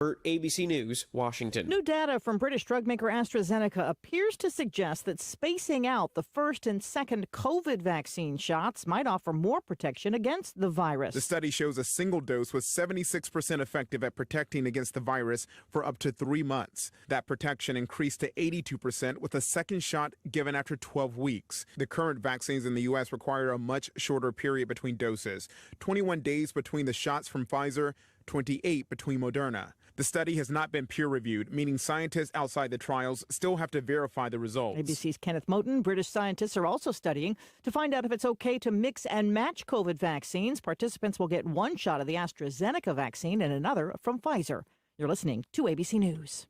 For ABC News, Washington. New data from British drug maker AstraZeneca appears to suggest that spacing out the first and second COVID vaccine shots might offer more protection against the virus. The study shows a single dose was 76% effective at protecting against the virus for up to 3 months. That protection increased to 82% with a second shot given after 12 weeks. The current vaccines in the U.S. require a much shorter period between doses, 21 days between the shots from Pfizer, 28 between Moderna. The study has not been peer-reviewed, meaning scientists outside the trials still have to verify the results. ABC's Kenneth Moten. British scientists are also studying to find out if it's okay to mix and match COVID vaccines. Participants will get one shot of the AstraZeneca vaccine and another from Pfizer. You're listening to ABC News.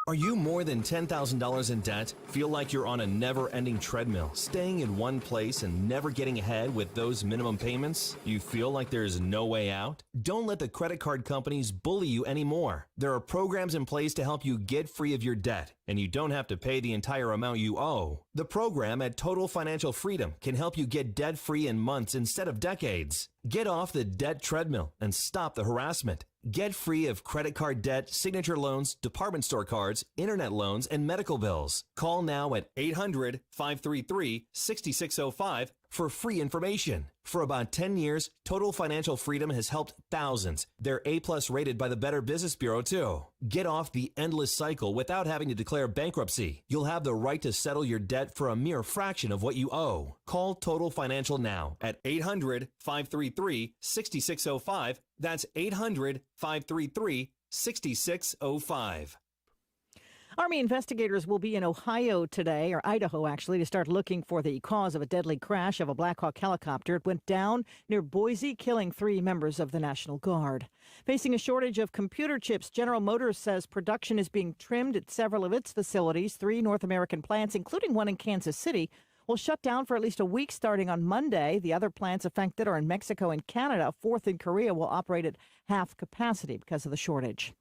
Are you more than $10,000 in debt? Feel like you're on a never-ending treadmill, staying in one place and never getting ahead with those minimum payments? You feel like there's no way out? Don't let the credit card companies bully you anymore. There are programs in place to help you get free of your debt, and you don't have to pay the entire amount you owe. The program at Total Financial Freedom can help you get debt-free in months instead of decades. Get off the debt treadmill and stop the harassment. Get free of credit card debt, signature loans, department store cards, internet loans, and medical bills. Call now at 800-533-6605 for free information. For about 10 years, Total Financial Freedom has helped thousands. They're A+ rated by the Better Business Bureau, too. Get off the endless cycle without having to declare bankruptcy. You'll have the right to settle your debt for a mere fraction of what you owe. Call Total Financial now at 800-533-6605. That's 800-533-6605. Army investigators will be in Ohio today, or Idaho actually, to start looking for the cause of a deadly crash of a Black Hawk helicopter. It went down near Boise, killing 3 members of the National Guard. Facing a shortage of computer chips, General Motors says production is being trimmed at several of its facilities. 3 North American plants, including one in Kansas City, will shut down for at least a week starting on Monday. The other plants affected are in Mexico and Canada. A fourth in Korea will operate at half capacity because of the shortage.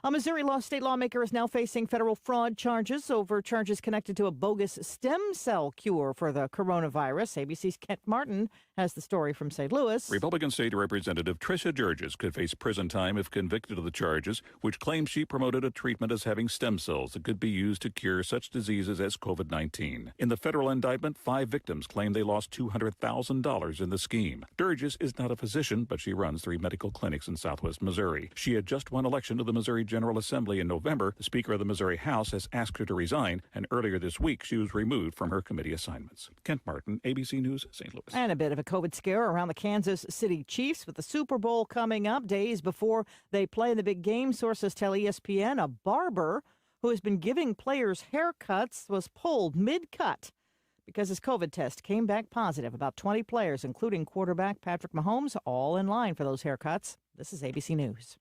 A Missouri state lawmaker is now facing federal fraud charges over charges connected to a bogus stem cell cure for the coronavirus. ABC's Kent Martin has the story from St. Louis. Republican State Representative Tricia Georges could face prison time if convicted of the charges, which claim she promoted a treatment as having stem cells that could be used to cure such diseases as COVID-19. In the federal indictment, 5 victims claim they lost $200,000 in the scheme. Georges is not a physician, but she runs 3 medical clinics in southwest Missouri. She had just won election to the Missouri General Assembly in November. The Speaker of the Missouri House has asked her to resign, and earlier this week she was removed from her committee assignments. Kent Martin, ABC News, St. Louis. And a bit of a COVID scare around the Kansas City Chiefs with the Super Bowl coming up days before they play in the big game. Sources tell ESPN a barber who has been giving players haircuts was pulled mid-cut because his COVID test came back positive. About 20 players, including quarterback Patrick Mahomes, all in line for those haircuts. This is ABC News.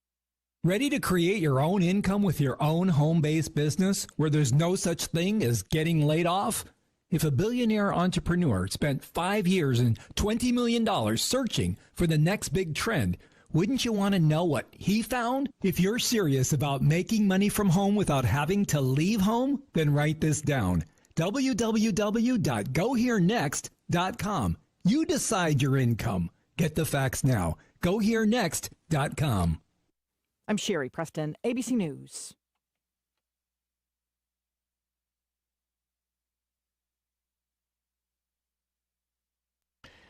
Ready to create your own income with your own home-based business where there's no such thing as getting laid off? If a billionaire entrepreneur spent 5 years and $20 million searching for the next big trend, wouldn't you want to know what he found? If you're serious about making money from home without having to leave home, then write this down. www.goherenext.com. You decide your income. Get the facts now. Goherenext.com. I'm Sherry Preston, ABC News.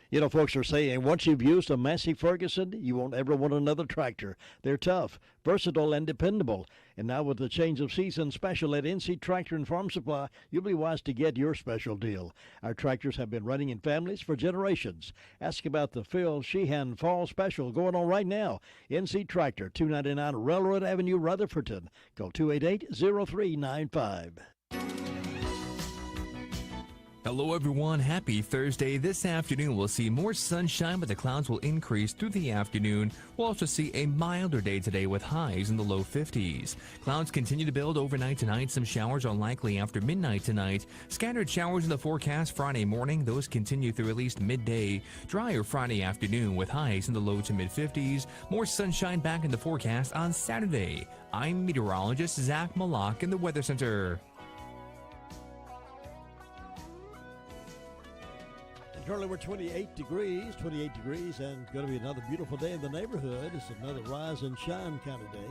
You know, folks are saying once you've used a Massey Ferguson, you won't ever want another tractor. They're tough, versatile, and dependable. And now with the change of season special at NC Tractor and Farm Supply, you'll be wise to get your special deal. Our tractors have been running in families for generations. Ask about the Phil Sheehan Fall Special going on right now. NC Tractor, 299 Railroad Avenue, Rutherfordton. Call 288-0395. Hello everyone, happy Thursday. This afternoon we'll see more sunshine, but the clouds will increase through the afternoon. We'll also see a milder day today with highs in the low 50s. Clouds continue to build overnight tonight. Some showers are likely after midnight tonight. Scattered showers in the forecast Friday morning. Those continue through at least midday. Drier Friday afternoon with highs in the low to mid 50s. More sunshine back in the forecast on Saturday. I'm meteorologist Zach Malak in the Weather Center. Currently we're 28 degrees, and going to be another beautiful day in the neighborhood. It's another rise and shine kind of day.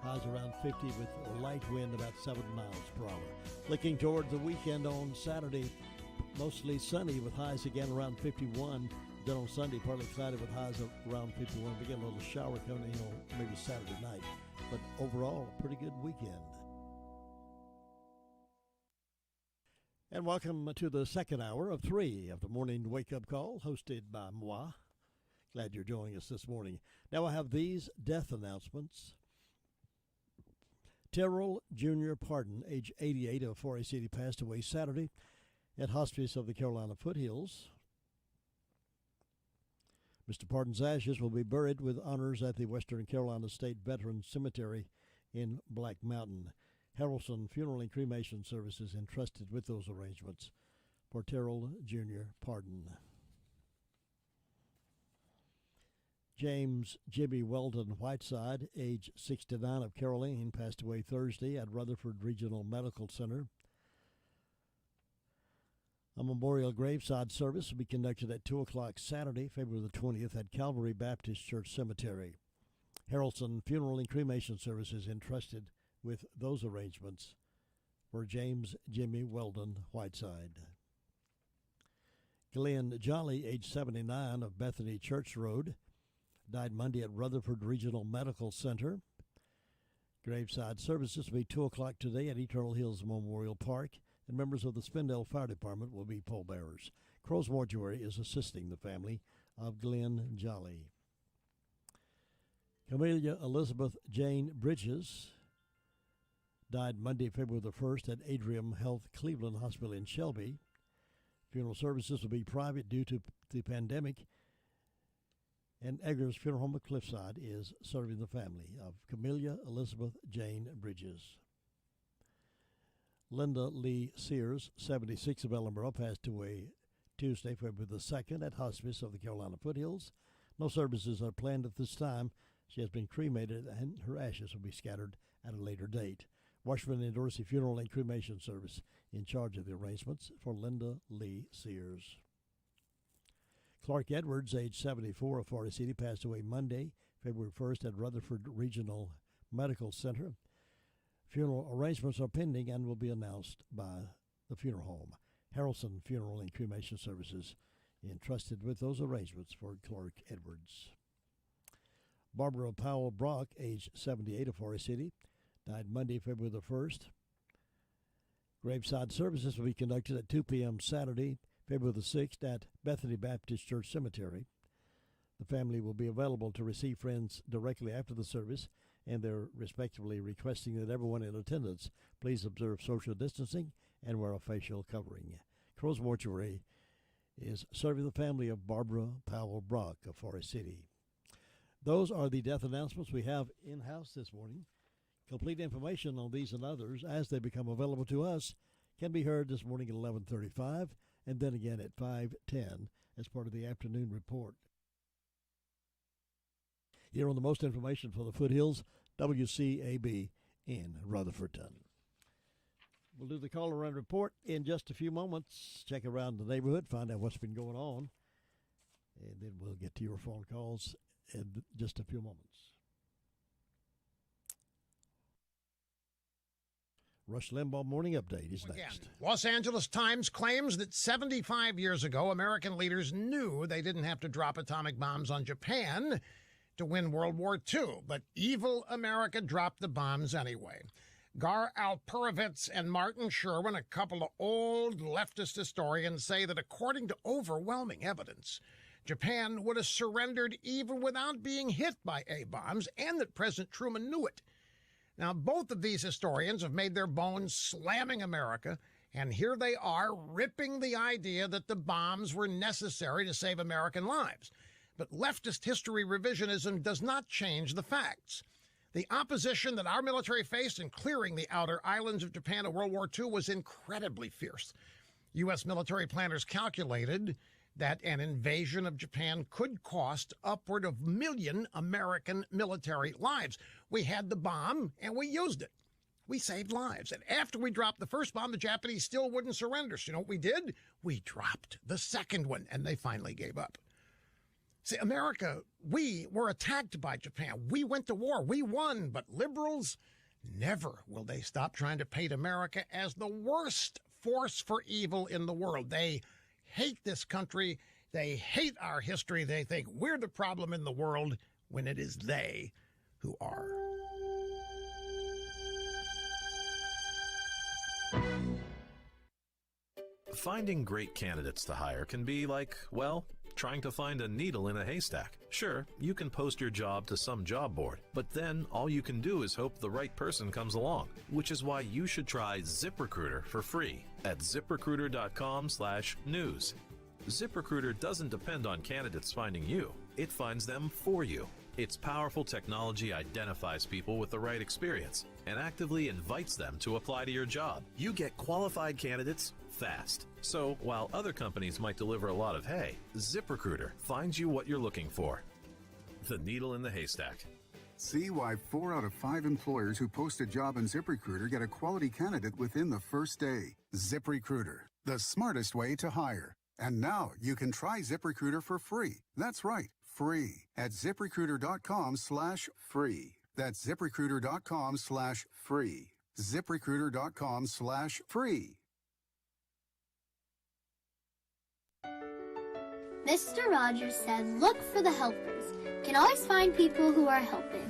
Highs around 50 with a light wind about 7 miles per hour. Looking towards the weekend on Saturday, mostly sunny with highs again around 51. Then on Sunday, partly cloudy with highs around 51. We get a little shower coming in on maybe Saturday night. But overall, a pretty good weekend. And welcome to the second hour of 3 of the morning wake-up call, hosted by moi. Glad you're joining us this morning. Now I have these death announcements. Terrell Jr. Pardon, age 88, of Forest City, passed away Saturday at Hospice of the Carolina Foothills. Mr. Pardon's ashes will be buried with honors at the Western Carolina State Veterans Cemetery in Black Mountain. Harrelson Funeral and Cremation Services entrusted with those arrangements for Terrell Jr. Pardon. James Jimmy Weldon Whiteside, age 69, of Caroline, passed away Thursday at Rutherford Regional Medical Center. A memorial graveside service will be conducted at 2 o'clock Saturday, February the 20th, at Calvary Baptist Church Cemetery. Harrelson Funeral and Cremation Services entrusted with those arrangements for James Jimmy Weldon Whiteside. Glenn Jolly, age 79, of Bethany Church Road, died Monday at Rutherford Regional Medical Center. Graveside services will be 2 o'clock today at Eternal Hills Memorial Park, and members of the Spindale Fire Department will be pallbearers. Crow's Mortuary is assisting the family of Glenn Jolly. Camellia Elizabeth Jane Bridges died Monday, February the 1st at Adriam Health Cleveland Hospital in Shelby. Funeral services will be private due to the pandemic, and Eggers Funeral Home at Cliffside is serving the family of Camellia Elizabeth Jane Bridges. Linda Lee Sears, 76, of Ellenboro, passed away Tuesday, February the 2nd, at Hospice of the Carolina Foothills. No services are planned at this time. She has been cremated, and her ashes will be scattered at a later date. Washburn and Dorsey Funeral and Cremation Service in charge of the arrangements for Linda Lee Sears. Clark Edwards, age 74, of Forest City, passed away Monday, February 1st, at Rutherford Regional Medical Center. Funeral arrangements are pending and will be announced by the funeral home. Harrelson Funeral and Cremation Services entrusted with those arrangements for Clark Edwards. Barbara Powell Brock, age 78, of Forest City, died Monday, February the 1st. Graveside services will be conducted at 2 p.m. Saturday, February the 6th, at Bethany Baptist Church Cemetery. The family will be available to receive friends directly after the service, and they're respectively requesting that everyone in attendance please observe social distancing and wear a facial covering. Crow's Mortuary is serving the family of Barbara Powell Brock of Forest City. Those are the death announcements we have in-house this morning. Complete information on these and others as they become available to us can be heard this morning at 11:35 and then again at 5:10 as part of the afternoon report. Here on the most information for the Foothills, WCAB in Rutherfordton. We'll do the call-around report in just a few moments. Check around the neighborhood, find out what's been going on, and then we'll get to your phone calls in just a few moments. Rush Limbaugh Morning Update is next. Los Angeles Times claims that 75 years ago, American leaders knew they didn't have to drop atomic bombs on Japan to win World War II, but evil America dropped the bombs anyway. Gar Alperovitz and Martin Sherwin, a couple of old leftist historians, say that according to overwhelming evidence, Japan would have surrendered even without being hit by A-bombs, and that President Truman knew it. Now, both of these historians have made their bones slamming America, and here they are ripping the idea that the bombs were necessary to save American lives. But leftist history revisionism does not change the facts. The opposition that our military faced in clearing the outer islands of Japan in World War II was incredibly fierce. U.S. military planners calculated that an invasion of Japan could cost upward of 1 million American military lives. We had the bomb, and we used it. We saved lives. And after we dropped the first bomb, the Japanese still wouldn't surrender. So you know what we did? We dropped the second one, and they finally gave up. See, America, we were attacked by Japan. We went to war. We won. But liberals, never will they stop trying to paint America as the worst force for evil in the world. They hate this country. They hate our history. They think we're the problem in the world when it is they who are. Finding great candidates to hire can be like, well, trying to find a needle in a haystack. Sure, you can post your job to some job board, but then all you can do is hope the right person comes along, which is why you should try ZipRecruiter for free at ZipRecruiter.com/news. ZipRecruiter doesn't depend on candidates finding you. It finds them for you. Its powerful technology identifies people with the right experience and actively invites them to apply to your job. You get qualified candidates fast. So while other companies might deliver a lot of hay, ZipRecruiter finds you what you're looking for. The needle in the haystack. See why 4 out of 5 employers who post a job in ZipRecruiter get a quality candidate within the first day. ZipRecruiter, the smartest way to hire. And now you can try ZipRecruiter for free. That's right, free at ZipRecruiter.com/free. That's ZipRecruiter.com/free. ZipRecruiter.com/free. Mr. Rogers said, look for the helpers. You can always find people who are helping.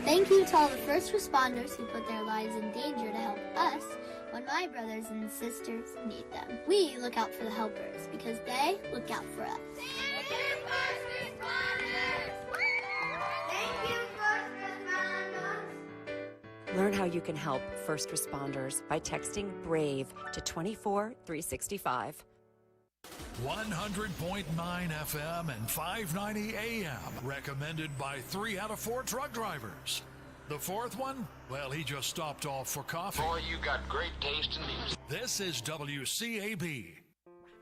Thank you to all the first responders who put their lives in danger to help us when my brothers and sisters need them. We look out for the helpers because they look out for us. Thank you, first responders! Thank you, first responders! Learn how you can help first responders by texting BRAVE to 24365. 100.9 FM and 590 AM. Recommended by 3 out of 4 truck drivers. The fourth one? Well, he just stopped off for coffee. Boy, you got great taste in music. This is WCAB.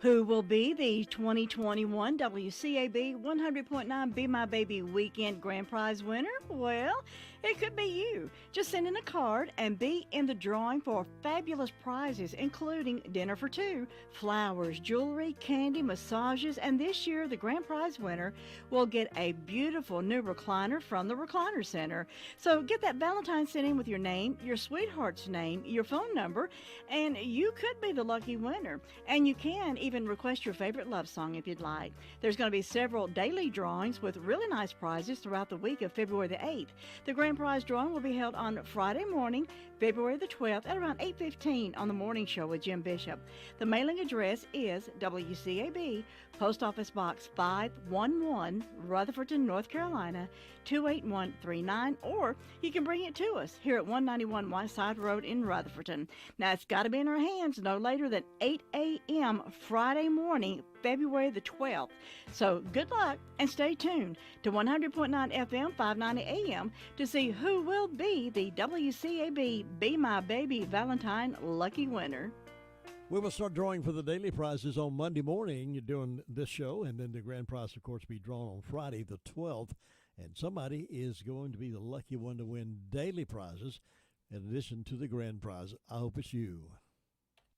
Who will be the 2021 WCAB 100.9 Be My Baby Weekend Grand Prize winner? Well, it could be you. Just send in a card and be in the drawing for fabulous prizes, including dinner for 2, flowers, jewelry, candy, massages, and this year the grand prize winner will get a beautiful new recliner from the Recliner Center. So get that Valentine's sent in with your name, your sweetheart's name, your phone number, and you could be the lucky winner. And you can even request your favorite love song if you'd like. There's going to be several daily drawings with really nice prizes throughout the week of February the 8th. The grand prize drawing will be held on Friday morning, February the 12th at around 8:15 on the morning show with Jim Bishop. The mailing address is WCAB, Post Office Box 511, Rutherfordton, North Carolina, 28139, or you can bring it to us here at 191 Whiteside Road in Rutherfordton. Now, it's got to be in our hands no later than 8 a.m. Friday morning, February the 12th. So good luck and stay tuned to 100.9 FM, 590 AM to see who will be the WCAB Be My Baby Valentine lucky winner. We will start drawing for the daily prizes on Monday morning. You're doing this show, and then the grand prize, of course, be drawn on Friday the 12th. And somebody is going to be the lucky one to win daily prizes in addition to the grand prize. I hope it's you.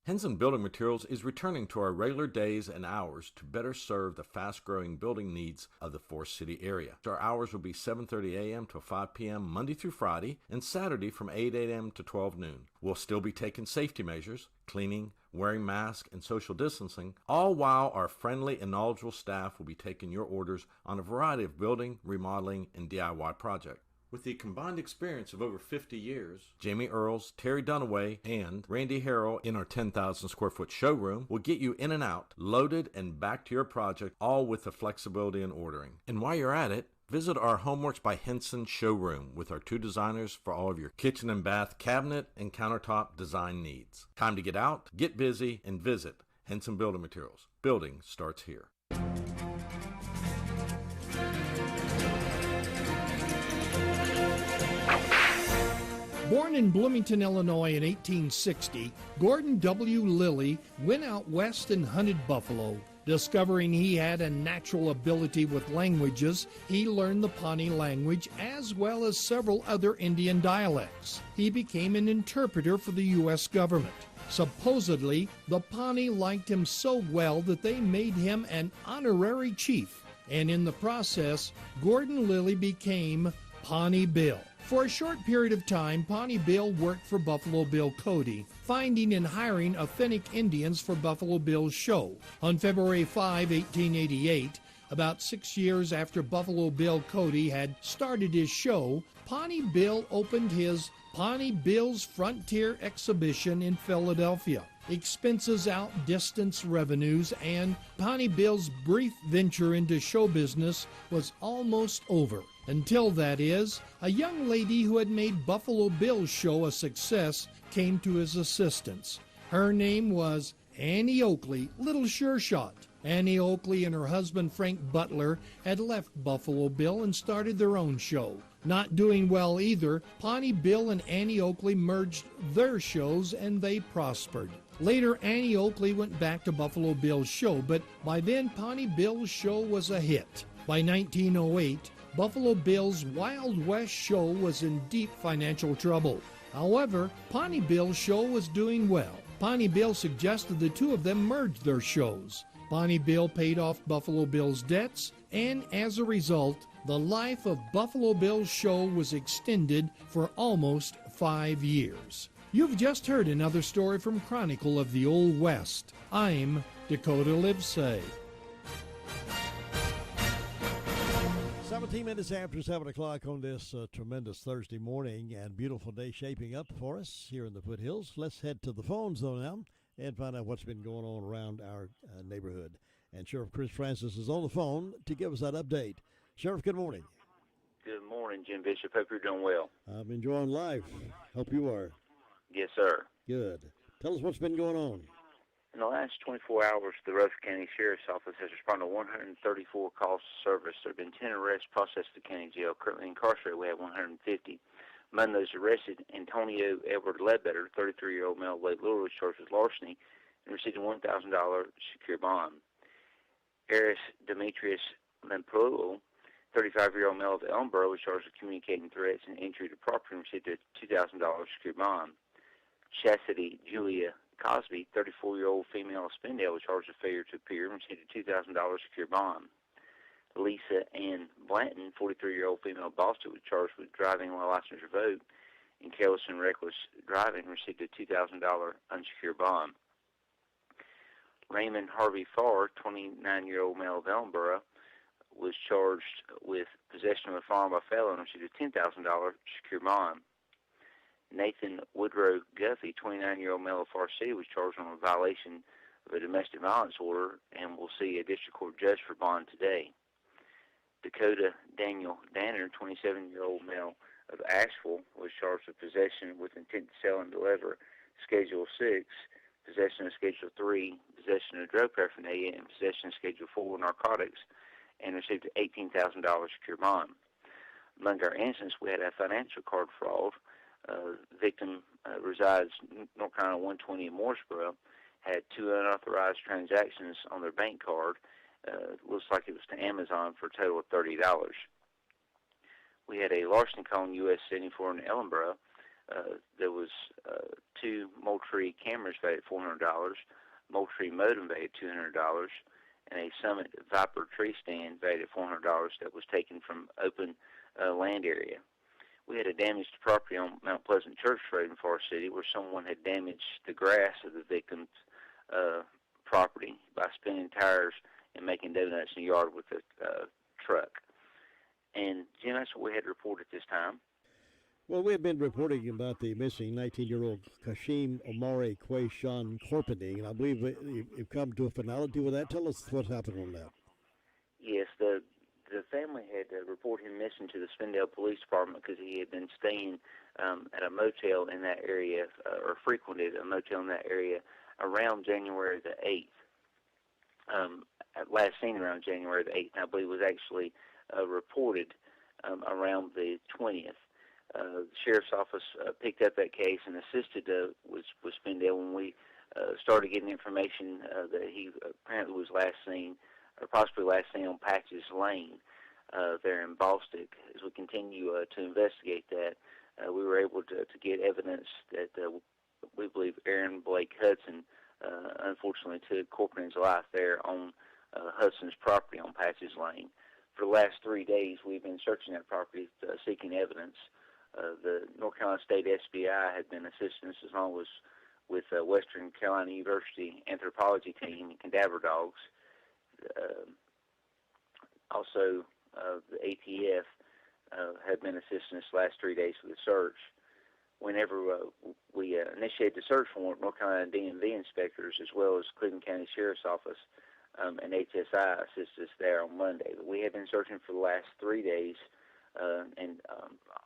Henson Building Materials is returning to our regular days and hours to better serve the fast-growing building needs of the Forest City area. Our hours will be 7:30 a.m. to 5 p.m. Monday through Friday, and Saturday from 8 a.m. to 12 noon. We'll still be taking safety measures, cleaning, wearing masks, and social distancing, all while our friendly and knowledgeable staff will be taking your orders on a variety of building, remodeling, and DIY projects. With the combined experience of over 50 years, Jamie Earls, Terry Dunaway, and Randy Harrell in our 10,000 square foot showroom will get you in and out, loaded and back to your project, all with the flexibility in ordering. And while you're at it, visit our Homeworks by Henson showroom with our 2 designers for all of your kitchen and bath cabinet and countertop design needs. Time to get out, get busy, and visit Henson Building Materials. Building starts here. Born in Bloomington, Illinois in 1860, Gordon W. Lilly went out west and hunted buffalo. Discovering he had a natural ability with languages, he learned the Pawnee language as well as several other Indian dialects. He became an interpreter for the U.S. government. Supposedly, the Pawnee liked him so well that they made him an honorary chief. and in the process, Gordon Lilly became Pawnee Bill. For a short period of time, Pawnee Bill worked for Buffalo Bill Cody, finding and hiring authentic Indians for Buffalo Bill's show. On February 5, 1888, about 6 years after Buffalo Bill Cody had started his show, Pawnee Bill opened his Pawnee Bill's Frontier Exhibition in Philadelphia. Expenses outdistanced revenues, and Pawnee Bill's brief venture into show business was almost over. Until, that is, a young lady who had made Buffalo Bill's show a success came to his assistance. Her name was Annie Oakley, Little Sure Shot. Annie Oakley and her husband Frank Butler had left Buffalo Bill and started their own show. Not doing well either, Pawnee Bill and Annie Oakley merged their shows and they prospered. Later, Annie Oakley went back to Buffalo Bill's show, but by then Pawnee Bill's show was a hit. By 1908, Buffalo Bill's Wild West show was in deep financial trouble. However, Pawnee Bill's show was doing well. Pawnee Bill suggested the two of them merge their shows. Pawnee Bill paid off Buffalo Bill's debts, and as a result, the life of Buffalo Bill's show was extended for almost 5 years. You've just heard another story from Chronicle of the Old West. I'm Dakota Livesay. 17 minutes after 7 o'clock on this tremendous Thursday morning, and beautiful day shaping up for us here in the foothills. Let's head to the phones, though, now and find out what's been going on around our neighborhood. And Sheriff Chris Francis is on the phone to give us that update. Sheriff, good morning. Good morning, Jim Bishop. Hope you're doing well. I'm enjoying life. Hope you are. Yes, sir. Good. Tell us what's been going on. In the last 24 hours, the Rutherford County Sheriff's Office has responded to 134 calls to service. There have been 10 arrests processed at the county jail. Currently incarcerated, we have 150. Among those arrested, Antonio Edward Ledbetter, 33-year-old male of Lake Little, was charged with larceny and received a $1,000 secure bond. Eris Demetrius Lempulo, 35-year-old male of Ellenboro, was charged with communicating threats and injury to property and received a $2,000 secure bond. Chastity Julia Cosby, 34-year-old female of Spindale, was charged with failure to appear and received a $2,000 secure bond. Lisa Ann Blanton, 43-year-old female of Boston, was charged with driving while license revoked and careless and reckless driving and received a $2,000 unsecured bond. Raymond Harvey Farr, 29-year-old male of Ellenboro, was charged with possession of a firearm by felon and received a $10,000 secure bond. Nathan Woodrow Guffey, 29-year-old male of Far City, was charged on a violation of a domestic violence order and will see a district court judge for bond today. Dakota Daniel Danner, 27-year-old male of Asheville, was charged with possession with intent to sell and deliver Schedule 6, possession of Schedule 3, possession of drug paraphernalia, and possession of Schedule 4 narcotics, and received an $18,000 secure bond. Among our incidents, we had a financial card fraud. Victim resides North Carolina 120 in Mooresboro, had two unauthorized transactions on their bank card. Looks like it was to Amazon for a total of $30. We had a larceny call on US 74 in Ellenboro. There was two Moultrie cameras valued at $400, Moultrie modem valued at $200, and a Summit Viper tree stand valued at $400 that was taken from open land area. We had a damaged property on Mount Pleasant Church Road in Far City where someone had damaged the grass of the victim's property by spinning tires and making donuts in the yard with a truck. And, Jim, that's what we had to report at this time. Well, we have been reporting about the missing 19-year-old Kashim Omari Quayshawn Corpening, and I believe you've come to a finality with that. Tell us what happened on that. Yes, the family had reported him missing to the Spindale Police Department because he had been staying at a motel in that area, or frequented a motel in that area around January the 8th. Last seen around January the 8th, and I believe was actually reported around the 20th. The Sheriff's Office picked up that case and assisted with Spindale when we started getting information that he apparently was last seen, or possibly last seen on Patches Lane there in Bostic. As we continue to investigate that, we were able to get evidence that we believe Aaron Blake Hudson unfortunately took Corpening's life there on Hudson's property on Patches Lane. For the last 3 days, we've been searching that property, seeking evidence. The North Carolina State SBI had been assisting us as long as with Western Carolina University anthropology team and cadaver dogs. Also, the ATF had been assisting us the last 3 days with the search. Whenever we initiated the search warrant, North Carolina DMV inspectors, as well as Cleveland County Sheriff's Office and HSI, assisted us there on Monday. But we have been searching for the last 3 days, and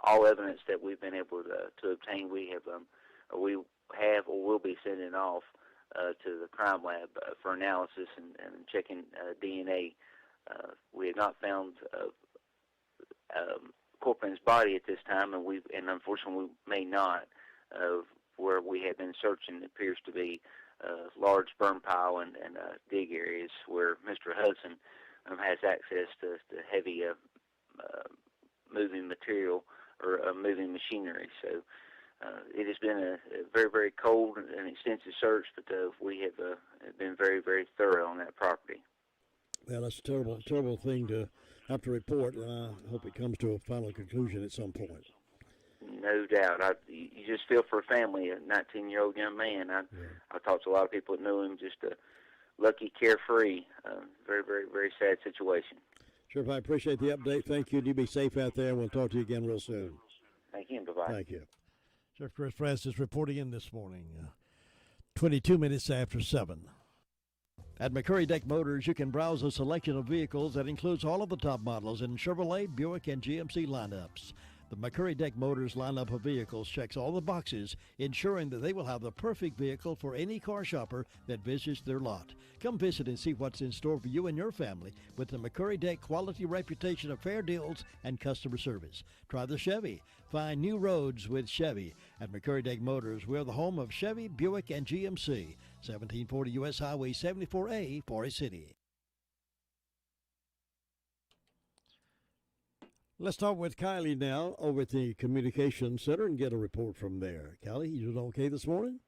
all evidence that we've been able to obtain, we have or will be sending off to the crime lab for analysis and checking DNA. We have not found Corcoran's body at this time, and unfortunately we may not. Where we have been searching, it appears to be large burn pile and dig areas where Mr. Hudson has access to heavy moving material or moving machinery. So it has been a very, very cold and extensive search, but we have been very, very thorough on that property. Well, that's a terrible, terrible thing to have to report, and I hope it comes to a final conclusion at some point. No doubt. You just feel for a family, a 19-year-old young man. I talked to a lot of people that knew him, just a lucky, carefree, very, very, very sad situation. Sheriff, I appreciate the update. Thank you. You be safe out there, and we'll talk to you again real soon. Thank you, and bye-bye. Thank you. Sheriff Chris Francis reporting in this morning, 22 minutes after 7. At McCurry Deck Motors, you can browse a selection of vehicles that includes all of the top models in Chevrolet, Buick, and GMC lineups. The McCurry Deck Motors lineup of vehicles checks all the boxes, ensuring that they will have the perfect vehicle for any car shopper that visits their lot. Come visit and see what's in store for you and your family with the McCurry Deck quality reputation of fair deals and customer service. Try the Chevy. Find new roads with Chevy. At McCurry Deck Motors, we're the home of Chevy, Buick, and GMC. 1740 U.S. Highway 74A, Forest City. Let's talk with Kylie now over at the Communications Center and get a report from there. Kylie, you doing okay this morning?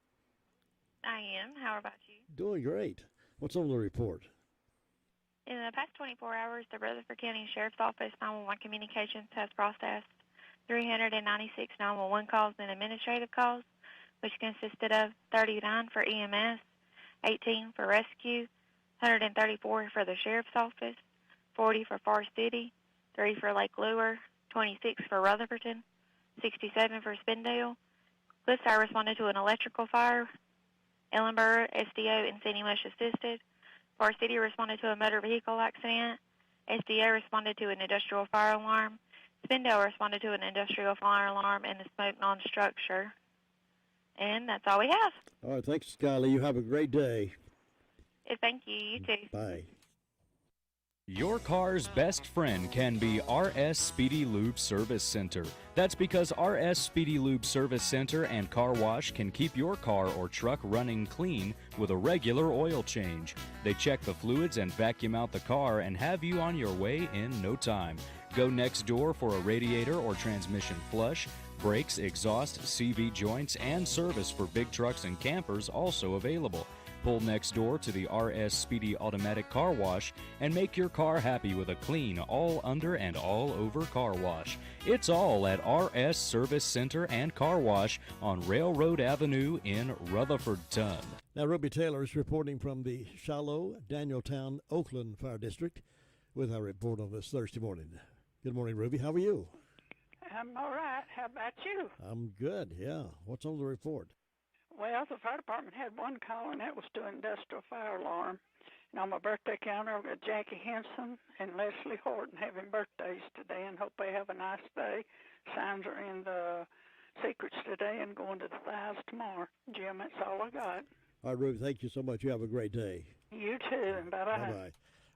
I am. How about you? Doing great. What's on the report? In the past 24 hours, the Rutherford County Sheriff's Office 911 Communications has processed 396 911 calls and administrative calls, which consisted of 39 for EMS, 18 for rescue, 134 for the Sheriff's Office, 40 for Forest City, 3 for Lake Lure, 26 for Rutherfordton, 67 for Spindale. Cliffside responded to an electrical fire. Ellenborough, SDO, and Sandy Mush assisted. Forest City responded to a motor vehicle accident. SDO responded to an industrial fire alarm. Spindale responded to an industrial fire alarm and a smoke non-structure. And that's all we have. All right, thanks, Kylie. You have a great day. Thank you. You too. Bye. Your car's best friend can be RS Speedy Lube Service Center. That's because RS Speedy Lube Service Center and Car Wash can keep your car or truck running clean with a regular oil change. They check the fluids and vacuum out the car and have you on your way in no time. Go next door for a radiator or transmission flush. Brakes, exhaust, CV joints, and service for big trucks and campers also available. Pull next door to the RS Speedy Automatic Car Wash and make your car happy with a clean, all under and all over car wash. It's all at RS Service Center and Car Wash on Railroad Avenue in Rutherfordton. Now, Ruby Taylor is reporting from the Shiloh, Danieltown, Oakland Fire District with our report on this Thursday morning. Good morning, Ruby. How are you? I'm all right. How about you? I'm good, yeah. What's on the report? Well, the fire department had one call, and that was to industrial fire alarm. And on my birthday calendar, I've got Jackie Henson and Leslie Horton having birthdays today, and hope they have a nice day. Signs are in the secrets today and going to the thighs tomorrow. Jim, that's all I got. All right, Ruby, thank you so much. You have a great day. You too, and bye-bye. Bye-bye.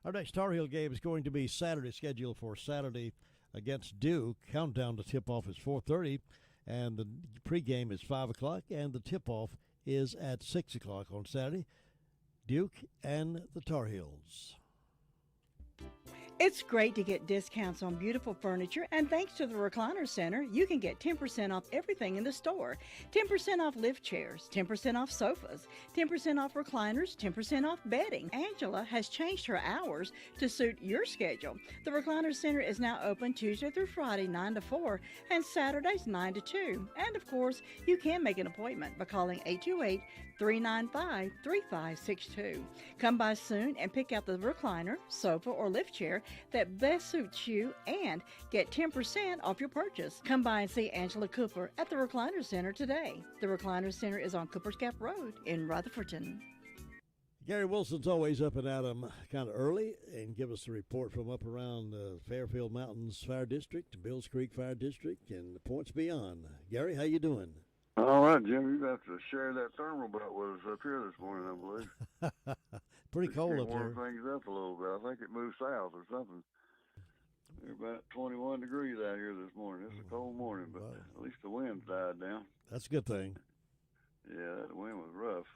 Our next Tar Heel game is going to be Saturday, scheduled for Saturday against Duke. Countdown to tip-off is 4:30. And the pregame is 5 o'clock, and the tip-off is at 6 o'clock on Saturday. Duke and the Tar Heels. It's great to get discounts on beautiful furniture, and thanks to the Recliner Center, you can get 10% off everything in the store. 10% off lift chairs, 10% off sofas, 10% off recliners, 10% off bedding. Angela has changed her hours to suit your schedule. The Recliner Center is now open Tuesday through Friday, 9 to 4, and Saturdays, 9 to 2. And of course, you can make an appointment by calling 828-395-3562. Come by soon and pick out the recliner, sofa, or lift chair that best suits you and get 10% off your purchase. Come by and see Angela Cooper at the Recliner Center today. The Recliner Center is on Cooper's Gap Road in Rutherfordton. Gary Wilson's always up and at 'em kind of early and give us a report from up around the Fairfield Mountains Fire District, Bills Creek Fire District, and the points beyond. Gary, how you doing? All right, Jim, you have to share that thermal belt with us up here this morning, I believe. Pretty cold up there. Warm things up a little bit. I think it moved south or something. We're about 21 degrees out here this morning. It's a cold morning, but at least the wind's died down. That's a good thing. Yeah, the wind was rough.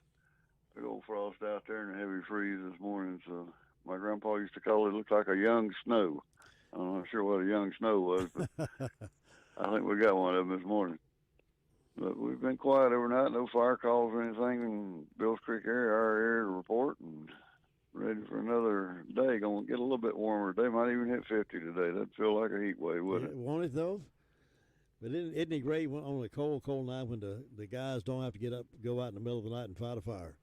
Big old frost out there and a heavy freeze this morning. So my grandpa used to call it, looked like a young snow. I'm not sure what a young snow was, but I think we got one of them this morning. But we've been quiet overnight, no fire calls or anything in Bills Creek area, our area to report, and ready for another day. Going to get a little bit warmer. They might even hit 50 today. That'd feel like a heat wave, wouldn't it? Won't it, though? But isn't it great on a cold, cold night when the guys don't have to get up, go out in the middle of the night and fight a fire?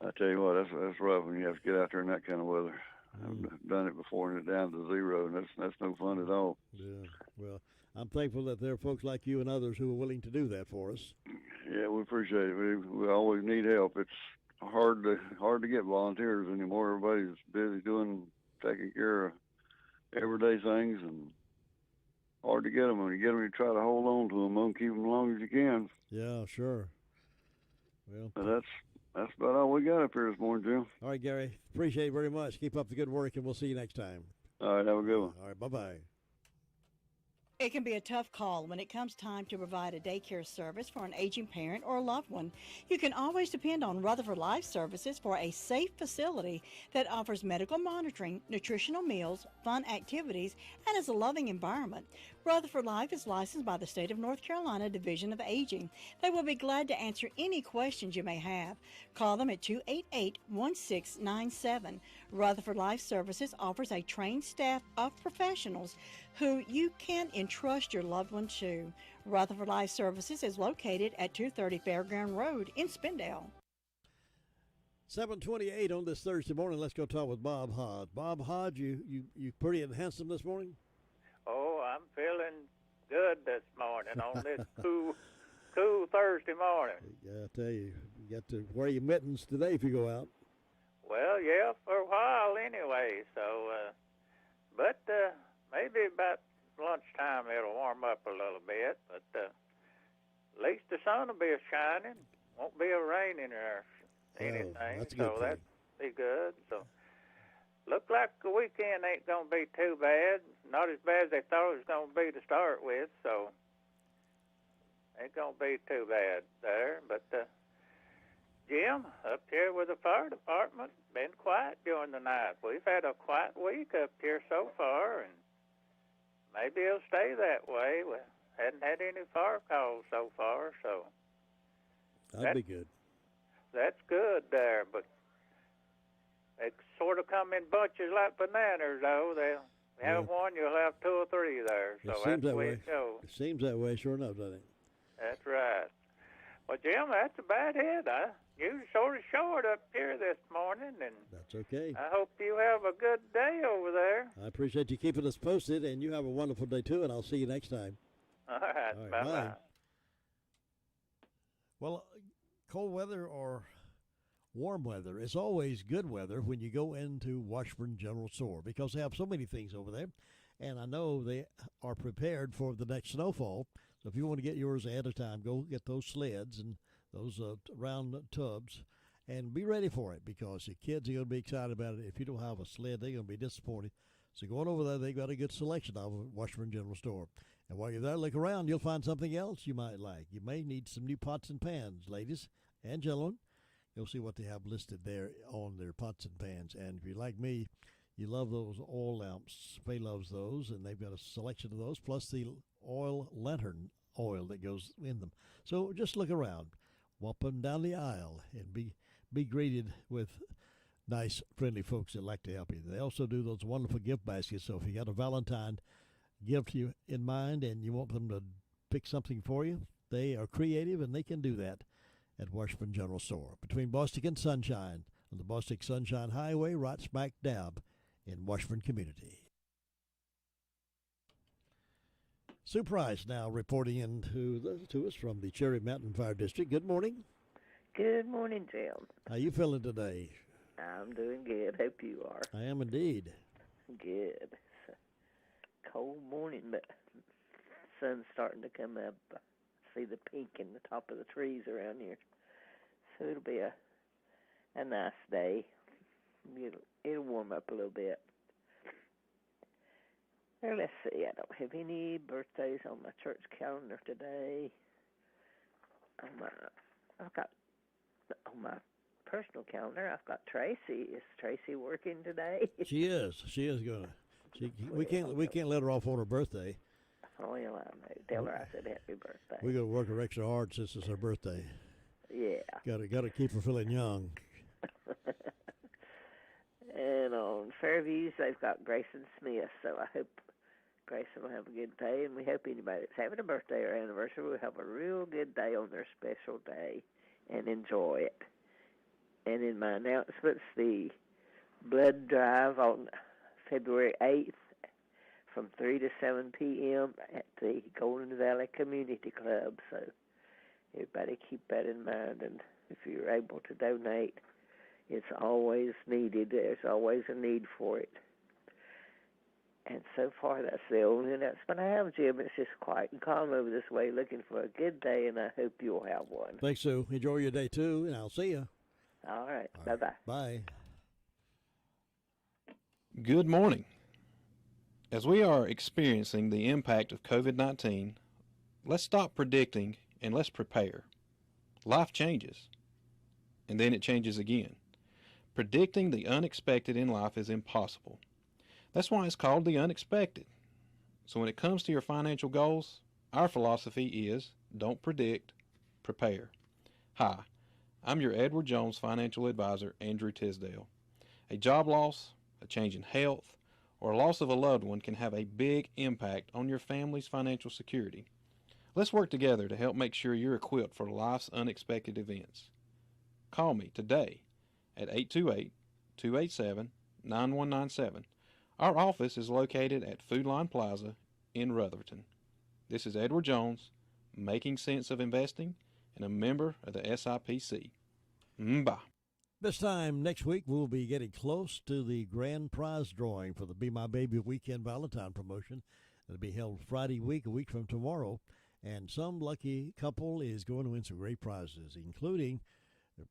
I tell you what, that's rough when you have to get out there in that kind of weather. I've done it before and it's down to zero, and that's no fun at all. Yeah, well, I'm thankful that there are folks like you and others who are willing to do that for us. Yeah, we appreciate it. We always need help. It's hard to get volunteers anymore. Everybody's busy taking care of everyday things, and hard to get them. When you get them, you try to hold on to them and keep them as long as you can. Yeah, sure. Well, but that's about all we got up here this morning, Jim. All right, Gary. Appreciate it very much. Keep up the good work, and we'll see you next time. All right, have a good one. All right, bye-bye. It can be a tough call when it comes time to provide a daycare service for an aging parent or a loved one. You can always depend on Rutherford Life Services for a safe facility that offers medical monitoring, nutritional meals, fun activities, and is a loving environment. Rutherford Life is licensed by the State of North Carolina Division of Aging. They will be glad to answer any questions you may have. Call them at 288-1697. Rutherford Life Services offers a trained staff of professionals who you can entrust your loved one to. Rutherford Life Services is located at 230 Fairground Road in Spindale. 7:28 on this Thursday morning. Let's go talk with Bob Hodge. Bob Hodge, you pretty and handsome this morning? Oh, I'm feeling good this morning on this cool Thursday morning. Yeah, I tell you got to wear your mittens today if you go out. Well, yeah, for a while anyway. So, but maybe about lunchtime it'll warm up a little bit. But at least the sun will be shining. Won't be a raining or anything. That's a so good thing. that'd be good. So. Look like the weekend ain't going to be too bad. Not as bad as they thought it was going to be to start with, so ain't going to be too bad there. But, Jim, up here with the fire department, been quiet during the night. We've had a quiet week up here so far, and maybe it'll stay that way. We hadn't had any fire calls so far, so. That'd be good. That's good there, but they sort of come in bunches like bananas, though. They'll have one, you'll have two or three there. So It seems that's the that way way. it goes. It seems that way, sure enough, doesn't it? That's right. Well, Jim, that's about it. You were sort of short up here this morning, and That's okay. I hope you have a good day over there. I appreciate you keeping us posted, and you have a wonderful day, too, and I'll see you next time. All right, All right, bye-bye. bye. Well, cold weather or warm weather is always good weather when you go into Washburn General Store because they have so many things over there. And I know they are prepared for the next snowfall. So if you want to get yours ahead of time, go get those sleds and those round tubs and be ready for it because the kids are going to be excited about it. If you don't have a sled, they're going to be disappointed. So going over there, they've got a good selection of them at Washburn General Store. And while you're there, look around, you'll find something else you might like. You may need some new pots and pans, ladies and gentlemen. You'll see what they have listed there on their pots and pans. And if you're like me, You love those oil lamps. Faye loves those, and they've got a selection of those, plus the oil lantern oil that goes in them. So just look around, walk up and down the aisle, and be greeted with nice, friendly folks that like to help you. They also do those wonderful gift baskets. So if you got a Valentine gift you in mind and you want them to pick something for you, they are creative and they can do that at Washburn General Store. Between Bostic and Sunshine on the Bostic Sunshine Highway, right smack dab in Washburn Community. Sue Price now reporting in to us from the Cherry Mountain Fire District. Good morning. Good morning, Jim. How you feeling today? I'm doing good. Hope you are. I am indeed. Good. It's a cold morning, but sun's starting to come up. I see the pink in the top of the trees around here. So it'll be a nice day. It'll warm up a little bit. Well, let's see. I don't have any birthdays on my church calendar today. I've got on my personal calendar. I've got Tracy. Is Tracy working today? She is. She is gonna. We can't let her off on her birthday. Oh, well, I know. Tell her I said happy birthday. We're gonna work her extra hard since it's her birthday. Yeah. Got to keep her feeling young. And on Fairviews, they've got Grayson Smith, so I hope Grayson will have a good day, and we hope anybody that's having a birthday or anniversary will have a real good day on their special day and enjoy it. And in my announcements, the blood drive on February 8th from 3 to 7 p.m. at the Golden Valley Community Club, so everybody keep that in mind, and if you're able to donate, it's always needed. There's always a need for it. And so far, that's the only announcement I have, Jim. It's just quiet and calm over this way, looking for a good day, and I hope you'll have one. Thanks, Sue. Enjoy your day, too, and I'll see you. All right. Bye-bye. Bye. Good morning. As we are experiencing the impact of COVID-19, let's stop predicting and let's prepare. Life changes, and then it changes again. Predicting the unexpected in life is impossible. That's why it's called the unexpected. So when it comes to your financial goals, our philosophy is don't predict, prepare. Hi, I'm your Edward Jones financial advisor, Andrew Tisdale. A job loss, a change in health, or a loss of a loved one can have a big impact on your family's financial security. Let's work together to help make sure you're equipped for life's unexpected events. Call me today at 828-287-9197. Our office is located at Food Line Plaza in Rutherton. This is Edward Jones, making sense of investing, and a member of the SIPC. Bye. This time next week, we'll be getting close to the grand prize drawing for the Be My Baby Weekend Valentine promotion. It'll be held Friday week, a week from tomorrow, and some lucky couple is going to win some great prizes, including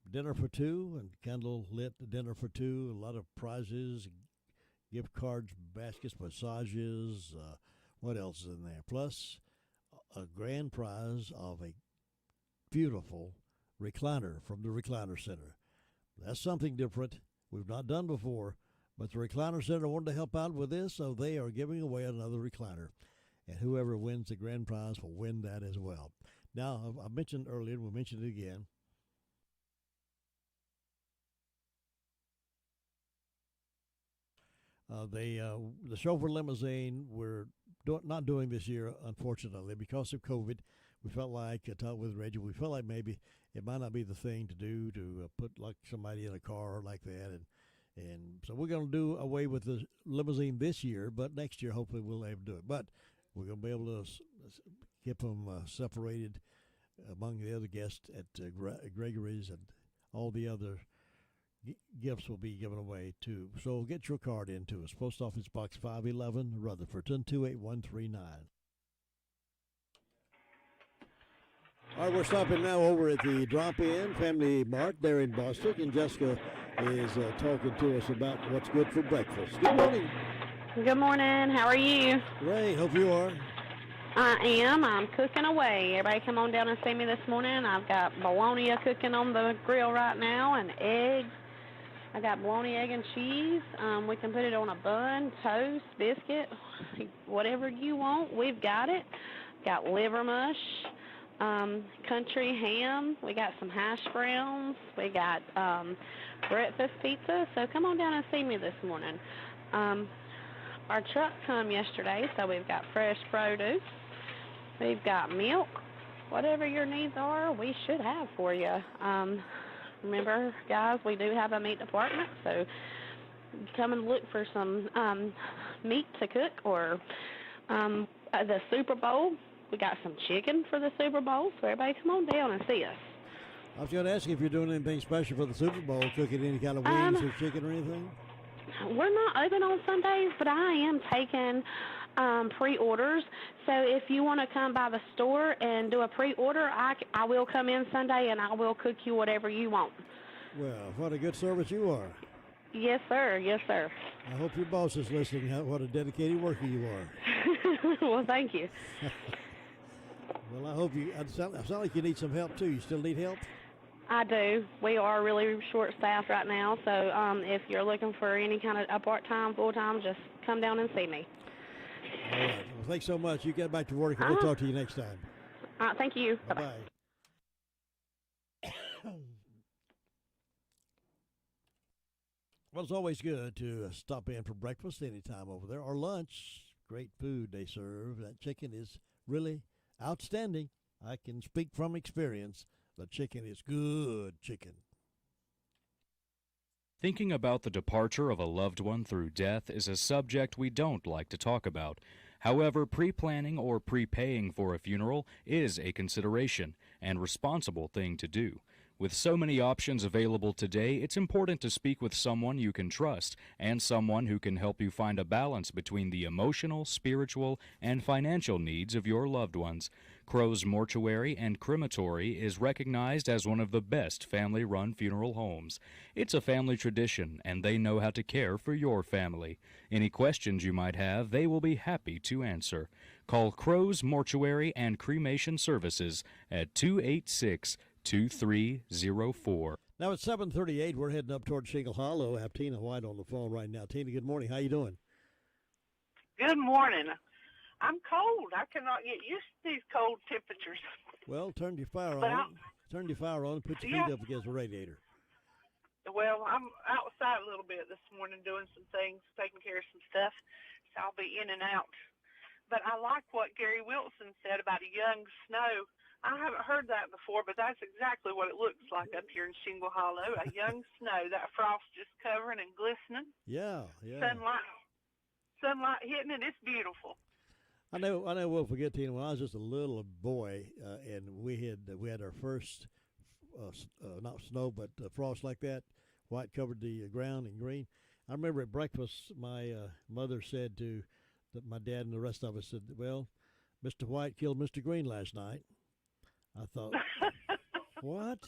dinner for two and candle-lit dinner for two, a lot of prizes, gift cards, baskets, massages, what else is in there? Plus, a grand prize of a beautiful recliner from the Recliner Center. That's something different we've not done before, but the Recliner Center wanted to help out with this, so they are giving away another recliner. And whoever wins the grand prize will win that as well. Now, I mentioned earlier, and we'll mention it again, the chauffeur limousine, we're not doing this year, unfortunately, because of COVID. We felt like, I talked with Reggie, we felt like maybe it might not be the thing to do to put like somebody in a car like that. And so we're going to do away with the limousine this year, but next year hopefully we'll be able to do it. But we're going to be able to keep them separated among the other guests at Gregory's, and all the other gifts will be given away too. So get your card into us. Post Office Box 511, Rutherford, 28139. All right, we're stopping now over at the Drop-In Family Mart there in Boston, and Jessica is talking to us about what's good for breakfast. Good morning. Good morning. How are you? Great. Hope you are. I am. I'm cooking away. Everybody come on down and see me this morning. I've got bologna cooking on the grill right now, and eggs, I got bologna, egg, and cheese. We can put it on a bun, toast, biscuit, whatever you want. We've got it. Got liver mush, country ham. We got some hash browns. We got breakfast pizza. So come on down and see me this morning. Our truck come yesterday, so we've got fresh produce. We've got milk. Whatever your needs are, we should have for you. Remember, guys, we do have a meat department, so come and look for some meat to cook or the Super Bowl. We got some chicken for the Super Bowl, so everybody come on down and see us. I was going to ask you if you're doing anything special for the Super Bowl, cooking any kind of wings or chicken or anything? We're not open on Sundays, but I am taking pre-orders. So if you want to come by the store and do a pre-order, I will come in Sunday and I will cook you whatever you want. Well, what a good service you are. Yes, sir. Yes, sir. I hope your boss is listening. What a dedicated worker you are. Well, thank you. Well, I hope you. I sound like you need some help too. You still need help? I do. We are really short-staffed right now, so if you're looking for any kind of a part-time, full-time, just come down and see me. All right. Well, thanks so much. You get back to work, and we'll talk to you next time. Thank you. Bye-bye. Well, it's always good to stop in for breakfast anytime over there, or lunch. Great food they serve. That chicken is really outstanding. I can speak from experience. The chicken is good chicken. Thinking about the departure of a loved one through death is a subject we don't like to talk about. However, pre-planning or prepaying for a funeral is a consideration and responsible thing to do. With so many options available today, it's important to speak with someone you can trust and someone who can help you find a balance between the emotional, spiritual, and financial needs of your loved ones. Crow's Mortuary and Crematory is recognized as one of the best family-run funeral homes. It's a family tradition, and they know how to care for your family. Any questions you might have, they will be happy to answer. Call Crow's Mortuary and Cremation Services at 286-2304. Now it's 7:38. We're heading up toward Shingle Hollow. I have Tina White on the phone right now. Tina, good morning. How you doing? Good morning. I'm cold. I cannot get used to these cold temperatures. Well, turn your fire on. Turn your fire on and put your feet up against the radiator. Well, I'm outside a little bit this morning doing some things, taking care of some stuff, so I'll be in and out. But I like what Gary Wilson said about a young snow. I haven't heard that before, but that's exactly what it looks like up here in Shingle Hollow, a young snow, that frost just covering and glistening. Yeah. Sunlight hitting it. It's beautiful. I know we'll forget, Tina, when I was just a little boy, and we had our first, not snow, but frost like that, white covered the ground in green. I remember at breakfast, my mother said to my dad and the rest of us, said, well, Mr. White killed Mr. Green last night. I thought, what?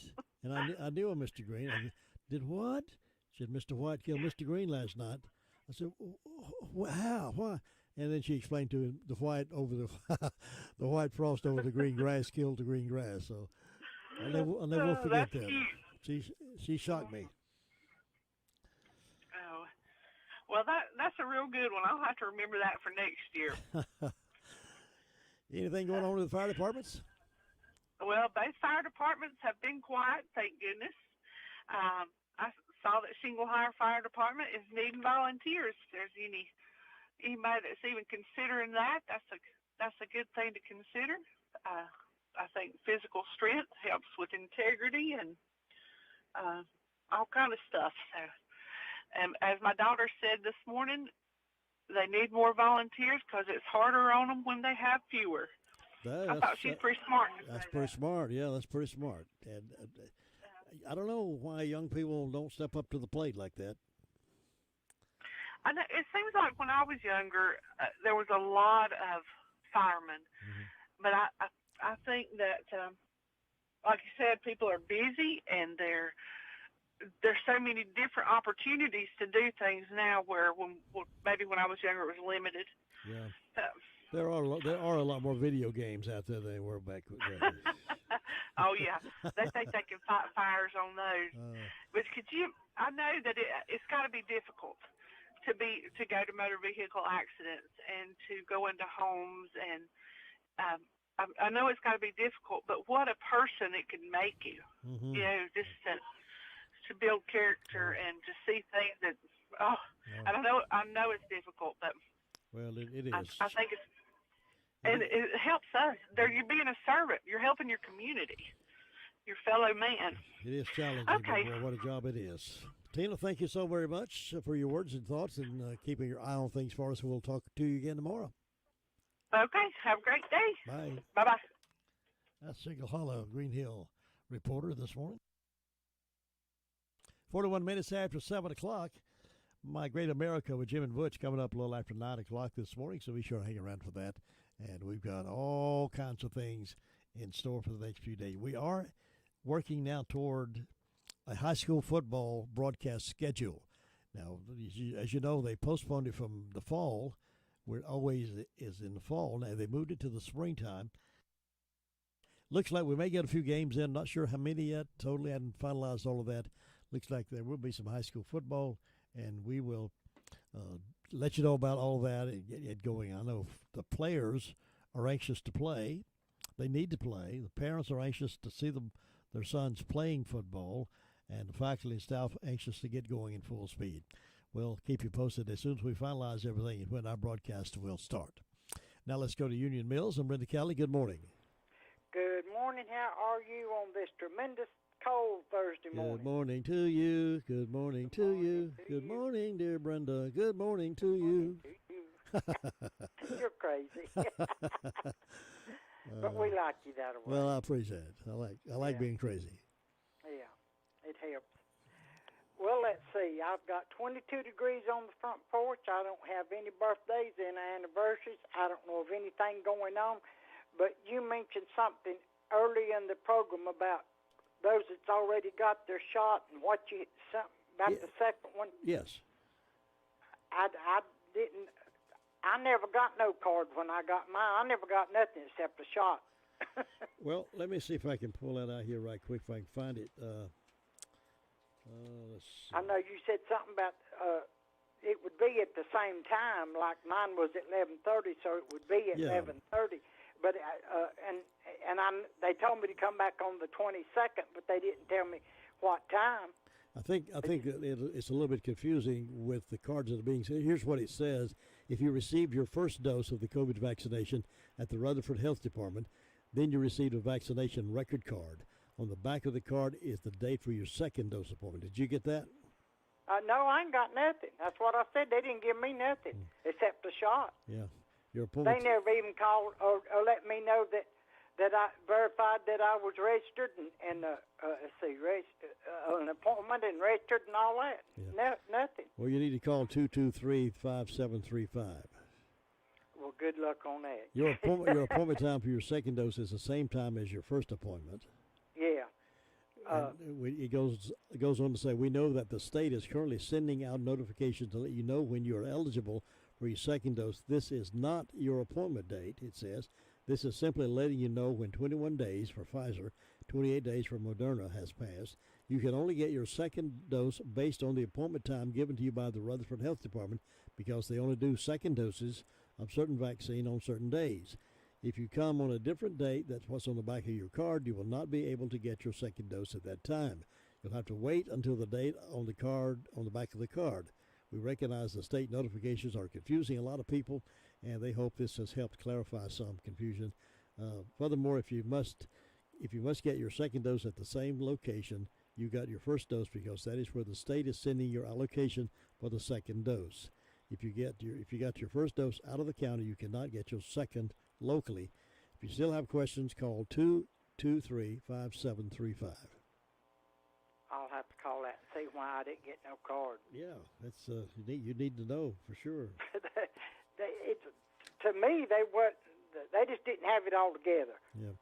And I knew a Mr. Green. I did what? She said, Mr. White killed Mr. Green last night. I said, how? Why? And then she explained to him the white over the white frost over the green grass killed the green grass. So I'll never forget that. She shocked me. Oh, well, that's a real good one. I'll have to remember that for next year. Anything going on with the fire departments? Well, both fire departments have been quiet, thank goodness. I saw that Shingle Fire Department is needing volunteers. If there's anybody that's even considering that, that's a good thing to consider. I think physical strength helps with integrity and all kind of stuff. So, and as my daughter said this morning, they need more volunteers because it's harder on them when they have fewer. I thought she's pretty smart. That's pretty smart. Yeah, that's pretty smart. And I don't know why young people don't step up to the plate like that. I know, it seems like when I was younger, there was a lot of firemen. Mm-hmm. But I think that, like you said, people are busy and there's so many different opportunities to do things now where maybe when I was younger it was limited. Yeah. There are a lot more video games out there than there were back then. Oh, yeah. They think they can fight fires on those. But could you? I know that it's got to be difficult to go to motor vehicle accidents and to go into homes, and I know it's got to be difficult. But what a person it can make you, Mm-hmm. you know, just to build character and to see things that. And I know it's difficult, but well, it is. I think it's. And it helps us. You're being a servant. You're helping your community, your fellow man. It is challenging, Okay. but boy, what a job it is. Tina, thank you so very much for your words and thoughts and keeping your eye on things for us. We'll talk to you again tomorrow. Okay. Have a great day. Bye. Bye-bye. That's Siegel Hollow, Green Hill reporter this morning. 41 minutes after 7 o'clock. My Great America with Jim and Butch coming up a little after 9 o'clock this morning, so be sure to hang around for that. And we've got all kinds of things in store for the next few days. We are working now toward a high school football broadcast schedule. Now, as you know, they postponed it from the fall, where it always is in the fall. Now, they moved it to the springtime. Looks like we may get a few games in. Not sure how many yet. Totally hadn't finalized all of that. Looks like there will be some high school football, and we will let you know about all that and get it going. I know the players are anxious to play. They need to play. The parents are anxious to see their sons playing football, and the faculty and staff anxious to get going in full speed. We'll keep you posted as soon as we finalize everything and when our broadcast will start. Now let's go to Union Mills and Brenda Kelly. Good morning. Good morning. How are you on this tremendous cold Thursday morning? Good morning to you. Good morning to you. Good morning, dear Brenda. Good morning to you. You're crazy. But we like you that way. Well, I appreciate it. I like being crazy. Yeah, it helps. Well, let's see. I've got 22 degrees on the front porch. I don't have any birthdays, any anniversaries. I don't know of anything going on. But you mentioned something early in the program about those that's already got their shot and about the second one. Yes. I didn't. I never got no card when I got mine. I never got nothing except a shot. Well, let me see if I can pull that out here right quick, if I can find it. Let's see. I know you said something about it would be at the same time, like mine was at 11:30, so it would be at 11:30. But they told me to come back on the 22nd, but they didn't tell me what time. I think it's a little bit confusing with the cards that are being said. Here's what it says. If you received your first dose of the COVID vaccination at the Rutherford Health Department, then you received a vaccination record card. On the back of the card is the date for your second dose appointment. Did you get that? No, I ain't got nothing. That's what I said. They didn't give me nothing except a shot. Yeah. Your appointment. They never even called or let me know that I verified that I was registered and an appointment and registered and all that. Yeah. Nothing. Well, you need to call 223-5735. Well, good luck on that. Your appointment time for your second dose is the same time as your first appointment. Yeah. It goes on to say, we know that the state is currently sending out notifications to let you know when you are eligible for your second dose. This is not your appointment date, it says. This is simply letting you know when 21 days for Pfizer, 28 days for Moderna has passed. You can only get your second dose based on the appointment time given to you by the Rutherford Health Department because they only do second doses of certain vaccine on certain days. If you come on a different date, that's what's on the back of your card, you will not be able to get your second dose at that time. You'll have to wait until the date on the card, on the back of the card. We recognize the state notifications are confusing a lot of people, and they hope this has helped clarify some confusion. Furthermore, if you must get your second dose at the same location you got your first dose, because that is where the state is sending your allocation for the second dose. If you got your first dose out of the county, you cannot get your second locally. If you still have questions, call 223-5735. I'll have to call that and see why I didn't get no card. Yeah, that's you need to know for sure. To me, they just didn't have it all together. Yeah.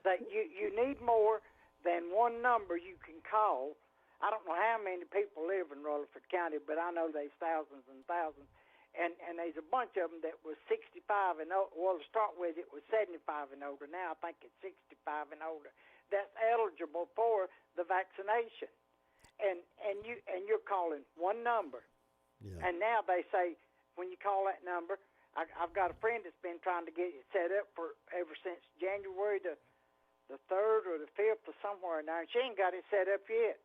That you need more than one number you can call. I don't know how many people live in Rutherford County, but I know there's thousands and thousands. And there's a bunch of them that was 65 and older. Well, to start with, it was 75 and older. Now I think it's 65 and older. That's eligible for the vaccination. and you're calling one number, and now they say when you call that number, I've got a friend that's been trying to get it set up for ever since January the 3rd or the 5th or somewhere in there, and she ain't got it set up yet.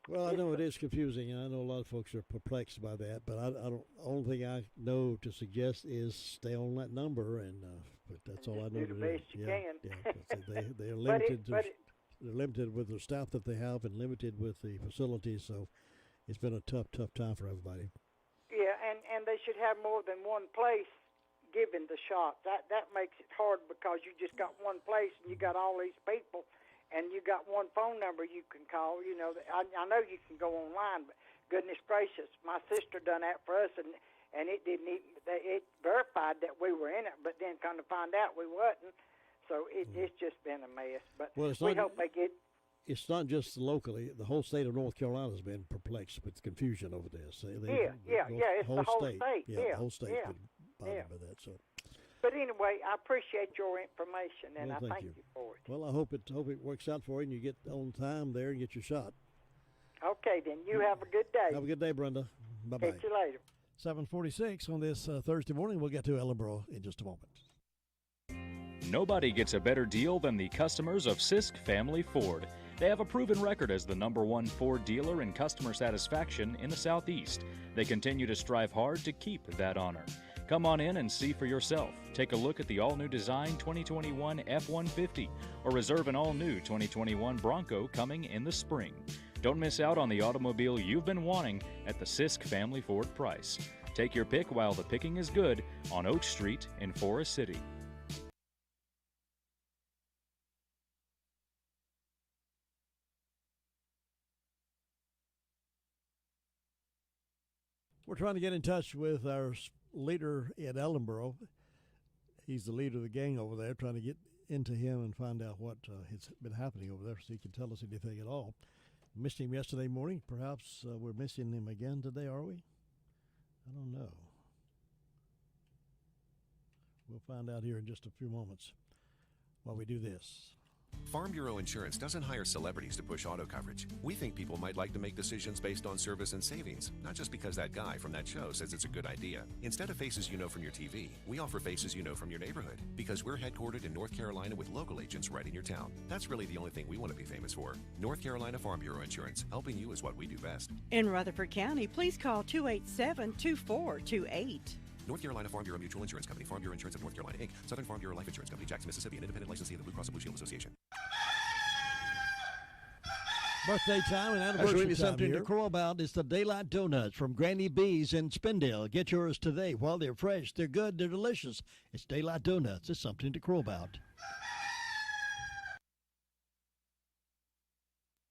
Well, I know it is confusing, and I know a lot of folks are perplexed by that. But I don't. Only thing I know to suggest is stay on that number, and but that's all I know do to the do. best you can. They're limited. They're limited with the staff that they have, and limited with the facilities. So it's been a tough time for everybody. Yeah, and they should have more than one place giving the shot. That makes it hard because you just got one place and you got all these people. And you got one phone number you can call. You know, I know you can go online, but goodness gracious, my sister done that for us, and it didn't even, it verified that we were in it, but then kind of find out we wasn't. So it's just been a mess. But we hope they get. It's not just locally. The whole state of North Carolina has been perplexed with confusion over this. It's the whole state. Yeah, the whole state's been bothered by that. So. But anyway, I appreciate your information, and I thank you for it. Well, I hope it works out for you, and you get on time there and get your shot. Okay, then. You have a good day. Have a good day, Brenda. Bye-bye. Catch you later. 7:46 on this Thursday morning. We'll get to Ellenboro in just a moment. Nobody gets a better deal than the customers of Sisk Family Ford. They have a proven record as the #1 Ford dealer in customer satisfaction in the Southeast. They continue to strive hard to keep that honor. Come on in and see for yourself. Take a look at the all-new design 2021 F-150 or reserve an all-new 2021 Bronco coming in the spring. Don't miss out on the automobile you've been wanting at the Sisk Family Ford price. Take your pick while the picking is good on Oak Street in Forest City. We're trying to get in touch with our leader in Ellenboro. He's the leader of the gang over there, trying to get into him and find out what has been happening over there so he can tell us anything at all. Missed him yesterday morning. Perhaps we're missing him again today, are we? I don't know. We'll find out here in just a few moments while we do this. Farm Bureau Insurance doesn't hire celebrities to push auto coverage. We think people might like to make decisions based on service and savings, not just because that guy from that show says it's a good idea. Instead of faces you know from your TV, we offer faces you know from your neighborhood, because we're headquartered in North Carolina with local agents right in your town. That's really the only thing we want to be famous for. North Carolina Farm Bureau Insurance, helping you is what we do best. In Rutherford County, please call 287-2428. North Carolina Farm Bureau Mutual Insurance Company, Farm Bureau Insurance of North Carolina, Inc., Southern Farm Bureau Life Insurance Company, Jackson, Mississippi, an independent licensee of the Blue Cross and Blue Shield Association. Birthday time and anniversary time something here. To crow about is the Daylight Donuts from Granny B's in Spindale. Get yours today. While they're fresh, they're good, they're delicious. It's Daylight Donuts. It's something to crow about.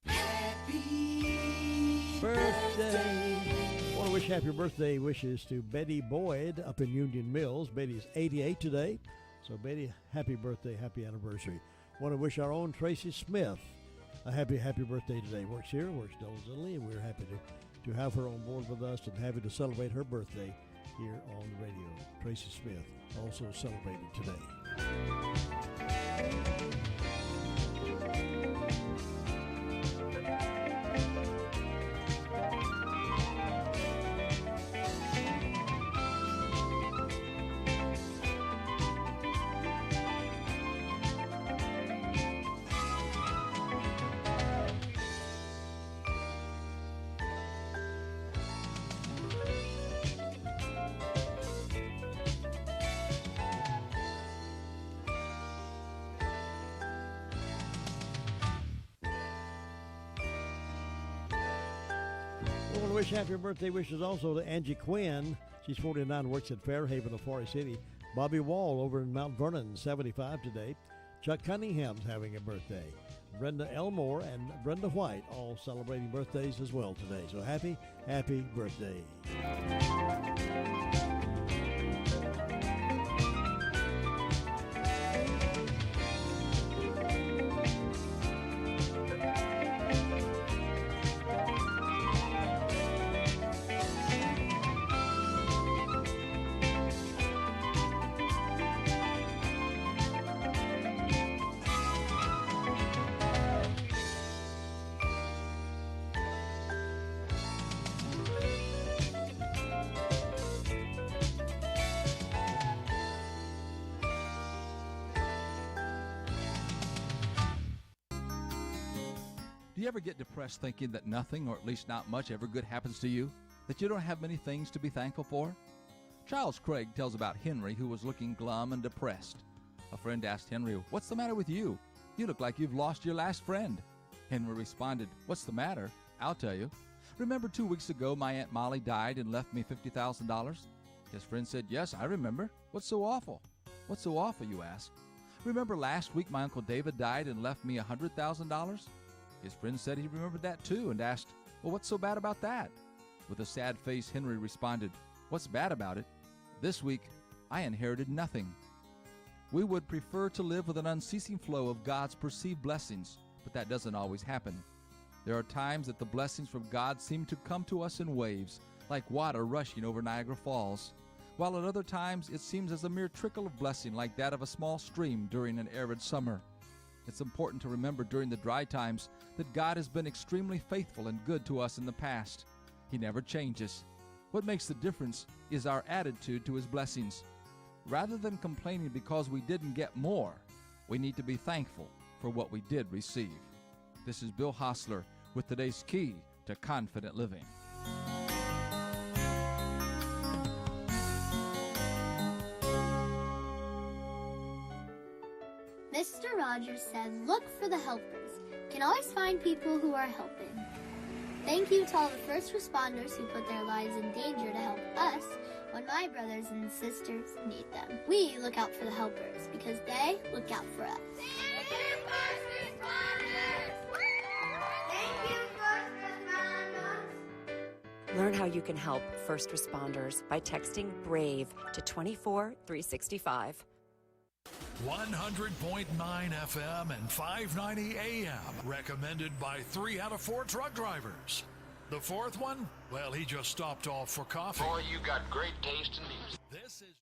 Happy birthday. I want to wish happy birthday wishes to Betty Boyd up in Union Mills. Betty's 88 today. So, Betty, happy birthday, happy anniversary. Want to wish our own Tracy Smith a happy birthday today. Works here, works diligently, and we're happy to have her on board with us and happy to celebrate her birthday here on the radio. Tracy Smith also celebrating today. I want to wish happy birthday wishes also to Angie Quinn. She's 49, works at Fairhaven of Forest City. Bobby Wall over in Mount Vernon, 75 today. Chuck Cunningham's having a birthday. Brenda Elmore and Brenda White all celebrating birthdays as well today. So happy birthday. you ever get depressed thinking that nothing, or at least not much, ever good happens to you? That you don't have many things to be thankful for? Charles Craig tells about Henry, who was looking glum and depressed. A friend asked Henry, "What's the matter with you? You look like you've lost your last friend." Henry responded, "What's the matter? I'll tell you. Remember 2 weeks ago my Aunt Molly died and left me $50,000? His friend said, "Yes, I remember. What's so awful?" "What's so awful, you ask?" "Remember last week my Uncle David died and left me $100,000? His friend said he remembered that too and asked, "Well, what's so bad about that?" With a sad face, Henry responded, "What's bad about it? This week I inherited nothing." We would prefer to live with an unceasing flow of God's perceived blessings, but that doesn't always happen. There are times that the blessings from God seem to come to us in waves, like water rushing over Niagara Falls, while at other times it seems as a mere trickle of blessing like that of a small stream during an arid summer. It's important to remember during the dry times that God has been extremely faithful and good to us in the past. He never changes. What makes the difference is our attitude to His blessings. Rather than complaining because we didn't get more, we need to be thankful for what we did receive. This is Bill Hostler with today's Key to Confident Living. Mr. Rogers said, "Look for the helpers. Can always find people who are helping." Thank you to all the first responders who put their lives in danger to help us when my brothers and sisters need them. We look out for the helpers because they look out for us. Thank you, first responders! Thank you, first responders! Learn how you can help first responders by texting BRAVE to 24365. 100.9 FM and 590 AM. Recommended by 3 out of 4 truck drivers. The fourth one? Well, he just stopped off for coffee. Boy, you got great taste in music. This is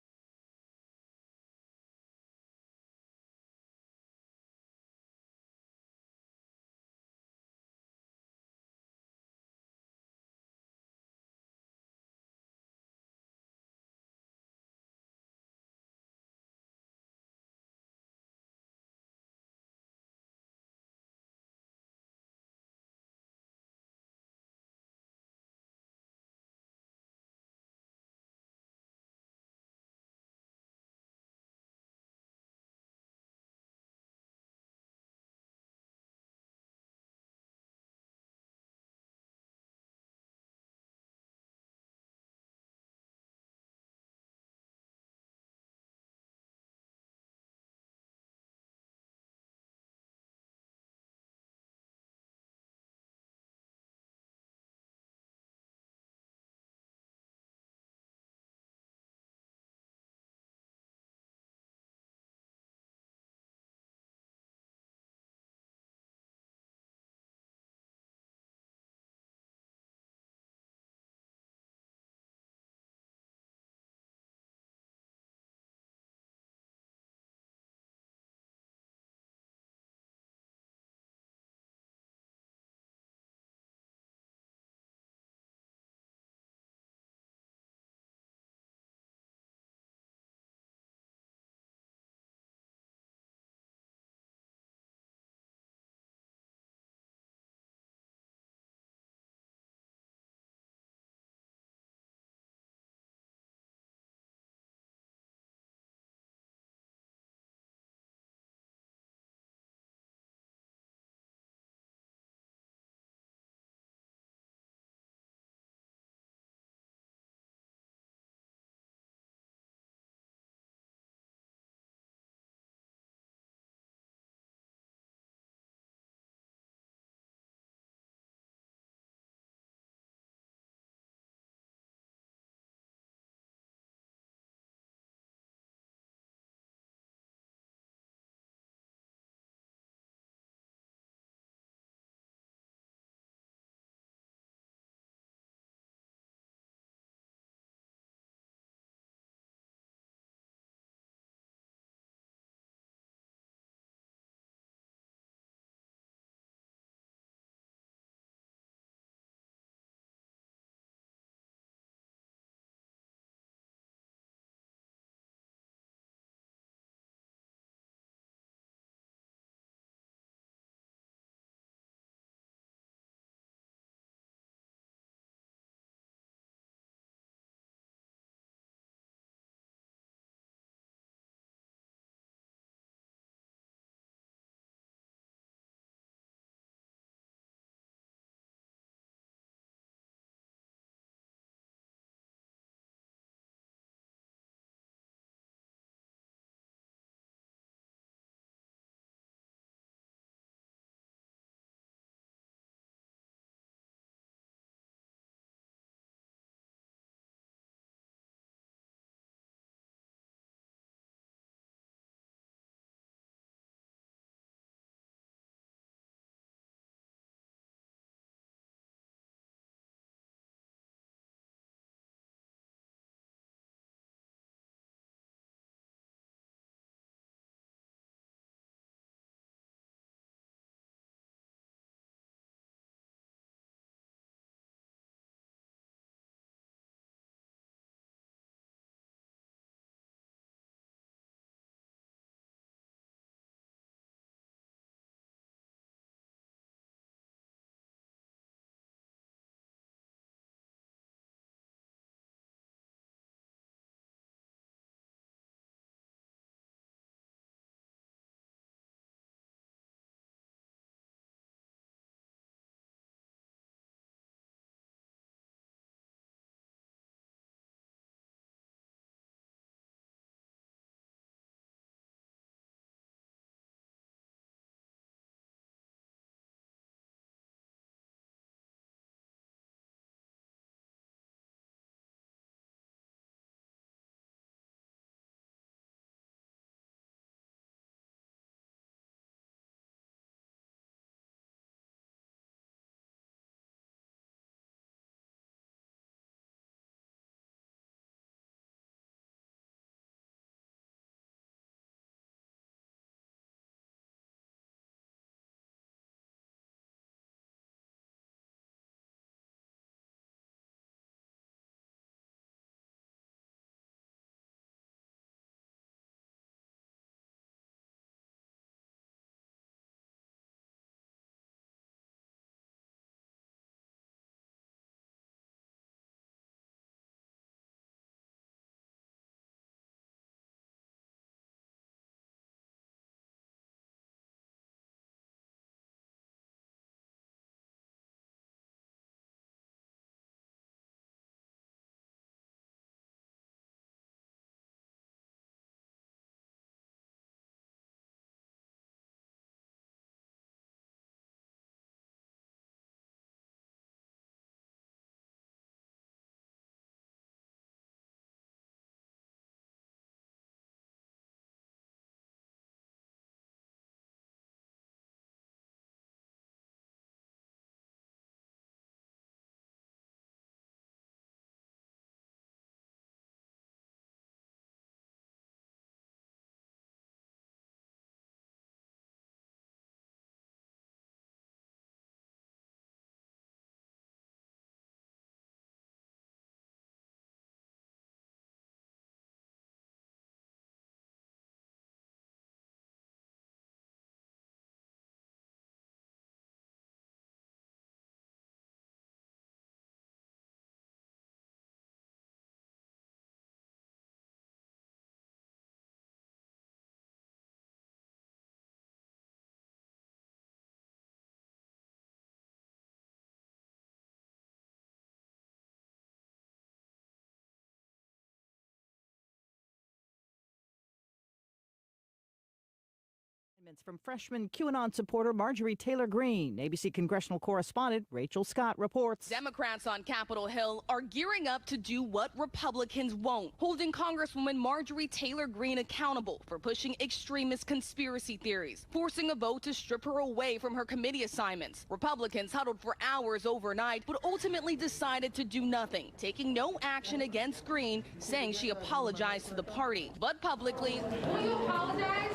statements from freshman QAnon supporter Marjorie Taylor Greene. ABC congressional correspondent Rachel Scott reports. Democrats on Capitol Hill are gearing up to do what Republicans won't, holding Congresswoman Marjorie Taylor Greene accountable for pushing extremist conspiracy theories, forcing a vote to strip her away from her committee assignments. Republicans huddled for hours overnight, but ultimately decided to do nothing, taking no action against Greene, saying she apologized to the party. But publicly, will you apologize?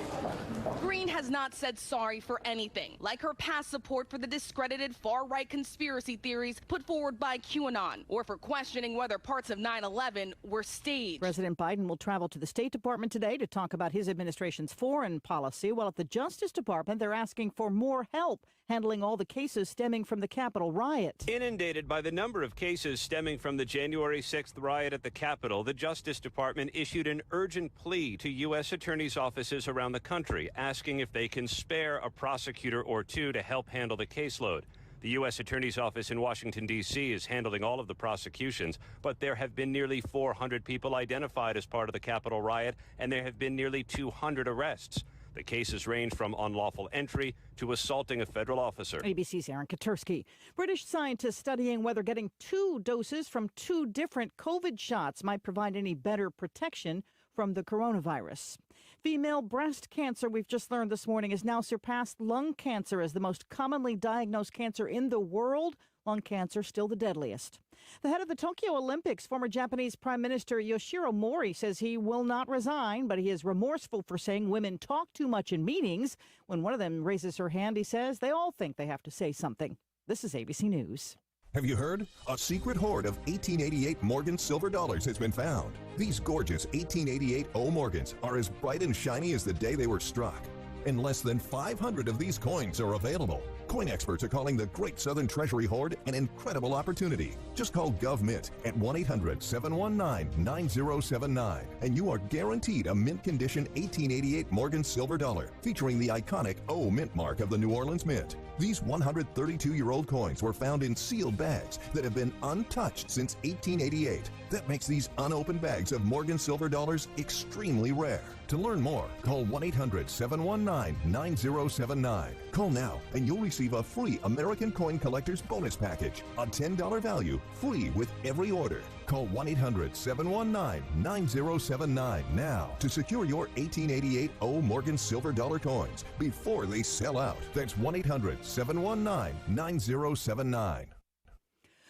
Greene has not said sorry for anything, like her past support for the discredited far-right conspiracy theories put forward by QAnon, or for questioning whether parts of 9/11 were staged. President Biden will travel to the State Department today to talk about his administration's foreign policy, while at the Justice Department they're asking for more help handling all the cases stemming from the Capitol riot. Inundated by the number of cases stemming from the January 6th riot at the Capitol, the Justice Department issued an urgent plea to U.S. attorneys' offices around the country, asking if they can spare a prosecutor or two to help handle the caseload. The U.S. Attorney's Office in Washington, D.C. is handling all of the prosecutions, but there have been nearly 400 people identified as part of the Capitol riot, and there have been nearly 200 arrests. The cases range from unlawful entry to assaulting a federal officer. ABC's Aaron Katursky. British scientists studying whether getting 2 doses from 2 different COVID shots might provide any better protection from the coronavirus. Female breast cancer, we've just learned this morning, has now surpassed lung cancer as the most commonly diagnosed cancer in the world. Lung cancer still the deadliest. The head of the Tokyo Olympics, former Japanese Prime Minister Yoshiro Mori, says he will not resign, but he is remorseful for saying women talk too much in meetings. When one of them raises her hand, he says they all think they have to say something. This is ABC News. Have you heard? A secret hoard of 1888 Morgan silver dollars has been found. These gorgeous 1888 O Morgans are as bright and shiny as the day they were struck. And less than 500 of these coins are available. Coin experts are calling the Great Southern Treasury Hoard an incredible opportunity. Just call GovMint at 1-800-719-9079 and you are guaranteed a mint condition 1888 Morgan silver dollar featuring the iconic O mint mark of the New Orleans Mint. These 132-year-old coins were found in sealed bags that have been untouched since 1888. That makes these unopened bags of Morgan silver dollars extremely rare. To learn more, call 1-800-719-9079. Call now and you'll receive a free American Coin Collector's Bonus Package, a $10 value, free with every order. Call 1-800-719-9079 now to secure your 1888 O Morgan silver dollar coins before they sell out. That's 1-800-719-9079.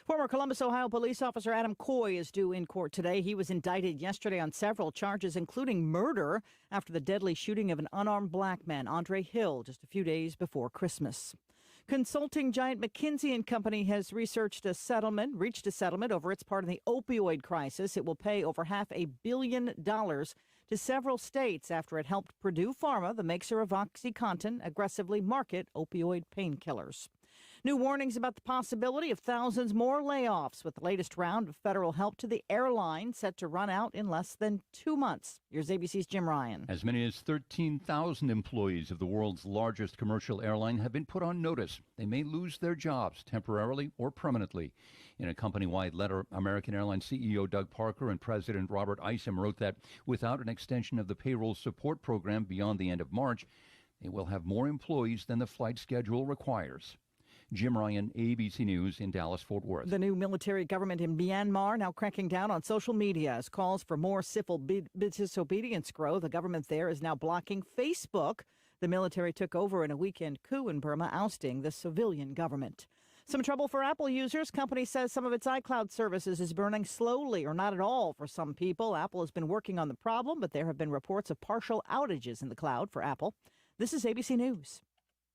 Former Columbus, Ohio police officer Adam Coy is due in court today. He was indicted yesterday on several charges, including murder, after the deadly shooting of an unarmed black man, Andre Hill, just a few days before Christmas. Consulting giant McKinsey & Company has reached a settlement over its part in the opioid crisis. It will pay over $500 million to several states after it helped Purdue Pharma, the maker of OxyContin, aggressively market opioid painkillers. New warnings about the possibility of thousands more layoffs with the latest round of federal help to the airline set to run out in less than 2 months. Here's ABC's Jim Ryan. As many as 13,000 employees of the world's largest commercial airline have been put on notice. They may lose their jobs temporarily or permanently. In a company-wide letter, American Airlines CEO Doug Parker and President Robert Isom wrote that without an extension of the payroll support program beyond the end of March, they will have more employees than the flight schedule requires. Jim Ryan, ABC News in Dallas-Fort Worth. The new military government in Myanmar now cracking down on social media as calls for more civil disobedience grow. The government there is now blocking Facebook. The military took over in a weekend coup in Burma, ousting the civilian government. Some trouble for Apple users. Company says some of its iCloud services is burning slowly or not at all for some people. Apple has been working on the problem, but there have been reports of partial outages in the cloud for Apple. This is ABC News.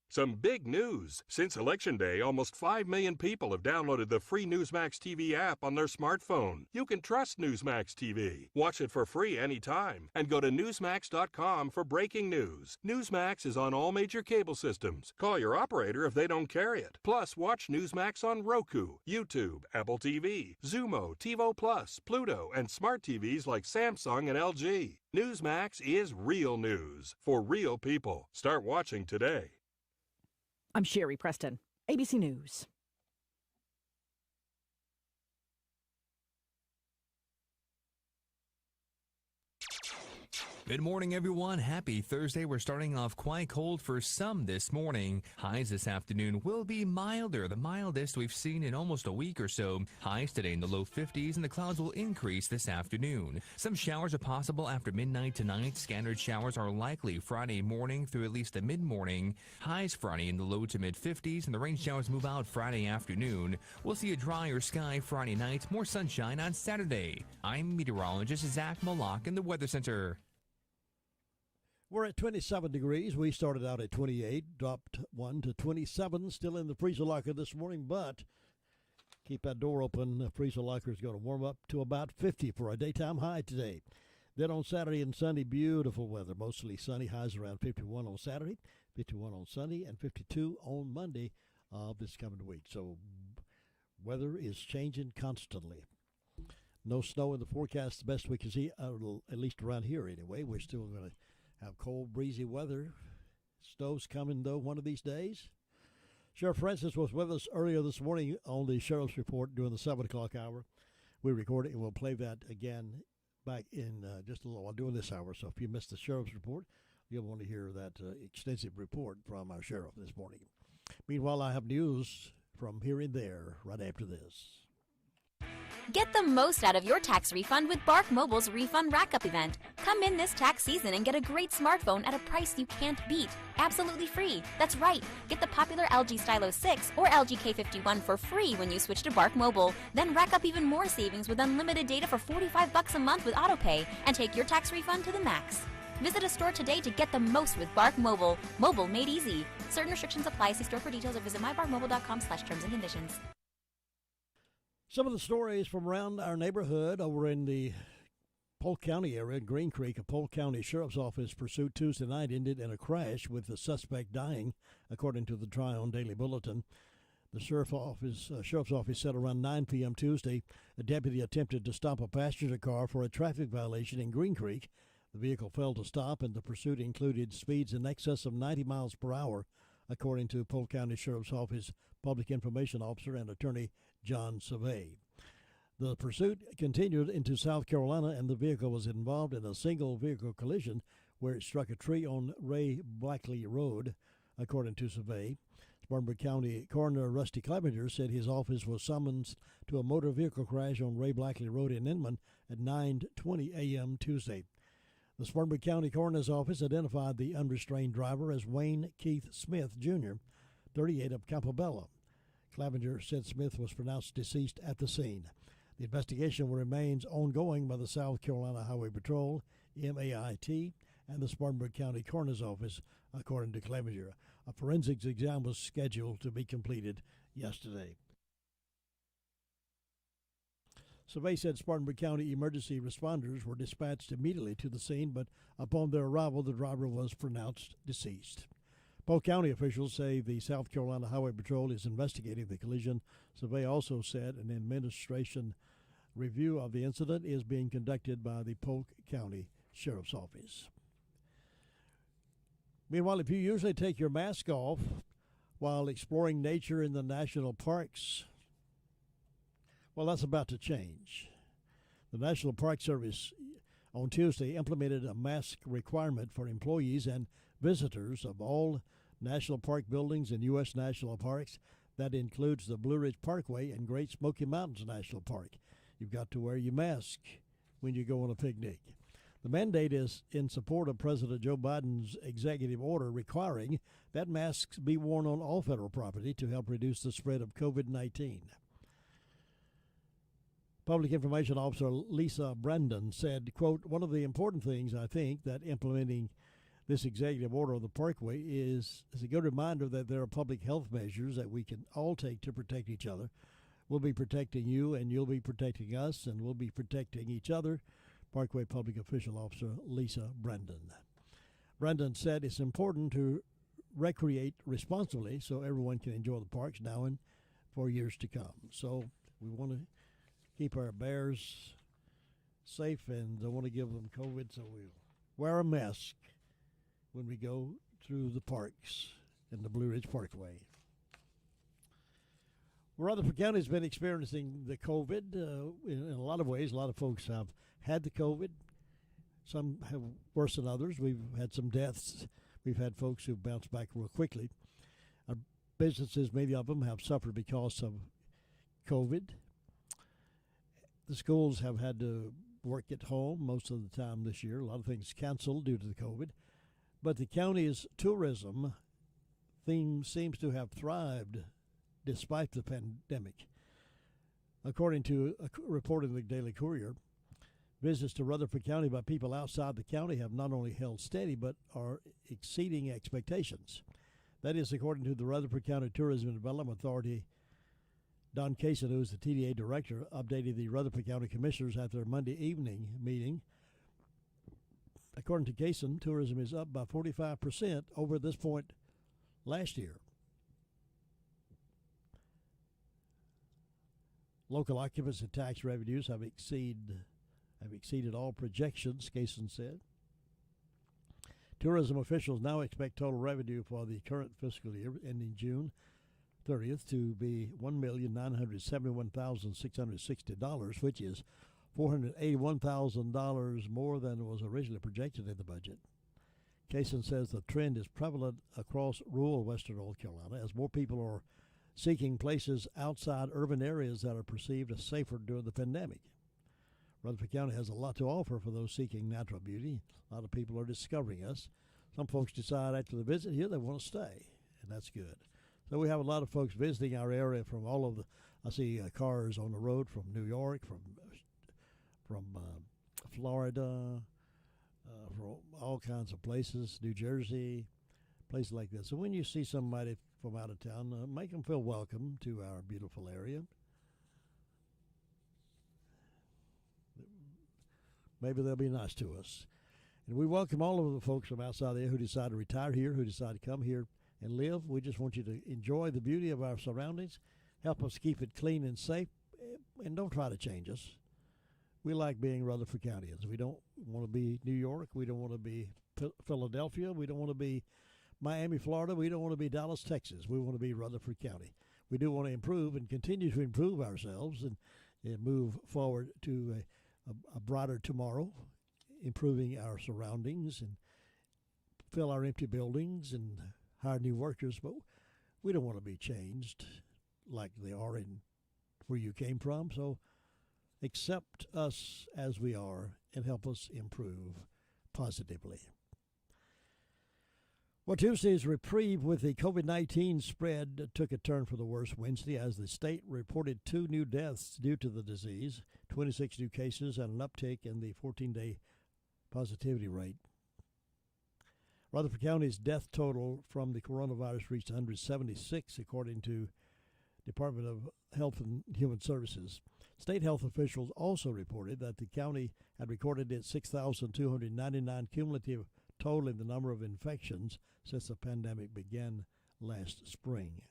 Some big news. Since Election Day, almost 5 million people have downloaded the free Newsmax TV app on their smartphone. You can trust Newsmax TV. Watch it for free anytime. And go to Newsmax.com for breaking news. Newsmax is on all major cable systems. Call your operator if they don't carry it. Plus, watch Newsmax on Roku, YouTube, Apple TV, Xumo, TiVo Plus, Pluto, and smart TVs like Samsung and LG. Newsmax is real news for real people. Start watching today. I'm Sherry Preston, ABC News. Good morning, everyone. Happy Thursday. We're starting off quite cold for some this morning. Highs this afternoon will be milder, the mildest we've seen in almost a week or so. Highs today in the low 50s, and the clouds will increase this afternoon. Some showers are possible after midnight tonight. Scattered showers are likely Friday morning through at least the mid-morning. Highs Friday in the low to mid-50s, and the rain showers move out Friday afternoon. We'll see a drier sky Friday night, more sunshine on Saturday. I'm meteorologist Zach Malak in the Weather Center. We're at 27 degrees. We started out at 28, dropped 1 to 27, still in the freezer locker this morning, but keep that door open. The freezer locker is going to warm up to about 50 for a daytime high today. Then on Saturday and Sunday, beautiful weather, mostly sunny, highs around 51 on Saturday, 51 on Sunday, and 52 on Monday of this coming week. So weather is changing constantly. No snow in the forecast, the best we can see, at least around here anyway. We're still going to have cold, breezy weather. Snow's coming, though, one of these days. Sheriff Francis was with us earlier this morning on the Sheriff's Report during the 7 o'clock hour. We recorded it, and we'll play that again back in just a little while during this hour. So if you missed the Sheriff's Report, you'll want to hear that extensive report from our Sheriff this morning. Meanwhile, I have news from here and there right after this. Get the most out of your tax refund with Bark Mobile's Refund Rack-Up event. Come in this tax season and get a great smartphone at a price you can't beat. Absolutely free. That's right. Get the popular LG Stylo 6 or LG K51 for free when you switch to Bark Mobile. Then rack up even more savings with unlimited data for $45 a month with AutoPay and take your tax refund to the max. Visit a store today to get the most with Bark Mobile. Mobile made easy. Certain restrictions apply. See store for details or visit mybarkmobile.com/terms and conditions. Some of the stories from around our neighborhood over in the Polk County area, in Green Creek, a Polk County Sheriff's Office pursuit Tuesday night ended in a crash with the suspect dying, according to the Tryon Daily Bulletin. The Sheriff's Office said around 9 p.m. Tuesday, a deputy attempted to stop a passenger car for a traffic violation in Green Creek. The vehicle failed to stop, and the pursuit included speeds in excess of 90 miles per hour, according to Polk County Sheriff's Office Public Information Officer and Attorney John Survey. The pursuit continued into South Carolina, and the vehicle was involved in a single vehicle collision where it struck a tree on Ray Blackley Road, according to Survey. Spartanburg County Coroner Rusty Clevenger said his office was summoned to a motor vehicle crash on Ray Blackley Road in Inman at 9:20 a.m. Tuesday. The Spartanburg County Coroner's Office identified the unrestrained driver as Wayne Keith Smith, Jr., 38 of Campobello. Clevenger said Smith was pronounced deceased at the scene. The investigation remains ongoing by the South Carolina Highway Patrol, MAIT, and the Spartanburg County Coroner's Office, according to Clevenger. A forensics exam was scheduled to be completed yesterday. Survey said Spartanburg County emergency responders were dispatched immediately to the scene, but upon their arrival, the driver was pronounced deceased. Polk County officials say the South Carolina Highway Patrol is investigating the collision. Survey also said an administration review of the incident is being conducted by the Polk County Sheriff's Office. Meanwhile, if you usually take your mask off while exploring nature in the national parks, well, that's about to change. The National Park Service on Tuesday implemented a mask requirement for employees and visitors of all national park buildings and U.S. national parks. That includes the Blue Ridge Parkway and Great Smoky Mountains National Park. You've got to wear your mask when you go on a picnic. The mandate is in support of President Joe Biden's executive order requiring that masks be worn on all federal property to help reduce the spread of COVID-19. Public Information Officer Lisa Brandon said, quote, "One of the important things I think that implementing this executive order on the parkway is a good reminder that there are public health measures that we can all take to protect each other. We'll be protecting you, and you'll be protecting us, and we'll be protecting each other." Parkway Public Official Officer Lisa Brandon. Brandon said it's important to recreate responsibly so everyone can enjoy the parks now and for years to come. So we want to keep our bears safe and don't want to give them COVID, so we'll wear a mask when we go through the parks in the Blue Ridge Parkway. Rutherford County has been experiencing the COVID in a lot of ways. A lot of folks have had the COVID. Some have worse than others. We've had some deaths. We've had folks who bounced back real quickly. Our businesses, many of them, have suffered because of COVID. The schools have had to work at home most of the time this year. A lot of things canceled due to the COVID. But the county's tourism theme seems to have thrived despite the pandemic. According to a report in the Daily Courier, visits to Rutherford County by people outside the county have not only held steady but are exceeding expectations. That is according to the Rutherford County Tourism and Development Authority. Don Kaysen, who is the TDA director, updated the Rutherford County Commissioners at their Monday evening meeting. According to Kaysen, tourism is up by 45% over this point last year. Local occupancy tax revenues have exceeded all projections, Kaysen said. Tourism officials now expect total revenue for the current fiscal year ending June 30th to be $1,971,660, which is $481,000 more than was originally projected in the budget. Kaysen says the trend is prevalent across rural western North Carolina as more people are seeking places outside urban areas that are perceived as safer during the pandemic. Rutherford County has a lot to offer for those seeking natural beauty. A lot of people are discovering us. Some folks decide after the visit here they want to stay, and that's good. So we have a lot of folks visiting our area from all over. I see cars on the road from New York, from Florida, from all kinds of places, New Jersey, places like this. So when you see somebody from out of town, make them feel welcome to our beautiful area. Maybe they'll be nice to us. And we welcome all of the folks from outside there who decide to retire here, who decide to come here and live. We just want you to enjoy the beauty of our surroundings, help us keep it clean and safe, and don't try to change us. We like being Rutherford Countyans. We don't want to be New York. We don't want to be Philadelphia. We don't want to be Miami, Florida. We don't want to be Dallas, Texas. We want to be Rutherford County. We do want to improve and continue to improve ourselves and move forward to a brighter tomorrow, improving our surroundings and fill our empty buildings and hire new workers. But we don't want to be changed like they are in where you came from. So accept us as we are and help us improve positively. Well, Tuesday's reprieve with the COVID-19 spread took a turn for the worse Wednesday as the state reported 2 new deaths due to the disease, 26 new cases, and an uptick in the 14-day positivity rate. Rutherford County's death total from the coronavirus reached 176, according to Department of Health and Human Services. State health officials also reported that the county had recorded its 6,299 cumulative total in the number of infections since the pandemic began last spring.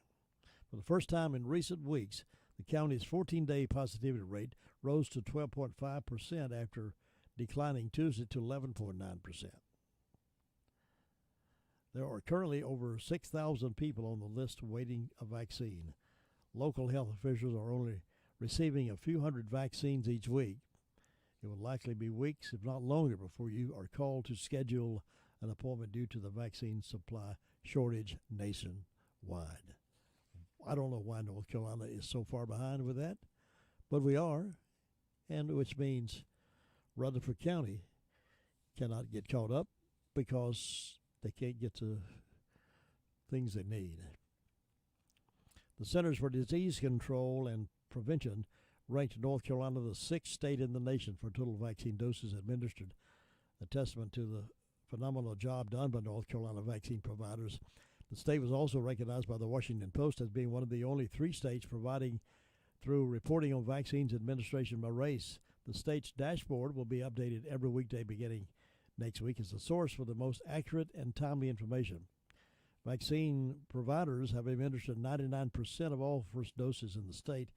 For the first time in recent weeks, the county's 14-day positivity rate rose to 12.5% after declining Tuesday to 11.9%. There are currently over 6,000 people on the list waiting a vaccine. Local health officials are only receiving a few hundred vaccines each week. It will likely be weeks, if not longer, before you are called to schedule an appointment due to the vaccine supply shortage nationwide. I don't know why North Carolina is so far behind with that, but we are, and which means Rutherford County cannot get caught up because they can't get to things they need. The Centers for Disease Control and Prevention ranked North Carolina the 6th state in the nation for total vaccine doses administered, a testament to the phenomenal job done by North Carolina vaccine providers. The state was also recognized by the Washington Post as being one of the only 3 states providing through reporting on vaccines administration by race. The state's dashboard will be updated every weekday beginning next week as a source for the most accurate and timely information. Vaccine providers have administered 99% of all first doses in the state,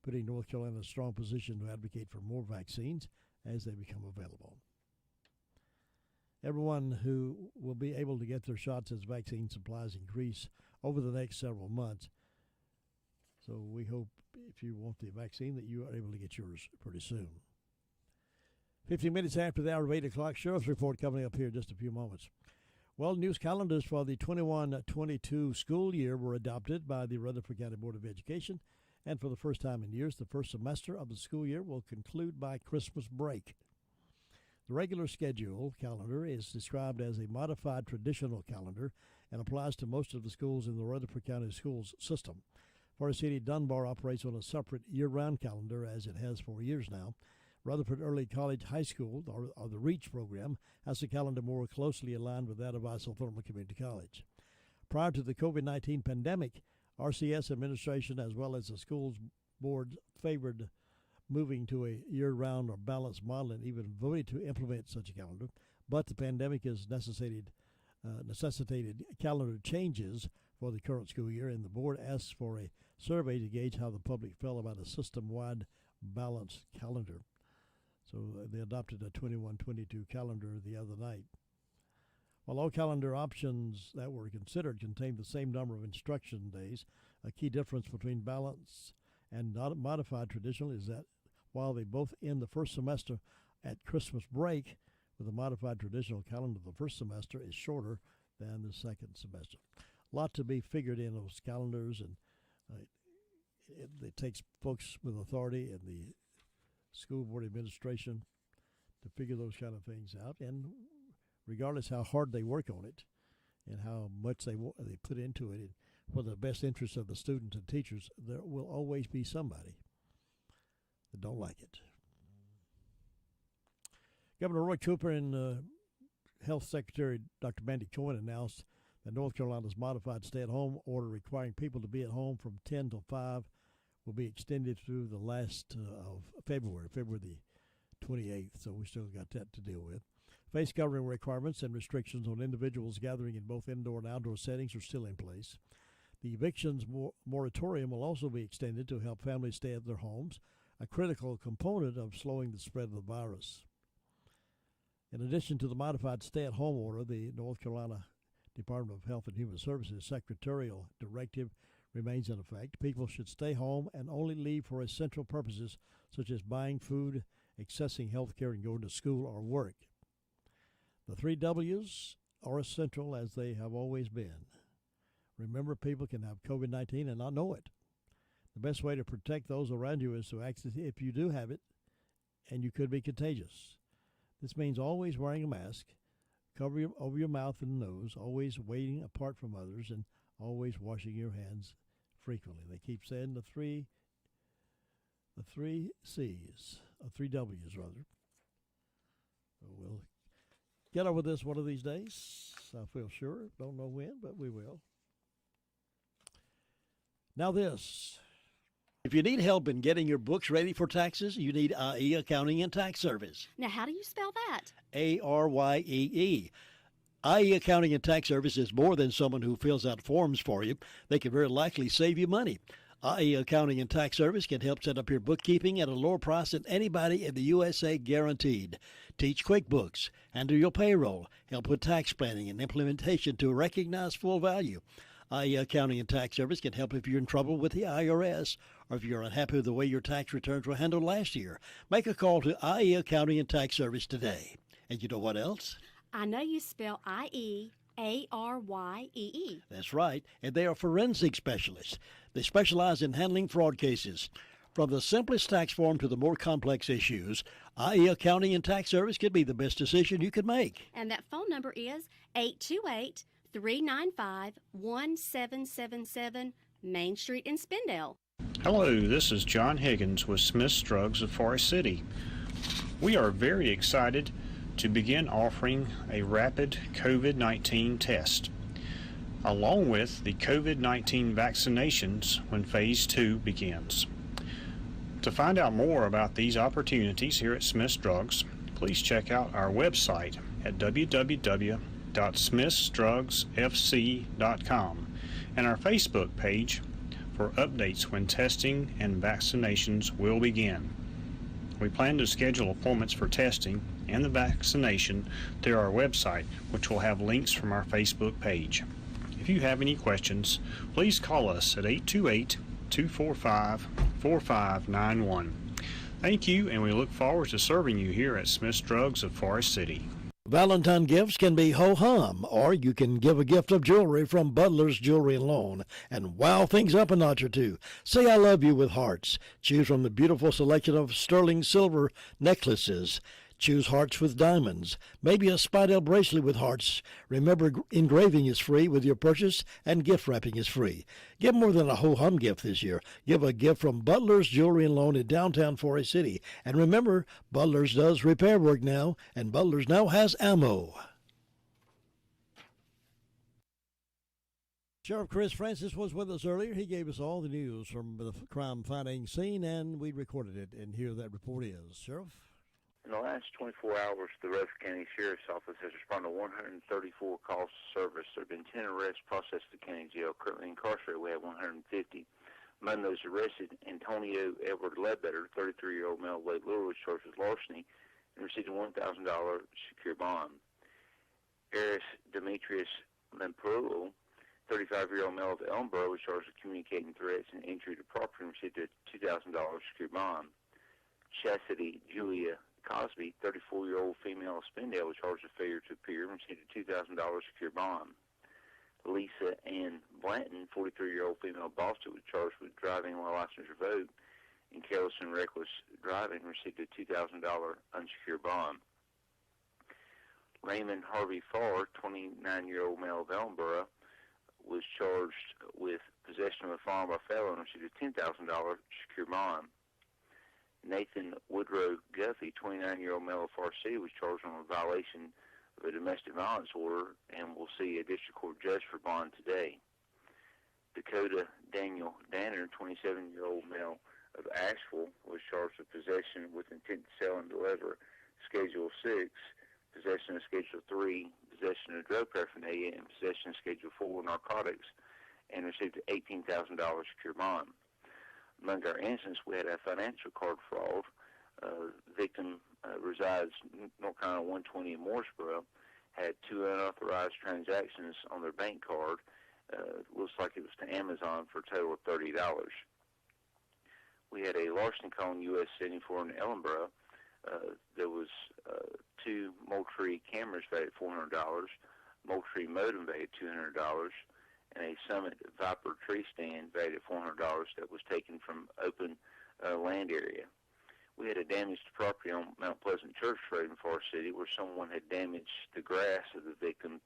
putting North Carolina in a strong position to advocate for more vaccines as they become available. Everyone who will be able to get their shots as vaccine supplies increase over the next several months. So we hope if you want the vaccine that you are able to get yours pretty soon. 15 minutes after the hour of 8 o'clock, Sheriff's Report coming up here in just a few moments. Well, news calendars for the 21-22 school year were adopted by the Rutherford County Board of Education, and for the first time in years, the first semester of the school year will conclude by Christmas break. The regular schedule calendar is described as a modified traditional calendar and applies to most of the schools in the Rutherford County schools system. Forest City Dunbar operates on a separate year-round calendar, as it has for years now. Rutherford Early College High School, or the REACH program, has a calendar more closely aligned with that of Isothermal Community College. Prior to the COVID-19 pandemic, RCS administration as well as the schools board favored moving to a year-round or balanced model and even voted to implement such a calendar, but the pandemic has necessitated calendar changes for the current school year, and the board asked for a survey to gauge how the public felt about a system-wide balanced calendar. So they adopted a 21-22 calendar the other night. While all calendar options that were considered contained the same number of instruction days, a key difference between balanced and modified traditional is that while they both end the first semester at Christmas break, with a modified traditional calendar, the first semester is shorter than the second semester. A lot to be figured in those calendars, and it takes folks with authority in the school board administration to figure those kind of things out. And regardless how hard they work on it and how much they put into it, for the best interest of the students and teachers, there will always be somebody that don't like it. Governor Roy Cooper and Health Secretary Dr. Mandy Cohen announced that North Carolina's modified stay-at-home order requiring people to be at home from 10 till 5 will be extended through the last of February the 28th, so we still got that to deal with. Face covering requirements and restrictions on individuals gathering in both indoor and outdoor settings are still in place. The evictions moratorium will also be extended to help families stay at their homes, a critical component of slowing the spread of the virus. In addition to the modified stay-at-home order, the North Carolina Department of Health and Human Services secretarial directive remains in effect. People should stay home and only leave for essential purposes such as buying food, accessing health care, and going to school or work. The 3 W's are essential as they have always been. Remember, people can have COVID-19 and not know it. The best way to protect those around you is to access it if you do have it, and you could be contagious. This means always wearing a mask, cover over your mouth and nose, always waiting apart from others, and always washing your hands frequently. They keep saying the three C's, 3 W's rather. So we'll get over this one of these days. I feel sure. Don't know when, but we will. Now this. If you need help in getting your books ready for taxes, you need IE Accounting and Tax Service. Now, how do you spell that? ARYEE. IE Accounting and Tax Service is more than someone who fills out forms for you. They can very likely save you money. IE Accounting and Tax Service can help set up your bookkeeping at a lower price than anybody in the USA, guaranteed. Teach QuickBooks, handle your payroll, help with tax planning and implementation to recognize full value. IE Accounting and Tax Service can help if you're in trouble with the IRS or if you're unhappy with the way your tax returns were handled last year. Make a call to IE Accounting and Tax Service today. And you know what else? I know you spell IEARYEE. That's right, and they are forensic specialists. They specialize in handling fraud cases. From the simplest tax form to the more complex issues, IE Accounting and Tax Service could be the best decision you could make. And that phone number is 828-395-1777, Main Street in Spindale. Hello, this is John Higgins with Smith's Drugs of Forest City. We are very excited to begin offering a rapid COVID-19 test, along with the COVID-19 vaccinations when Phase 2 begins. To find out more about these opportunities here at Smith's Drugs, please check out our website at www.smithsdrugsfc.com and our Facebook page for updates when testing and vaccinations will begin. We plan to schedule appointments for testing and the vaccination through our website, which will have links from our Facebook page. If you have any questions, please call us at 828-245-4591. Thank you, and we look forward to serving you here at Smith's Drugs of Forest City. Valentine gifts can be ho-hum, or you can give a gift of jewelry from Butler's Jewelry and Loan and wow things up a notch or two. Say I love you with hearts. Choose from the beautiful selection of sterling silver necklaces. Choose hearts with diamonds. Maybe a Spidell bracelet with hearts. Remember, engraving is free with your purchase, and gift wrapping is free. Give more than a ho-hum gift this year. Give a gift from Butler's Jewelry and Loan in downtown Forest City. And remember, Butler's does repair work now, and Butler's now has ammo. Sheriff Chris Francis was with us earlier. He gave us all the news from the crime-fighting scene, and we recorded it. And here that report is. Sheriff? In the last 24 hours, the Rutherford County Sheriff's Office has responded to 134 calls to service. There have been 10 arrests processed at the county jail. Currently incarcerated, we have 150. Among those arrested, Antonio Edward Ledbetter, 33-year-old male of Lake Lure, was charged with larceny and received a $1,000 secure bond. Aris Demetrius Lampulo, 35-year-old male of Elmborough, was charged with communicating threats and injury to property and received a $2,000 secure bond. Chastity Julia Cosby, 34-year-old female of Spindale, was charged with failure to appear and received a $2,000 secure bond. Lisa Ann Blanton, 43-year-old female of Boston, was charged with driving while license revoked and careless and reckless driving and received a $2,000 unsecured bond. Raymond Harvey Farr, 29-year-old male of Ellenborough, was charged with possession of a firearm by felon and received a $10,000 secure bond. Nathan Woodrow Guffey, 29-year-old male of Forest City, was charged on a violation of a domestic violence order and will see a district court judge for bond today. Dakota Daniel Danner, 27-year-old male of Asheville, was charged with possession with intent to sell and deliver Schedule 6, possession of Schedule 3, possession of drug paraphernalia, and possession of Schedule 4 narcotics, and received an $18,000 secure bond. Among our incidents, we had a financial card fraud. Victim resides North Carolina 120 in Mooresboro, had 2 unauthorized transactions on their bank card. Looks like it was to Amazon for a total of $30. We had a larceny call on US 74 in Ellenborough. There was 2 Moultrie cameras valued at $400, Moultrie modem valued at $200, and a Summit Viper tree stand valued at $400 that was taken from open land area. We had a damage to property on Mount Pleasant Church Road in Forest City where someone had damaged the grass of the victim's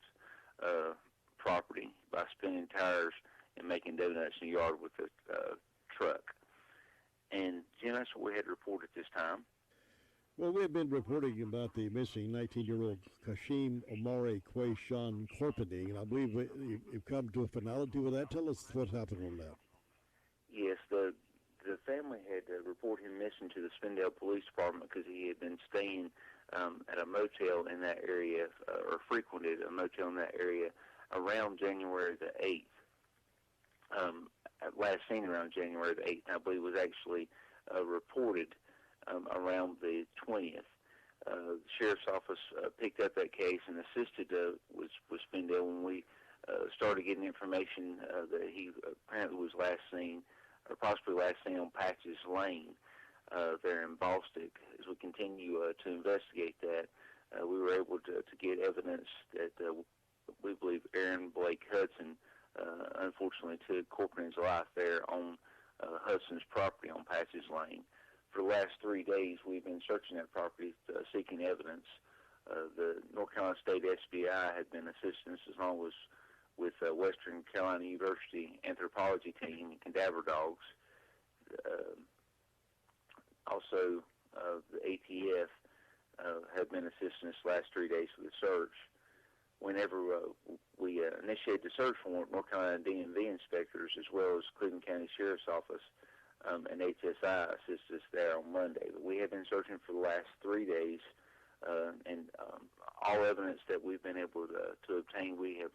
property by spinning tires and making donuts in the yard with a truck. And, Jim, that's what we had to report at this time. Well, we've been reporting about the missing 19-year-old Kashim Omari Quayshawn Corpening, and I believe you've come to a finality with that. Tell us what happened on that. Yes, the family had reported him missing to the Spindale Police Department because he had been staying at a motel in that area, or frequented a motel in that area around January the 8th. Last seen around January the 8th, I believe was actually reported around the 20th. The Sheriff's Office picked up that case and assisted with Spindale when we started getting information that he apparently was last seen, or possibly last seen on Patches Lane there in Bostic. As we continue to investigate that, we were able to get evidence that we believe Aaron Blake Hudson unfortunately took Corpening's life there on Hudson's property on Patches Lane. For the last 3 days, we've been searching that property, seeking evidence. The North Carolina State SBI had been assisting us as long as with Western Carolina University anthropology team and cadaver dogs. Also, the ATF have been assisting us the last 3 days with the search. Whenever we initiated the search warrant, North Carolina DMV inspectors, as well as Cleveland County Sheriff's Office, and HSI assisted us there on Monday. But we have been searching for the last 3 days, and all evidence that we've been able to obtain, we have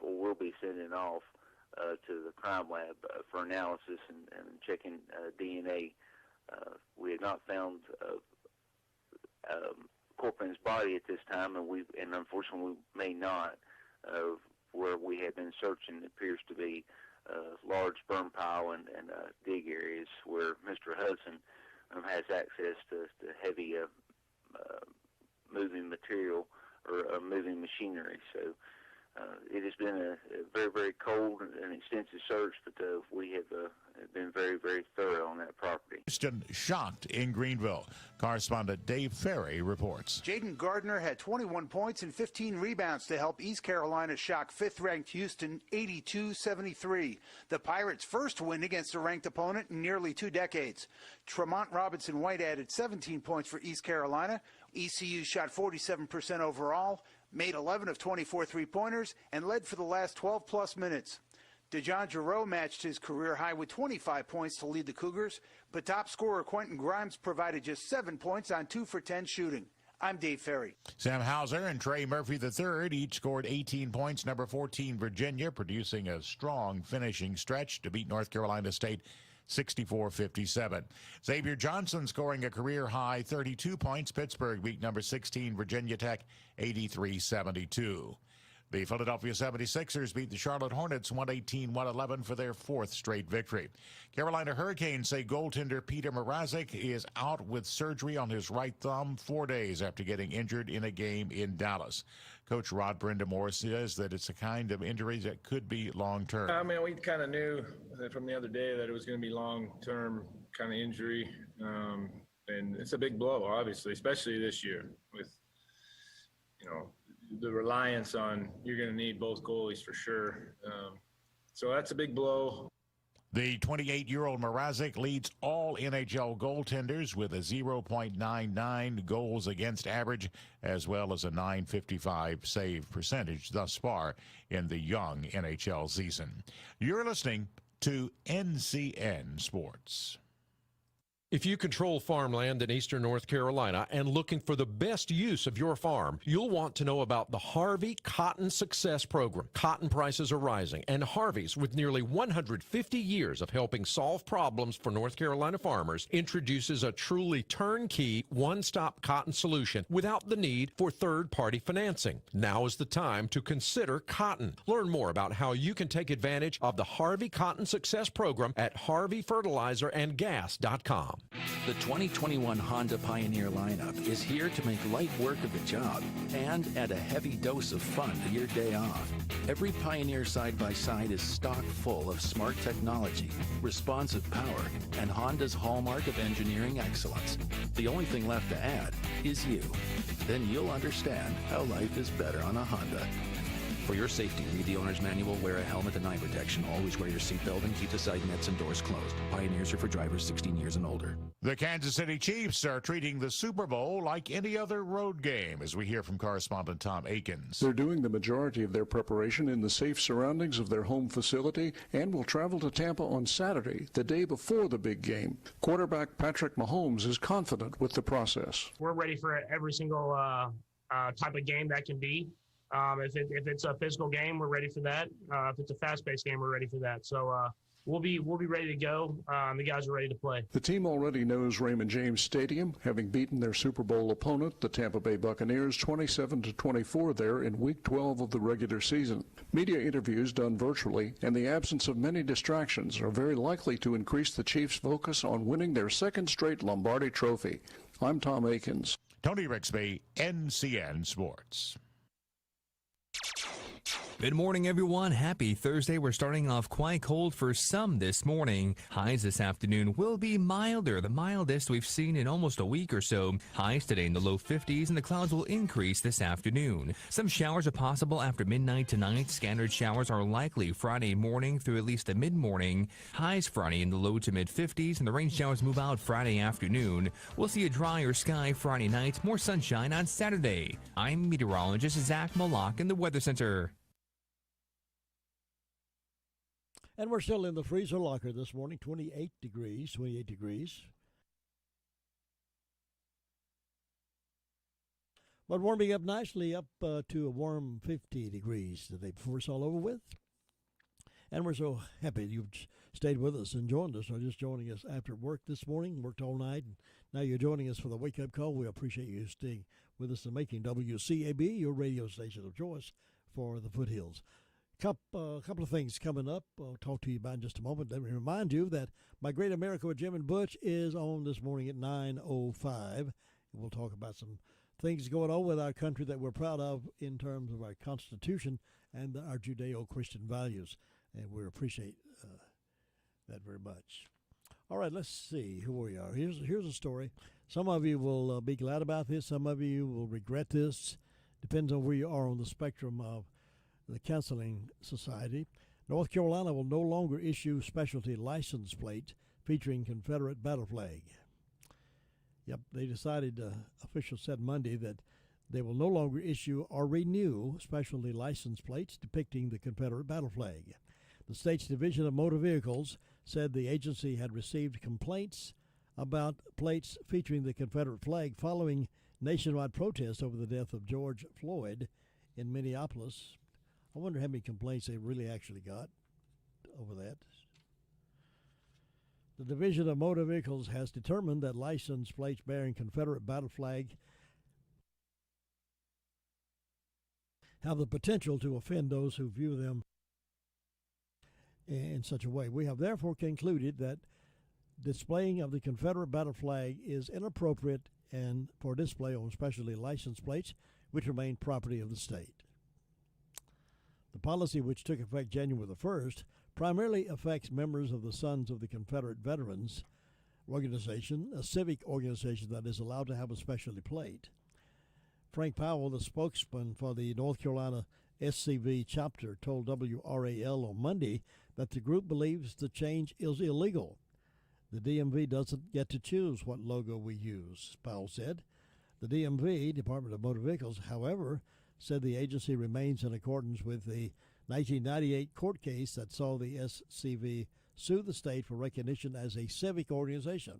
or will be sending off to the crime lab for analysis and checking DNA. We have not found Corpening's body at this time, and unfortunately we may not. Where we have been searching, it appears to be large burn pile and dig areas where Mr. Hudson has access to heavy moving material or moving machinery. So it has been a very, very cold and extensive search, but we have been very, very thorough on that property. Houston shocked in Greenville. Correspondent Dave Ferry reports. Jaden Gardner had 21 points and 15 rebounds to help East Carolina shock fifth-ranked Houston 82-73. The Pirates' first win against a ranked opponent in nearly 2 decades. Tremont Robinson-White added 17 points for East Carolina. ECU shot 47% overall, made 11 of 24 three-pointers, and led for the last 12-plus minutes. DeJohn Jarreau matched his career high with 25 points to lead the Cougars, but top scorer Quentin Grimes provided just 7 points on 2 for 10 shooting. I'm Dave Ferry. Sam Hauser and Trey Murphy III each scored 18 points. Number 14, Virginia, producing a strong finishing stretch to beat North Carolina State 64-57. Xavier Johnson scoring a career-high 32 points. Pittsburgh beat number 16, Virginia Tech 83-72. The Philadelphia 76ers beat the Charlotte Hornets 118-111 for their 4th straight victory. Carolina Hurricanes say goaltender Peter Mrazek is out with surgery on his right thumb 4 days after getting injured in a game in Dallas. Coach Rod Brindamore says that it's a kind of injury that could be long-term. I mean, we kind of knew from the other day that it was going to be long-term kind of injury. And it's a big blow, obviously, especially this year with, the reliance on you're going to need both goalies for sure. So that's a big blow. The 28-year-old Mrazek leads all NHL goaltenders with a 0.99 goals against average, as well as a .955 save percentage thus far in the young NHL season. You're listening to NCN Sports. If you control farmland in eastern North Carolina and looking for the best use of your farm, you'll want to know about the Harvey Cotton Success Program. Cotton prices are rising, and Harvey's, with nearly 150 years of helping solve problems for North Carolina farmers, introduces a truly turnkey, one-stop cotton solution without the need for third-party financing. Now is the time to consider cotton. Learn more about how you can take advantage of the Harvey Cotton Success Program at harveyfertilizerandgas.com. The 2021 Honda Pioneer lineup is here to make light work of the job and add a heavy dose of fun to your day off. Every Pioneer side-by-side is stock full of smart technology, responsive power, and Honda's hallmark of engineering excellence. The only thing left to add is you. Then you'll understand how life is better on a Honda. For your safety, read the owner's manual, wear a helmet and eye protection, always wear your seatbelt, and keep the side nets and doors closed. Pioneers are for drivers 16 years and older. The Kansas City Chiefs are treating the Super Bowl like any other road game, as we hear from correspondent Tom Akins. They're doing the majority of their preparation in the safe surroundings of their home facility and will travel to Tampa on Saturday, the day before the big game. Quarterback Patrick Mahomes is confident with the process. We're ready for every single type of game that can be. If it's a physical game, we're ready for that. If it's a fast-paced game, we're ready for that. So we'll be ready to go. The guys are ready to play. The team already knows Raymond James Stadium, having beaten their Super Bowl opponent, the Tampa Bay Buccaneers, 27-24 there in Week 12 of the regular season. Media interviews done virtually and the absence of many distractions are very likely to increase the Chiefs' focus on winning their second straight Lombardi Trophy. I'm Tom Akins. Tony Rixby, NCN Sports. Good morning, everyone. Happy Thursday. We're starting off quite cold for some this morning. Highs this afternoon will be milder, the mildest we've seen in almost a week or so. Highs today in the low 50s, and the clouds will increase this afternoon. Some showers are possible after midnight tonight. Scattered showers are likely Friday morning through at least the mid-morning. Highs Friday in the low to mid-50s, and the rain showers move out Friday afternoon. We'll see a drier sky Friday night, more sunshine on Saturday. I'm meteorologist Zach Malak in the Weather Center. And we're still in the freezer locker this morning, 28 degrees. But warming up nicely up to a warm 50 degrees the day before it's all over with. And we're so happy you've stayed with us and joined us, or just joining us after work this morning, worked all night, and now you're joining us for the wake-up call. We appreciate you staying with us and making WCAB your radio station of choice for the foothills. Couple of things coming up. I'll talk to you about in just a moment. Let me remind you that My Great America with Jim and Butch is on this morning at 9:05. We'll talk about some things going on with our country that we're proud of in terms of our Constitution and our Judeo-Christian values, and we appreciate that very much. All right, let's see who we are. Here's a story. Some of you will be glad about this. Some of you will regret this. Depends on where you are on the spectrum of the Counseling Society. North Carolina will no longer issue specialty license plate featuring Confederate battle flag. Yep, they decided, officials said Monday, that they will no longer issue or renew specialty license plates depicting the Confederate battle flag. The state's Division of Motor Vehicles said the agency had received complaints about plates featuring the Confederate flag following nationwide protests over the death of George Floyd in Minneapolis. I wonder how many complaints they really actually got over that. The Division of Motor Vehicles has determined that license plates bearing Confederate battle flag have the potential to offend those who view them in such a way. We have therefore concluded that displaying of the Confederate battle flag is inappropriate and for display on specialty license plates, which remain property of the state. The policy, which took effect January the 1st, primarily affects members of the Sons of the Confederate Veterans organization, a civic organization that is allowed to have a specialty plate. Frank Powell, the spokesman for the North Carolina SCV chapter, told WRAL on Monday that the group believes the change is illegal. The DMV doesn't get to choose what logo we use, Powell said. The DMV, Department of Motor Vehicles, however, said the agency remains in accordance with the 1998 court case that saw the SCV sue the state for recognition as a civic organization.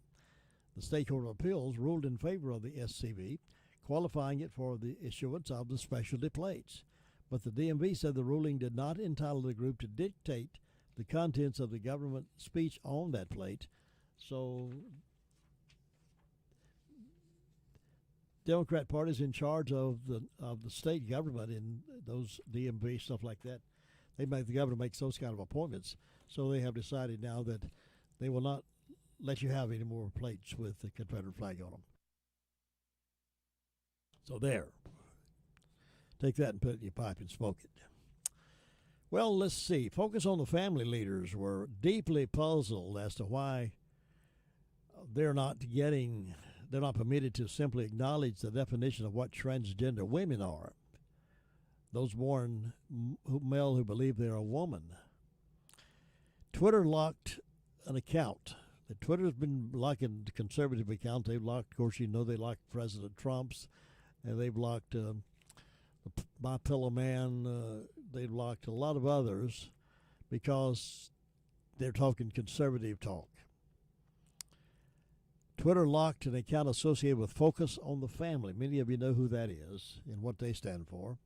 The State Court of Appeals ruled in favor of the SCV, qualifying it for the issuance of the specialty plates. But the DMV said the ruling did not entitle the group to dictate the contents of the government speech on that plate. So Democrat Party's in charge of the state government in those DMV stuff like that. The governor makes those kind of appointments. So they have decided now that they will not let you have any more plates with the Confederate flag on them. So there. Take that and put it in your pipe and smoke it. Well, let's see. Focus on the Family leaders were deeply puzzled as to why they're not permitted to simply acknowledge the definition of what transgender women are. Those born male who believe they're a woman. Twitter locked an account. Twitter's been locking the conservative account. They've locked, of course, they locked President Trump's, and they've locked My Pillow Man. They've locked a lot of others because they're talking conservative talk. Twitter locked an account associated with Focus on the Family. Many of you know who that is and what they stand for.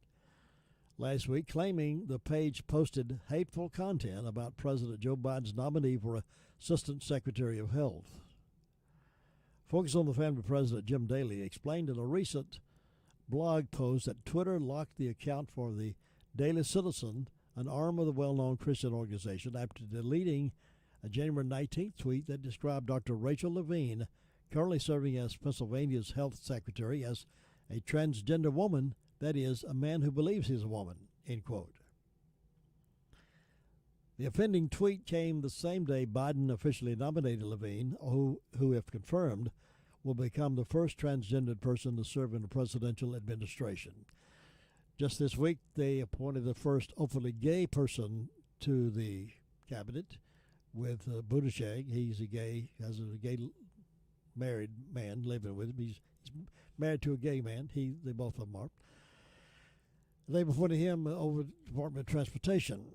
Last week, claiming the page posted hateful content about President Joe Biden's nominee for Assistant Secretary of Health. Focus on the Family President Jim Daly explained in a recent blog post that Twitter locked the account for the Daily Citizen, an arm of the well-known Christian organization, after deleting a January 19th tweet that described Dr. Rachel Levine, currently serving as Pennsylvania's health secretary, as a transgender woman, that is, a man who believes he's a woman, end quote. The offending tweet came the same day Biden officially nominated Levine, who, if confirmed, will become the first transgendered person to serve in a presidential administration. Just this week, they appointed the first openly gay person to the cabinet with Buttigieg. He's has a gay married man living with him. He's married to a gay man. They both of them are. They appointed him over the Department of Transportation,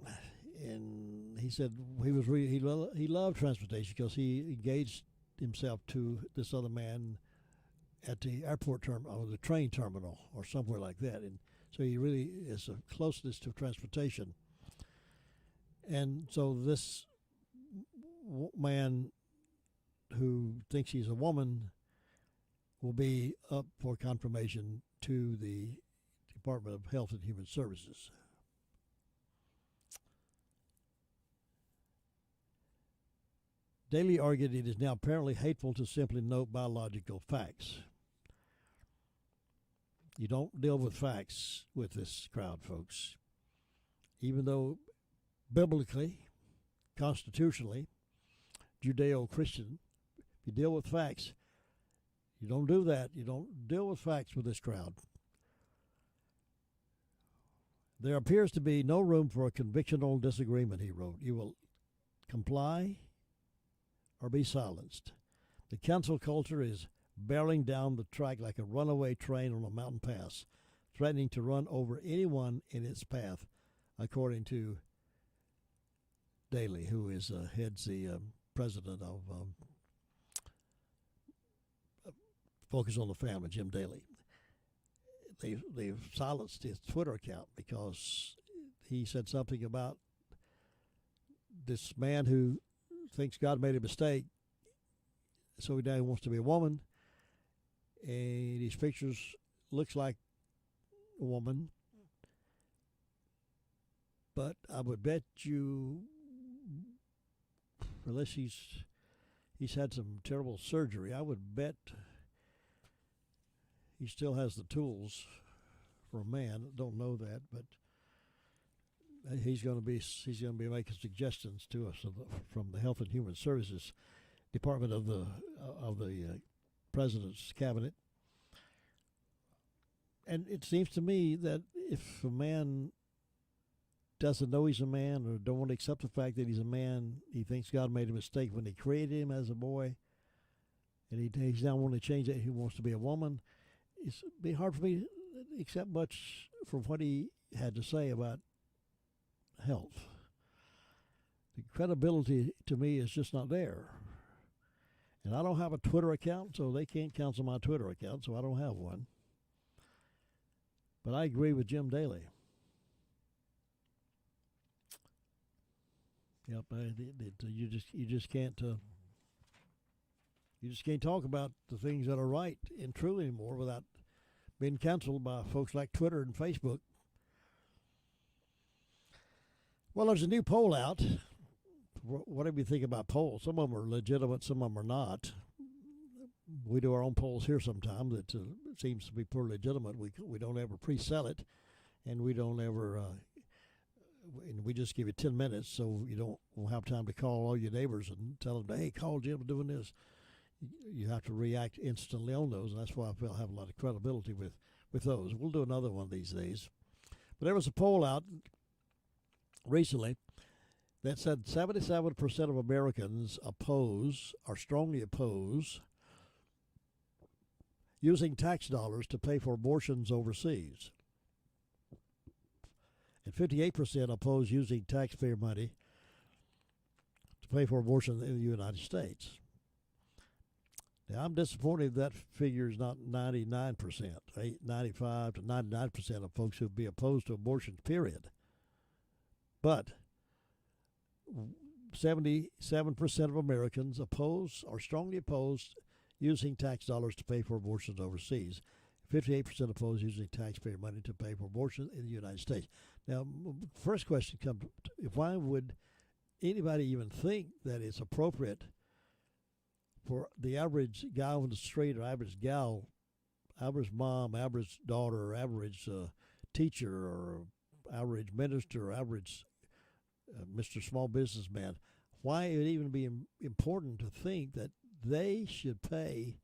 and he said he loved transportation because he engaged himself to this other man at the airport terminal or the train terminal or somewhere like that, and so he really is a closeness to transportation. And so this man who thinks he's a woman will be up for confirmation to the Department of Health and Human Services. Daley argued it is now apparently hateful to simply note biological facts. You don't deal with facts with this crowd, folks. Even though biblically, constitutionally, Judeo-Christian, if you deal with facts, you don't do that. You don't deal with facts with this crowd. There appears to be no room for a convictional disagreement, he wrote. You will comply or be silenced. The cancel culture is barreling down the track like a runaway train on a mountain pass, threatening to run over anyone in its path, according to Daley, who is heads the president of Focus on the Family, Jim Daley. They've silenced his Twitter account because he said something about this man who thinks God made a mistake, so he now wants to be a woman, and these pictures looks like a woman, but I would bet you, unless he's had some terrible surgery, I would bet he still has the tools for a man. Don't know that, but he's going to be making suggestions to us from the Health and Human Services Department of the President's cabinet. And it seems to me that if a man doesn't know he's a man or don't want to accept the fact that he's a man, he thinks God made a mistake when he created him as a boy, and he's now wanting to change that. He wants to be a woman. It's be hard for me to accept much from what he had to say about health. The credibility to me is just not there. And I don't have a Twitter account, so they can't cancel my Twitter account, so I don't have one. But I agree with Jim Daley. Yep, you just can't talk about the things that are right and true anymore without being canceled by folks like Twitter and Facebook. Well, there's a new poll out. Whatever you think about polls, some of them are legitimate, some of them are not. We do our own polls here sometimes. It seems to be pretty legitimate. We don't ever pre-sell it, and we don't ever. We just give you 10 minutes, so you won't have time to call all your neighbors and tell them, "Hey, call Jim doing this." You have to react instantly on those, and that's why I feel I have a lot of credibility with those. We'll do another one these days. But there was a poll out recently that said 77% of Americans strongly oppose using tax dollars to pay for abortions overseas. And 58% oppose using taxpayer money to pay for abortion in the United States. Now, I'm disappointed that figure is not 99%, 95 to 99% of folks who would be opposed to abortion, period. But 77% of Americans strongly oppose using tax dollars to pay for abortions overseas. 58% oppose using taxpayer money to pay for abortion in the United States. Now, first question comes, why would anybody even think that it's appropriate for the average guy on the street or average gal, average mom, average daughter, average teacher, or average minister, or average Mr. Small Businessman, why it would even be important to think that they should pay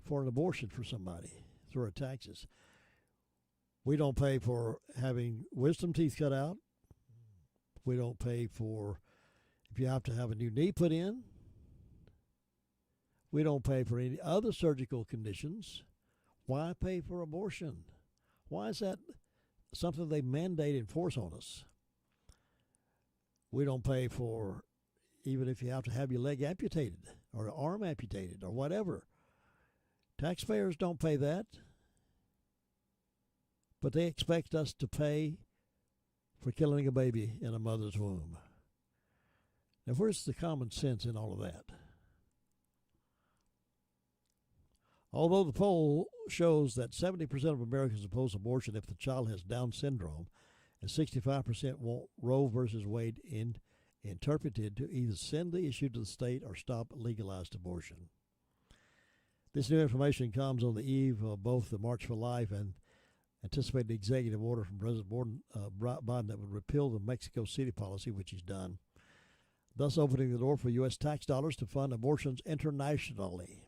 for an abortion for somebody through our taxes? We don't pay for having wisdom teeth cut out. We don't pay for if you have to have a new knee put in. We don't pay for any other surgical conditions. Why pay for abortion? Why is that something they mandate and force on us? We don't pay for even if you have to have your leg amputated or arm amputated or whatever. Taxpayers don't pay that, but they expect us to pay for killing a baby in a mother's womb. Now, where's the common sense in all of that? Although the poll shows that 70% of Americans oppose abortion if the child has Down syndrome, and 65% want Roe versus Wade interpreted to either send the issue to the state or stop legalized abortion. This new information comes on the eve of both the March for Life and anticipated executive order from President Biden that would repeal the Mexico City policy, which he's done, thus opening the door for U.S. tax dollars to fund abortions internationally.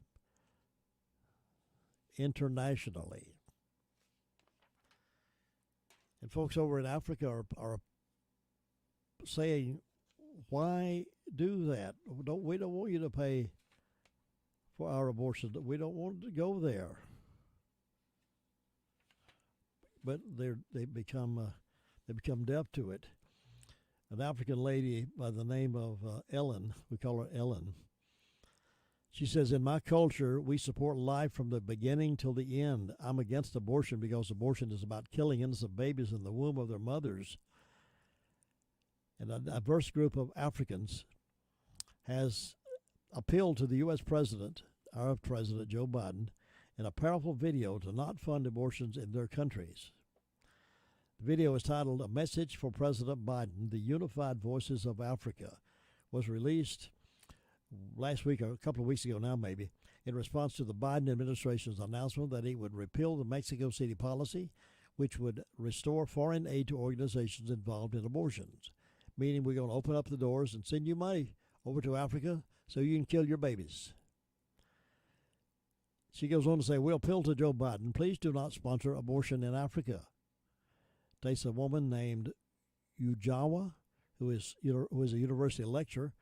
Internationally. And folks over in Africa are saying, why do that? We don't want you to pay for our abortions. We don't want to go there. But they become deaf to it. An African lady by the name of Ellen, we call her Ellen. She says, in my culture, we support life from the beginning till the end. I'm against abortion because abortion is about killing innocent babies in the womb of their mothers. And a diverse group of Africans has appealed to the U.S. President, our President Joe Biden, in a powerful video to not fund abortions in their countries. The video is titled A Message for President Biden, The Unified Voices of Africa, was released last week or a couple of weeks ago now maybe, in response to the Biden administration's announcement that it would repeal the Mexico City policy, which would restore foreign aid to organizations involved in abortions, meaning we're going to open up the doors and send you money over to Africa so you can kill your babies. She goes on to say, we'll appeal to Joe Biden, please do not sponsor abortion in Africa. Takes a woman named Ujawa, who is a university lecturer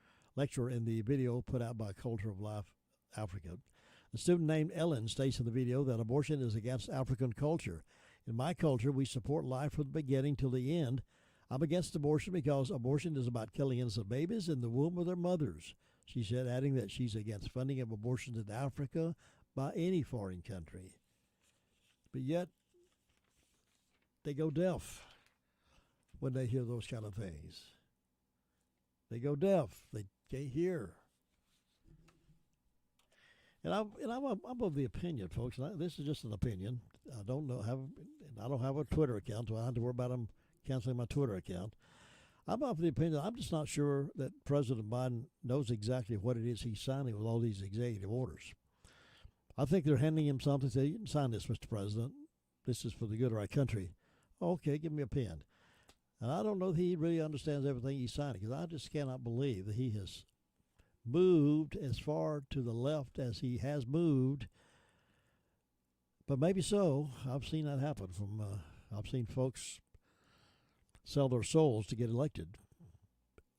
in the video put out by Culture of Life Africa. A student named Ellen states in the video that abortion is against African culture. In my culture, we support life from the beginning till the end. I'm against abortion because abortion is about killing innocent babies in the womb of their mothers, she said, adding that she's against funding of abortions in Africa by any foreign country. But yet, they go deaf when they hear those kind of things. They go deaf. They can't hear. And I'm of the opinion, folks. This is just an opinion. I don't have a Twitter account, so I don't have to worry about them canceling my Twitter account. I'm of the opinion. I'm just not sure that President Biden knows exactly what it is he's signing with all these executive orders. I think they're handing him something. Say, you can sign this, Mr. President. This is for the good of our country. Okay, give me a pen. And I don't know that he really understands everything he's signing, because I just cannot believe that he has moved as far to the left as he has moved. But maybe so. I've seen that happen. I've seen folks sell their souls to get elected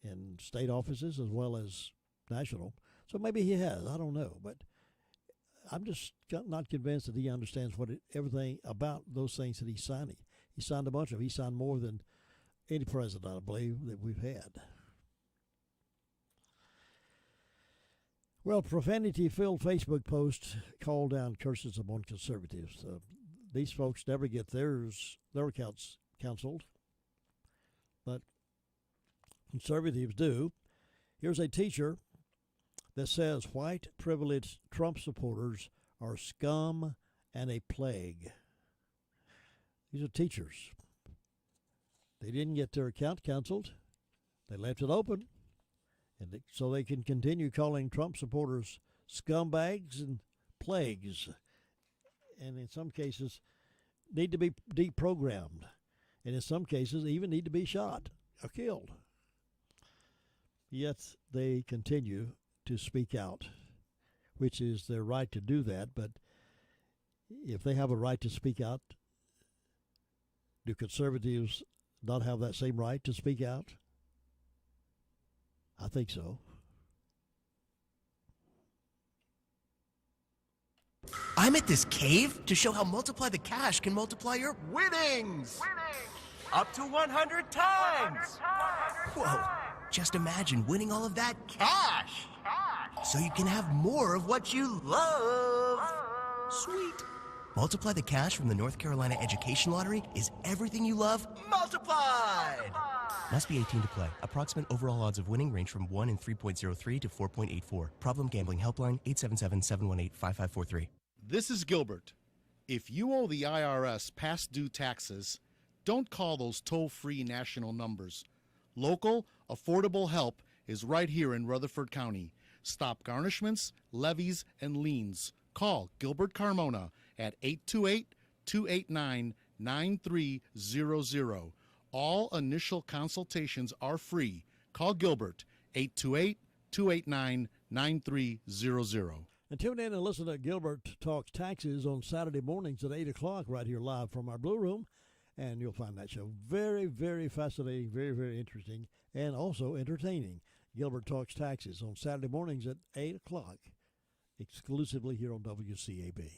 in state offices as well as national. So maybe he has. I don't know. But I'm just not convinced that he understands everything about those things that he's signing. He signed a bunch of them. He signed more than any president, I believe, that we've had. Well, profanity-filled Facebook posts call down curses upon conservatives. These folks never get their accounts canceled, but conservatives do. Here's a teacher that says white privileged Trump supporters are scum and a plague. These are teachers. They didn't get their account canceled. They left it open, and so they can continue calling Trump supporters scumbags and plagues, and in some cases need to be deprogrammed, and in some cases even need to be shot or killed. Yet they continue to speak out, which is their right to do that. But if they have a right to speak out, do conservatives not have that same right to speak out? I think so. I'm at this cave to show how Multiply the Cash can multiply your winnings! Up to 100 times! Whoa, just imagine winning all of that cash! So you can have more of what you love! Sweet! Multiply the Cash from the North Carolina Education Lottery is everything you love multiplied! Must be 18 to play. Approximate overall odds of winning range from 1 in 3.03 to 4.84. Problem Gambling Helpline 877-718-5543. This is Gilbert. If you owe the IRS past due taxes, don't call those toll-free national numbers. Local Affordable help is right here in Rutherford County. Stop garnishments, levies, and liens. Call Gilbert Carmona at 828-289-9300. All initial consultations are free. Call Gilbert, 828-289-9300. And tune in and listen to Gilbert Talks Taxes on Saturday mornings at 8 o'clock right here live from our Blue Room. And you'll find that show very, very fascinating, very, very interesting, and also entertaining. Gilbert Talks Taxes on Saturday mornings at 8 o'clock, exclusively here on WCAB.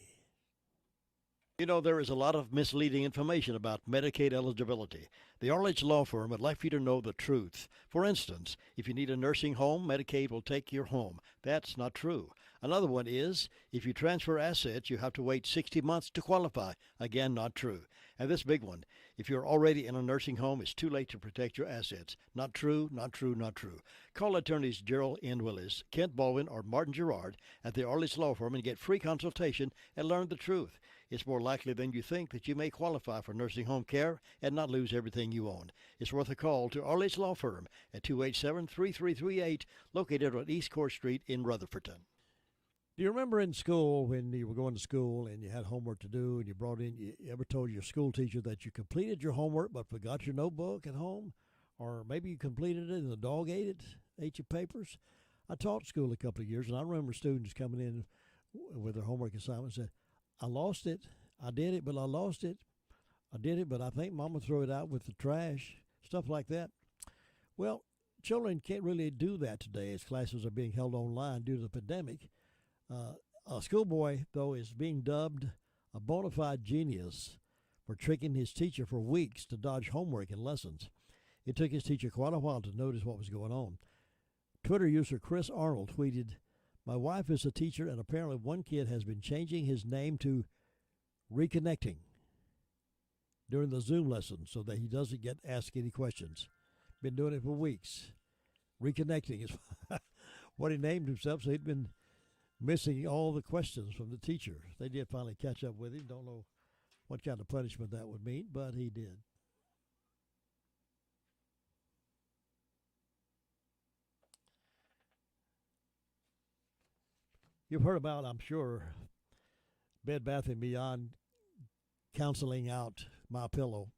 You know, there is a lot of misleading information about Medicaid eligibility. The Arledge Law Firm would like for you to know the truth. For instance, if you need a nursing home, Medicaid will take your home. That's not true. Another one is, if you transfer assets, you have to wait 60 months to qualify. Again, not true. And this big one, if you're already in a nursing home, it's too late to protect your assets. Not true, not true, not true. Call attorneys Gerald N. Willis, Kent Baldwin, or Martin Gerard at the Arledge Law Firm and get free consultation and learn the truth. It's more likely than you think that you may qualify for nursing home care and not lose everything you own. It's worth a call to Arledge Law Firm at 287-3338, located on East Court Street in Rutherfordton. Do you remember in school when you were going to school and you had homework to do and you ever told your school teacher that you completed your homework but forgot your notebook at home? Or maybe you completed it and the dog ate your papers? I taught school a couple of years, and I remember students coming in with their homework assignment and said, I lost it. I did it, but I lost it. I did it, but I think Mama threw it out with the trash, stuff like that. Well, children can't really do that today as classes are being held online due to the pandemic. A schoolboy, though, is being dubbed a bona fide genius for tricking his teacher for weeks to dodge homework and lessons. It took his teacher quite a while to notice what was going on. Twitter user Chris Arnold tweeted, "My wife is a teacher, and apparently one kid has been changing his name to Reconnecting during the Zoom lesson so that he doesn't get asked any questions. Been doing it for weeks. Reconnecting is what he named himself, so he'd been missing all the questions from the teacher. They did finally catch up with him. Don't know what kind of punishment that would mean, but he did. You've heard about, I'm sure, Bed Bath & Beyond counseling out MyPillow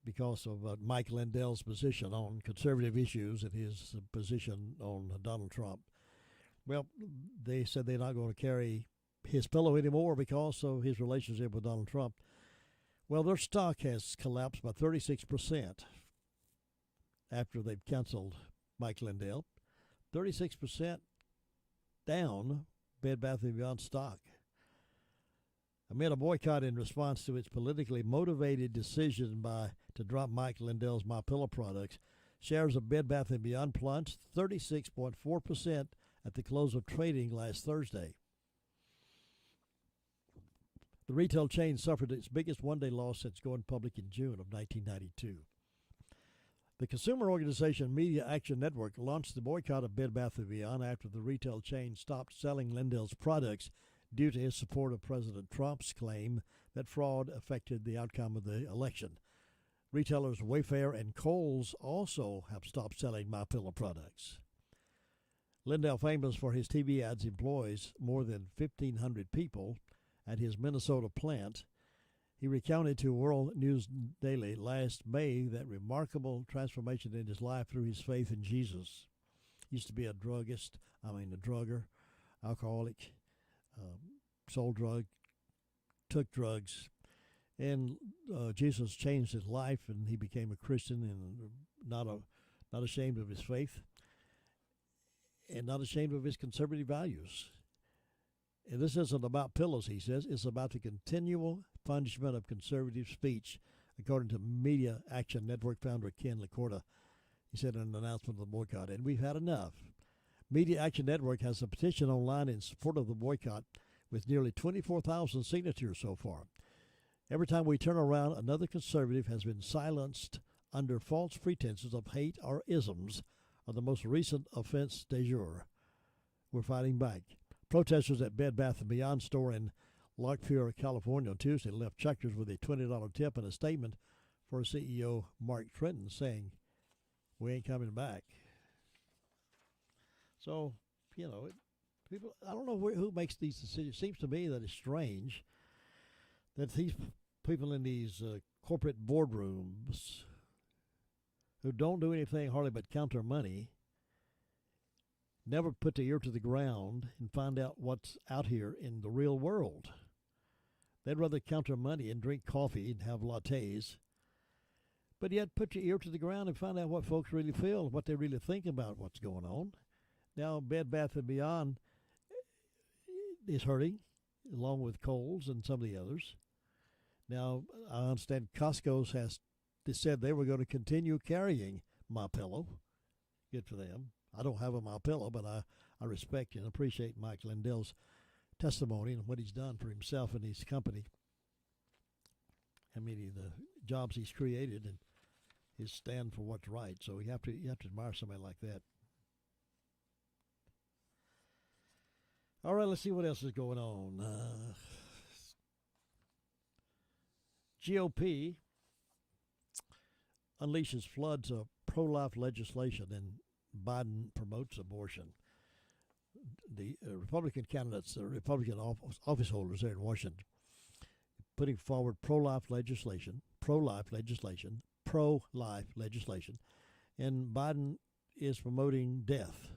because of Mike Lindell's position on conservative issues and his position on Donald Trump. Well, they said they're not going to carry his pillow anymore because of his relationship with Donald Trump. Well, their stock has collapsed by 36% after they've canceled Mike Lindell. 36% down Bed Bath & Beyond stock. Amid a boycott in response to its politically motivated decision to drop Mike Lindell's MyPillow products, shares of Bed Bath & Beyond plunged 36.4% at the close of trading last Thursday. The retail chain suffered its biggest one-day loss since going public in June of 1992. The consumer organization Media Action Network launched the boycott of Bed Bath & Beyond after the retail chain stopped selling Lindell's products due to his support of President Trump's claim that fraud affected the outcome of the election. Retailers Wayfair and Kohl's also have stopped selling MyPillow products. Lindell, famous for his TV ads, employs more than 1,500 people at his Minnesota plant. He recounted to World News Daily last May that remarkable transformation in his life through his faith in Jesus. He used to be a drugger, alcoholic, sold drugs, took drugs, and Jesus changed his life, and he became a Christian and not ashamed of his faith and not ashamed of his conservative values. And this isn't about pillows, he says. It's about the continual punishment of conservative speech, according to Media Action Network founder Ken LaCorda. He said in an announcement of the boycott, and we've had enough. Media Action Network has a petition online in support of the boycott with nearly 24,000 signatures so far. Every time we turn around, another conservative has been silenced under false pretenses of hate or isms of the most recent offense de jour. We're fighting back. Protesters at Bed Bath & Beyond store in Lockport, California on Tuesday left checkers with a $20 tip and a statement for CEO Mark Trenton saying, we ain't coming back. So, people, I don't know who makes these decisions. It seems to me that it's strange that these people in these corporate boardrooms who don't do anything hardly but count their money never put the ear to the ground and find out what's out here in the real world. They'd rather count their money and drink coffee and have lattes, but yet put your ear to the ground and find out what folks really feel, what they really think about what's going on. Now, Bed Bath & Beyond is hurting, along with Kohl's and some of the others. Now, I understand Costco's they said they were going to continue carrying MyPillow. Good for them. I don't have a MyPillow, but I respect and appreciate Mike Lindell's testimony and what he's done for himself and his company. I mean, the jobs he's created and his stand for what's right. So you have to admire somebody like that. All right, let's see what else is going on. GOP unleashes floods of pro-life legislation and Biden promotes abortion. The Republican candidates, the Republican office holders there in Washington, putting forward pro-life legislation, and Biden is promoting death,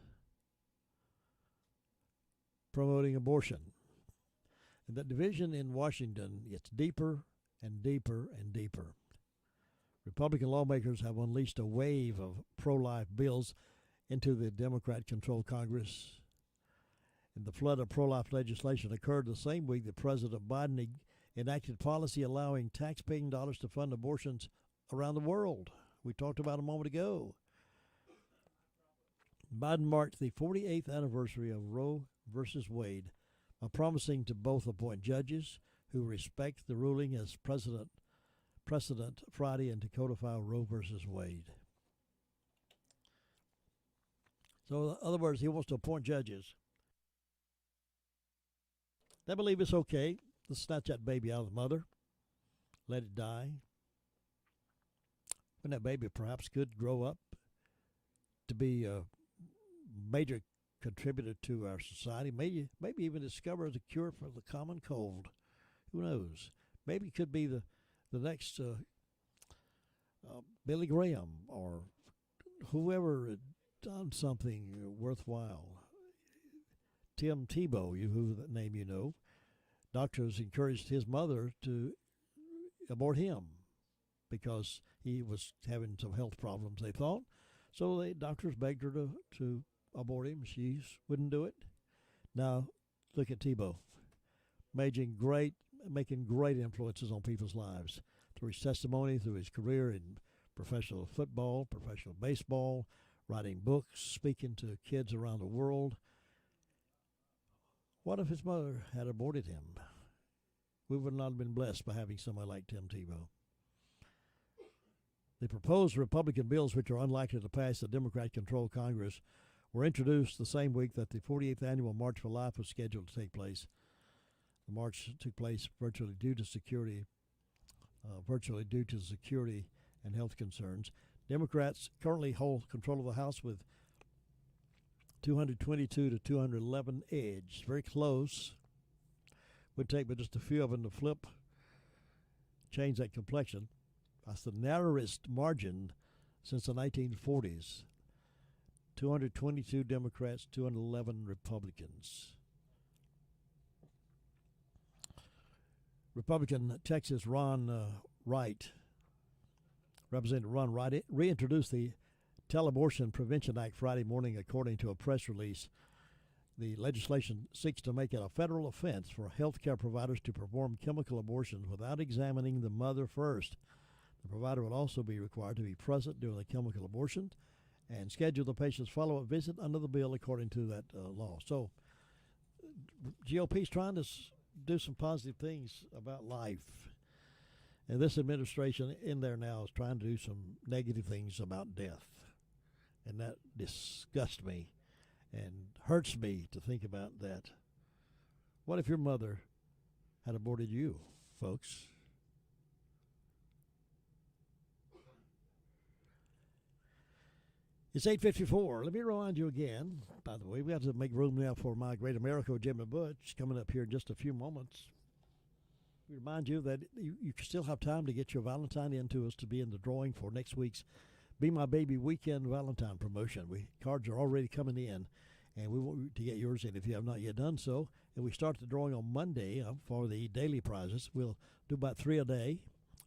promoting abortion. And that division in Washington gets deeper and deeper and deeper. Republican lawmakers have unleashed a wave of pro-life bills into the Democrat-controlled Congress. And the flood of pro-life legislation occurred the same week that President Biden enacted policy allowing taxpaying dollars to fund abortions around the world. We talked about a moment ago. Biden marked the 48th anniversary of Roe versus Wade by promising to both appoint judges who respect the ruling as precedent Friday and to codify Roe versus Wade. So, in other words, he wants to appoint judges. They believe it's okay to snatch that baby out of the mother, let it die, when that baby perhaps could grow up to be a major contributor to our society, maybe even discover the cure for the common cold. Who knows? Maybe it could be the next Billy Graham or whoever had done something worthwhile. Tim Tebow, who the name you know, doctors encouraged his mother to abort him because he was having some health problems, they thought. So the doctors begged her to abort him. She wouldn't do it. Now, look at Tebow, making great influences on people's lives through his testimony, through his career in professional football, professional baseball, writing books, speaking to kids around the world. What if his mother had aborted him? We would not have been blessed by having somebody like Tim Tebow. The proposed Republican bills, which are unlikely to pass the Democrat-controlled Congress, were introduced the same week that the 48th annual March for Life was scheduled to take place. The march took place virtually due to security and health concerns. Democrats currently hold control of the House with 222 to 211 edge. Very close. Would take but just a few of them to change that complexion. That's the narrowest margin since the 1940s. 222 Democrats, 211 Republicans. Republican Texas Representative Ron Wright reintroduced the Tele-Abortion Prevention Act Friday morning, according to a press release. The legislation seeks to make it a federal offense for health care providers to perform chemical abortions without examining the mother first. The provider will also be required to be present during the chemical abortion and schedule the patient's follow-up visit under the bill according to that law. So GOP is trying to do some positive things about life. And this administration in there now is trying to do some negative things about death. And that disgusts me and hurts me to think about that. What if your mother had aborted you, folks? It's 8:54. Let me remind you again, by the way, we have to make room now for My Great America with Jim and Butch coming up here in just a few moments. We remind you that you still have time to get your Valentine into us to be in the drawing for next week's Be My Baby Weekend Valentine promotion. Cards are already coming in, and we want you to get yours in if you have not yet done so. And we start the drawing on Monday for the daily prizes. We'll do about 3 a day,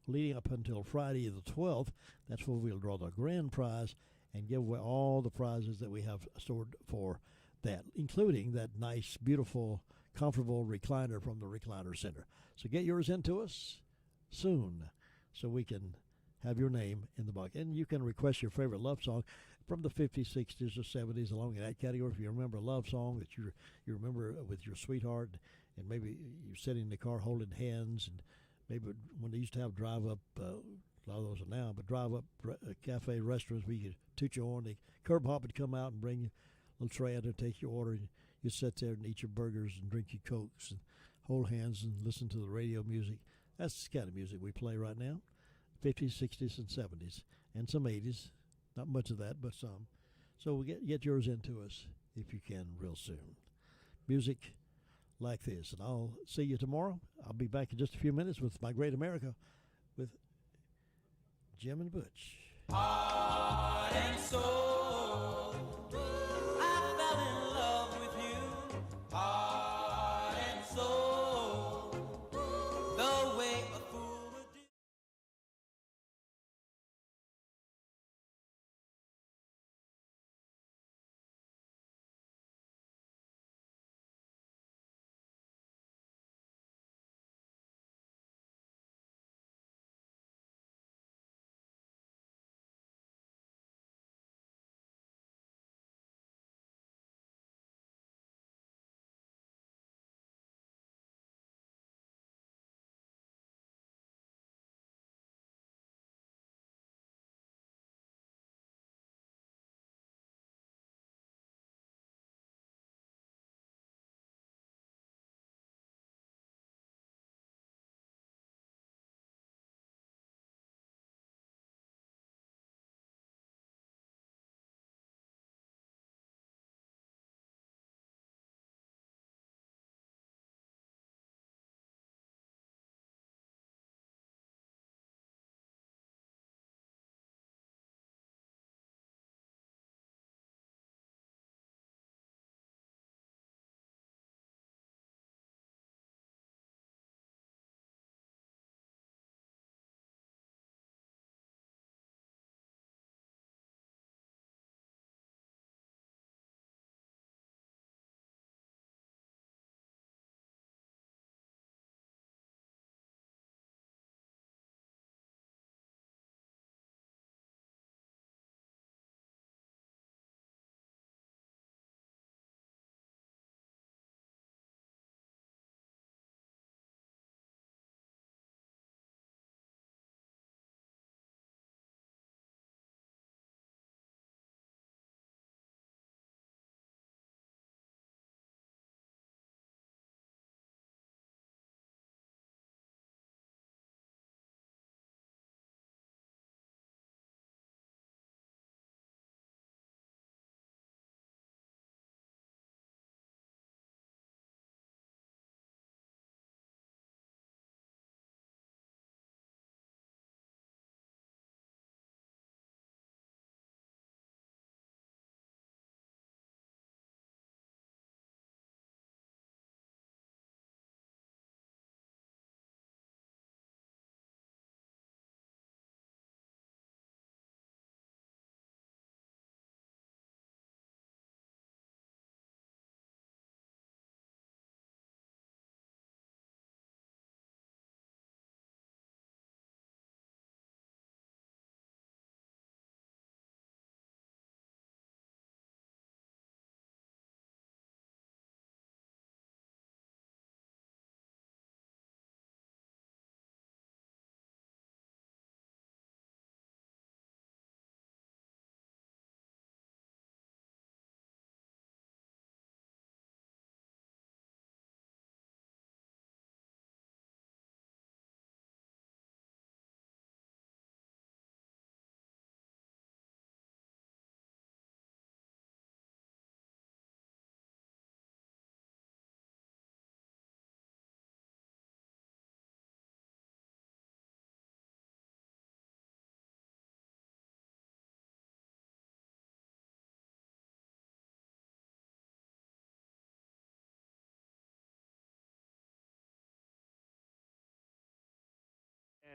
leading up until Friday the 12th. That's where we'll draw the grand prize and give away all the prizes that we have stored for that, including that nice, beautiful, comfortable recliner from the Recliner Center. So get yours into us soon so we can have your name in the book. And you can request your favorite love song from the 50s, 60s, or 70s along in that category. If you remember a love song that you remember with your sweetheart, and maybe you're sitting in the car holding hands, and maybe when they used to have drive-up, a lot of those are now, but drive-up cafe restaurants where you could toot your horn. The curb hop would come out and bring you a little tray out and take your order. And you sit there and eat your burgers and drink your Cokes and hold hands and listen to the radio music. That's the kind of music we play right now, 50s, 60s, and 70s, and some 80s. Not much of that, but some. So we get yours into us if you can real soon. Music like this. And I'll see you tomorrow. I'll be back in just a few minutes with My Great America with Jim and Butch. Heart and soul, I fell in love with you. Heart and soul, the way a fool would do.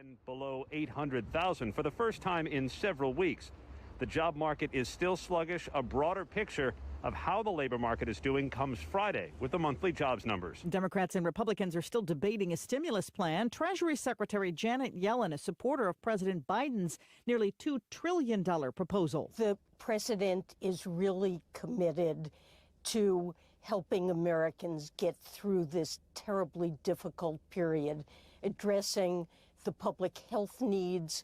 And below 800,000 for the first time in several weeks. The job market is still sluggish. A broader picture of how the labor market is doing comes Friday with the monthly jobs numbers. Democrats and Republicans are still debating a stimulus plan. Treasury Secretary Janet Yellen, a supporter of President Biden's nearly $2 trillion proposal. The president is really committed to helping Americans get through this terribly difficult period, addressing the public health needs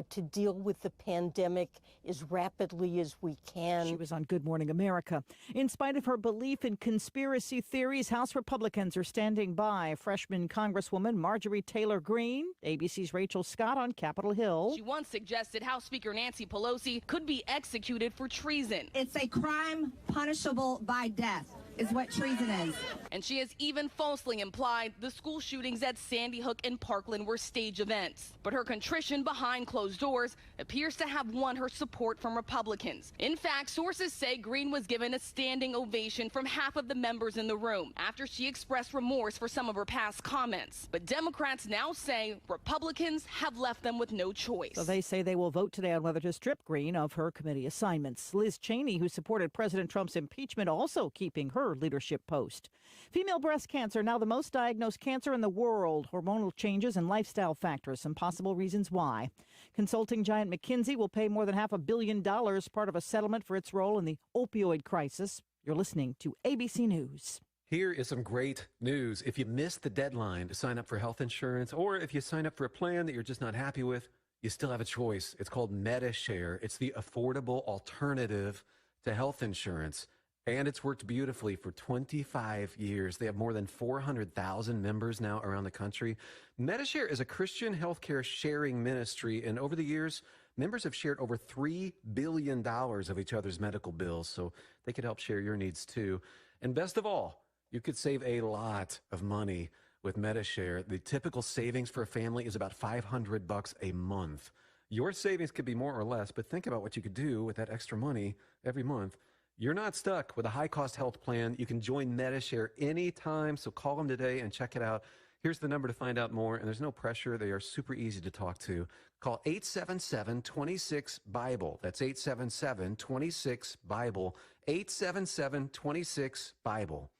to deal with the pandemic as rapidly as we can. She was on Good Morning America. In spite of her belief in conspiracy theories, House Republicans are standing by. Freshman Congresswoman Marjorie Taylor Greene, ABC's Rachel Scott on Capitol Hill. She once suggested House Speaker Nancy Pelosi could be executed for treason. It's a crime punishable by death, is what treason is. And she has even falsely implied the school shootings at Sandy Hook and Parkland were stage events. But her contrition behind closed doors appears to have won her support from Republicans. In fact, sources say Greene was given a standing ovation from half of the members in the room after she expressed remorse for some of her past comments. But Democrats now say Republicans have left them with no choice. So they say they will vote today on whether to strip Greene of her committee assignments. Liz Cheney, who supported President Trump's impeachment, also keeping her leadership post. Female breast cancer, now the most diagnosed cancer in the world. Hormonal changes and lifestyle factors, some possible reasons why. Consulting giant McKinsey will pay more than $500 million, part of a settlement for its role in the opioid crisis. You're listening to ABC News. Here is some great news. If you missed the deadline to sign up for health insurance, or if you sign up for a plan that you're just not happy with, you still have a choice. It's called MediShare. It's the affordable alternative to health insurance. And it's worked beautifully for 25 years. They have more than 400,000 members now around the country. MediShare is a Christian healthcare sharing ministry, and over the years, members have shared over $3 billion of each other's medical bills, so they could help share your needs too. And best of all, you could save a lot of money with MediShare. The typical savings for a family is about $500 a month. Your savings could be more or less, but think about what you could do with that extra money every month. You're not stuck with a high-cost health plan. You can join MediShare anytime, so call them today and check it out. Here's the number to find out more, and there's no pressure. They are super easy to talk to. Call 877-26-BIBLE. That's 877-26-BIBLE. 877-26-BIBLE.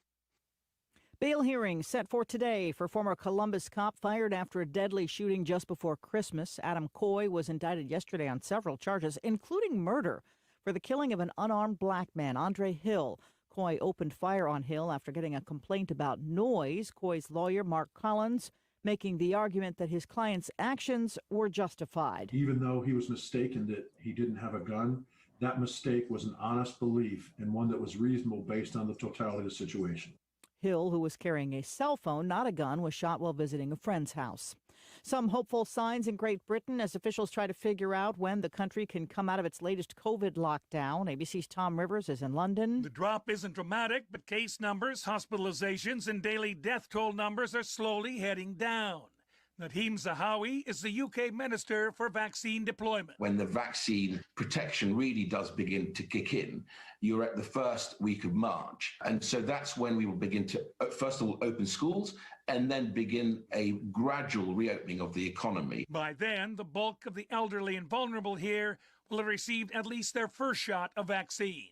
Bail hearing set for today for former Columbus cop fired after a deadly shooting just before Christmas. Adam Coy was indicted yesterday on several charges, including murder, for the killing of an unarmed black man, Andre Hill. Coy opened fire on Hill after getting a complaint about noise. Coy's lawyer, Mark Collins, making the argument that his client's actions were justified. Even though he was mistaken that he didn't have a gun, that mistake was an honest belief and one that was reasonable based on the totality of the situation. Hill, who was carrying a cell phone, not a gun, was shot while visiting a friend's house. Some hopeful signs in Great Britain as officials try to figure out when the country can come out of its latest COVID lockdown. ABC's Tom Rivers is in London. The drop isn't dramatic, but case numbers, hospitalizations, and daily death toll numbers are slowly heading down. Nadeem Zahawi is the UK Minister for Vaccine Deployment. When the vaccine protection really does begin to kick in, you're at the first week of March. And so that's when we will begin to, first of all, open schools and then begin a gradual reopening of the economy. By then, the bulk of the elderly and vulnerable here will have received at least their first shot of vaccine.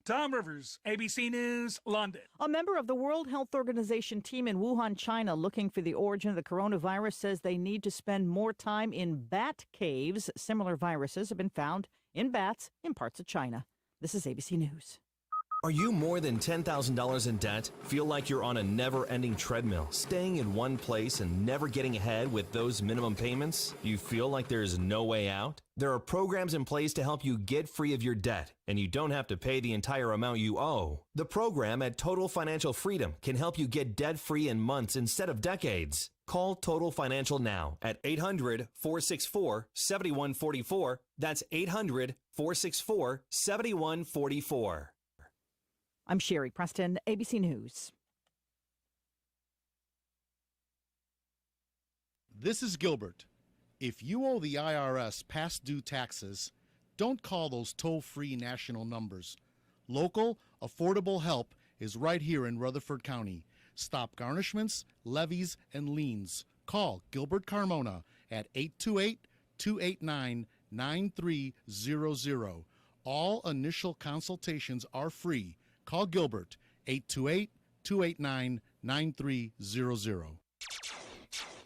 Tom Rivers, ABC News, London. A member of the World Health Organization team in Wuhan, China, looking for the origin of the coronavirus, says they need to spend more time in bat caves. Similar viruses have been found in bats in parts of China. This is ABC News. Are you more than $10,000 in debt? Feel like you're on a never-ending treadmill, staying in one place and never getting ahead with those minimum payments? You feel like there's no way out? There are programs in place to help you get free of your debt, and you don't have to pay the entire amount you owe. The program at Total Financial Freedom can help you get debt-free in months instead of decades. Call Total Financial now at 800-464-7144. That's 800-464-7144. I'm Sherry Preston, ABC News. This is Gilbert. If you owe the IRS past due taxes, don't call those toll-free national numbers. Local, affordable help is right here in Rutherford County. Stop garnishments, levies, and liens. Call Gilbert Carmona at 828-289-9300. All initial consultations are free. Call Gilbert, 828-289-9300.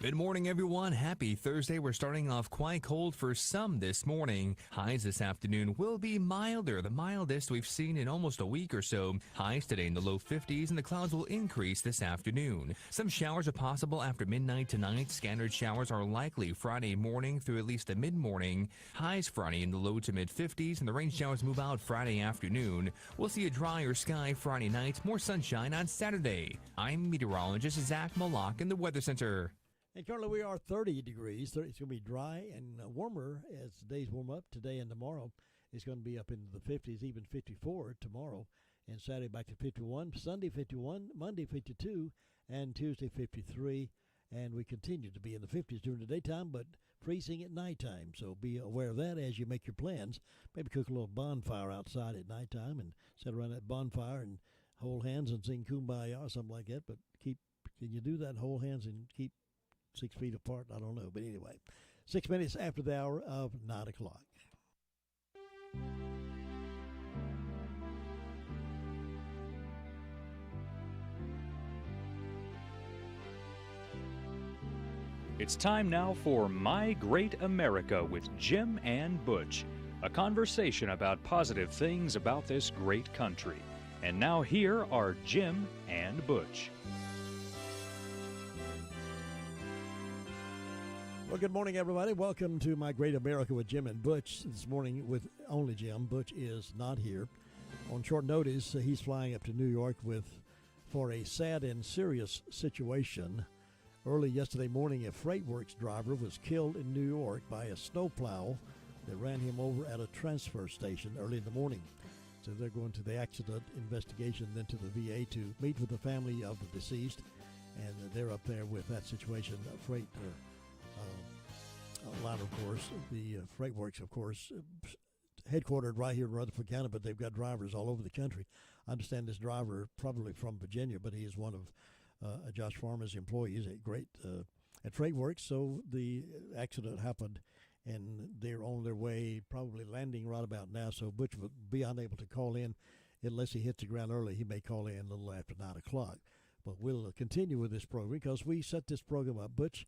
Good morning, everyone. Happy Thursday. We're starting off quite cold for some this morning. Highs this afternoon will be milder, the mildest we've seen in almost a week or so. Highs today in the low 50s, and the clouds will increase this afternoon. Some showers are possible after midnight tonight. Scattered showers are likely Friday morning through at least the mid-morning. Highs Friday in the low to mid-50s, and the rain showers move out Friday afternoon. We'll see a drier sky Friday night, more sunshine on Saturday. I'm meteorologist Zach Malak in the Weather Center. And currently we are 30 degrees. It's going to be dry and warmer as the days warm up. Today and tomorrow it's going to be up into the 50s, even 54 tomorrow. And Saturday back to 51, Sunday 51, Monday 52, and Tuesday 53. And we continue to be in the 50s during the daytime, but freezing at nighttime. So be aware of that as you make your plans. Maybe cook a little bonfire outside at nighttime and sit around that bonfire and hold hands and sing Kumbaya or something like that. But can you do that, hold hands and keep 6 feet apart? I don't know. But anyway, 6 minutes after the hour of 9 o'clock. It's time now for My Great America with Jim and Butch, a conversation about positive things about this great country. And now here are Jim and Butch. Well, good morning, everybody. Welcome to My Great America with Jim and Butch. This morning with only Jim. Butch is not here. On short notice, he's flying up to New York for a sad and serious situation. Early yesterday morning, a FreightWorks driver was killed in New York by a snowplow that ran him over at a transfer station early in the morning. So they're going to the accident investigation, then to the VA to meet with the family of the deceased, and they're up there with that situation. Freight line, of course, the FreightWorks, of course, headquartered right here in Rutherford County, but they've got drivers all over the country. I understand this driver probably from Virginia, but he is one of Josh Farmer's employees at FreightWorks. So the accident happened, and they're on their way, probably landing right about now. So Butch will be unable to call in unless he hits the ground early. He may call in a little after 9 o'clock. But we'll continue with this program because we set this program up. Butch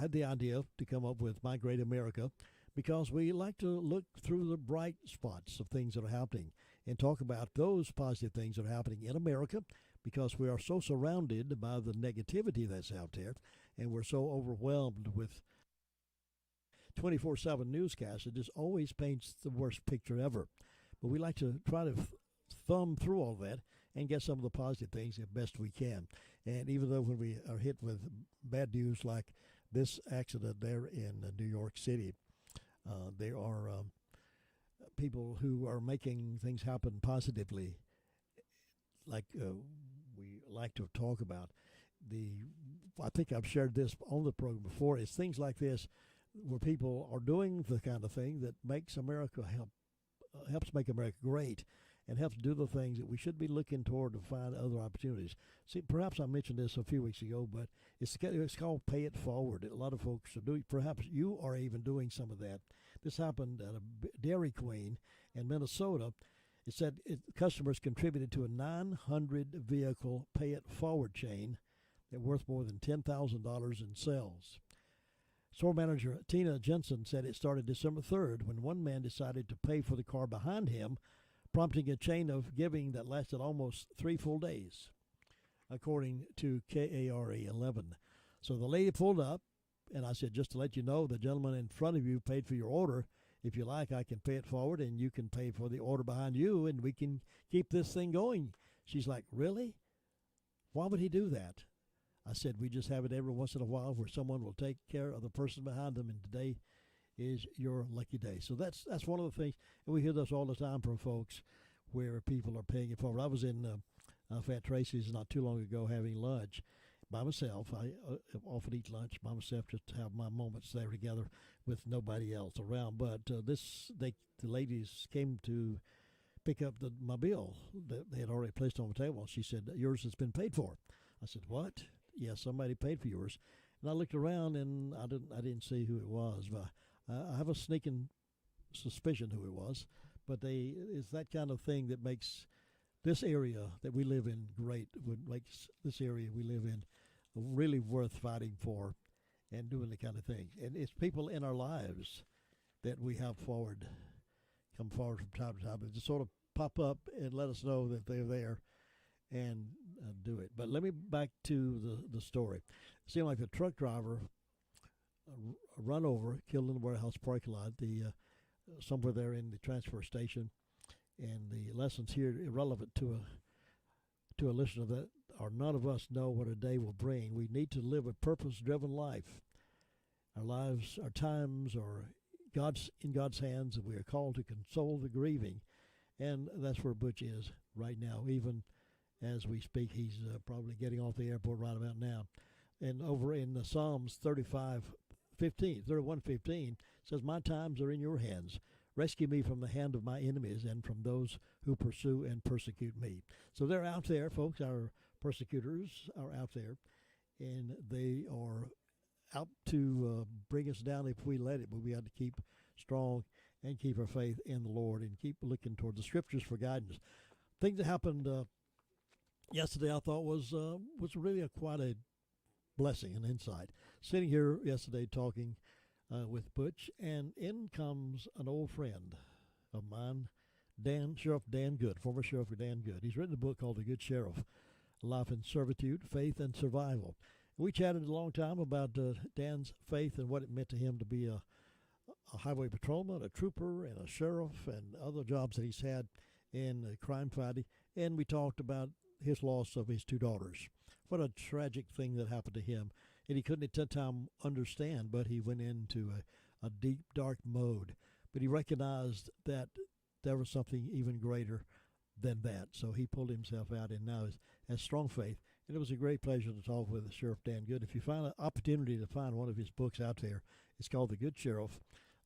had the idea to come up with My Great America because we like to look through the bright spots of things that are happening and talk about those positive things that are happening in America, because we are so surrounded by the negativity that's out there, and we're so overwhelmed with 24/7 newscasts. It just always paints the worst picture ever. But we like to try to thumb through all that and get some of the positive things as best we can. And even though when we are hit with bad news like this accident there in New York City, there are people who are making things happen positively, like we like to talk about. I think I've shared this on the program before. It's things like this where people are doing the kind of thing that makes America helps make America great, and helps do the things that we should be looking toward to find other opportunities. See, perhaps I mentioned this a few weeks ago, but it's called Pay It Forward. A lot of folks are doing. Perhaps you are even doing some of that. This happened at a Dairy Queen in Minnesota. It said customers contributed to a 900-vehicle Pay It Forward chain that worth more than $10,000 in sales. Store manager Tina Jensen said it started December 3rd when one man decided to pay for the car behind him, prompting a chain of giving that lasted almost 3 full days, according to KARE 11. So the lady pulled up, and I said, just to let you know, the gentleman in front of you paid for your order. If you like, I can pay it forward, and you can pay for the order behind you, and we can keep this thing going. She's like, really? Why would he do that? I said, we just have it every once in a while where someone will take care of the person behind them, and today is your lucky day. So that's one of the things, and we hear this all the time from folks where people are paying it forward. I was in Fat Tracy's not too long ago having lunch by myself. I often eat lunch by myself just to have my moments there together with nobody else around. But the ladies came to pick up my bill that they had already placed on the table. She said, yours has been paid for. I said, what? Yes, somebody paid for yours. And I looked around and I didn't see who it was, but I have a sneaking suspicion who it was. But it's that kind of thing that makes this area that we live in great. What makes this area we live in really worth fighting for, and doing the kind of things. And it's people in our lives that we have come forward from time to time, and just sort of pop up and let us know that they're there, and do it. But let me back to the story. It seemed like the truck driver run over, killed in the warehouse parking lot, somewhere there in the transfer station. And the lessons here irrelevant to a listener that are none of us know what a day will bring. We need to live a purpose-driven life. Our lives, our times are in God's hands, and we are called to console the grieving. And that's where Butch is right now. Even as we speak, he's probably getting off the airport right about now. And over in Psalms 31:15 says, "My times are in your hands. Rescue me from the hand of my enemies and from those who pursue and persecute me." So they're out there, folks. Our persecutors are out there, and they are out to bring us down if we let it. But we have to keep strong and keep our faith in the Lord and keep looking toward the Scriptures for guidance. Thing that happened yesterday, I thought was really quite a blessing and insight. Sitting here yesterday talking with Butch, and in comes an old friend of mine, Sheriff Dan Good, former Sheriff Dan Good. He's written a book called The Good Sheriff, Life in Servitude, Faith and Survival. We chatted a long time about Dan's faith and what it meant to him to be a highway patrolman, a trooper, and a sheriff, and other jobs that he's had in crime fighting. And we talked about his loss of his two daughters. What a tragic thing that happened to him. And he couldn't at that time understand, but he went into a deep, dark mode. But he recognized that there was something even greater than that. So he pulled himself out and now has strong faith. And it was a great pleasure to talk with Sheriff Dan Good. If you find an opportunity to find one of his books out there, it's called The Good Sheriff,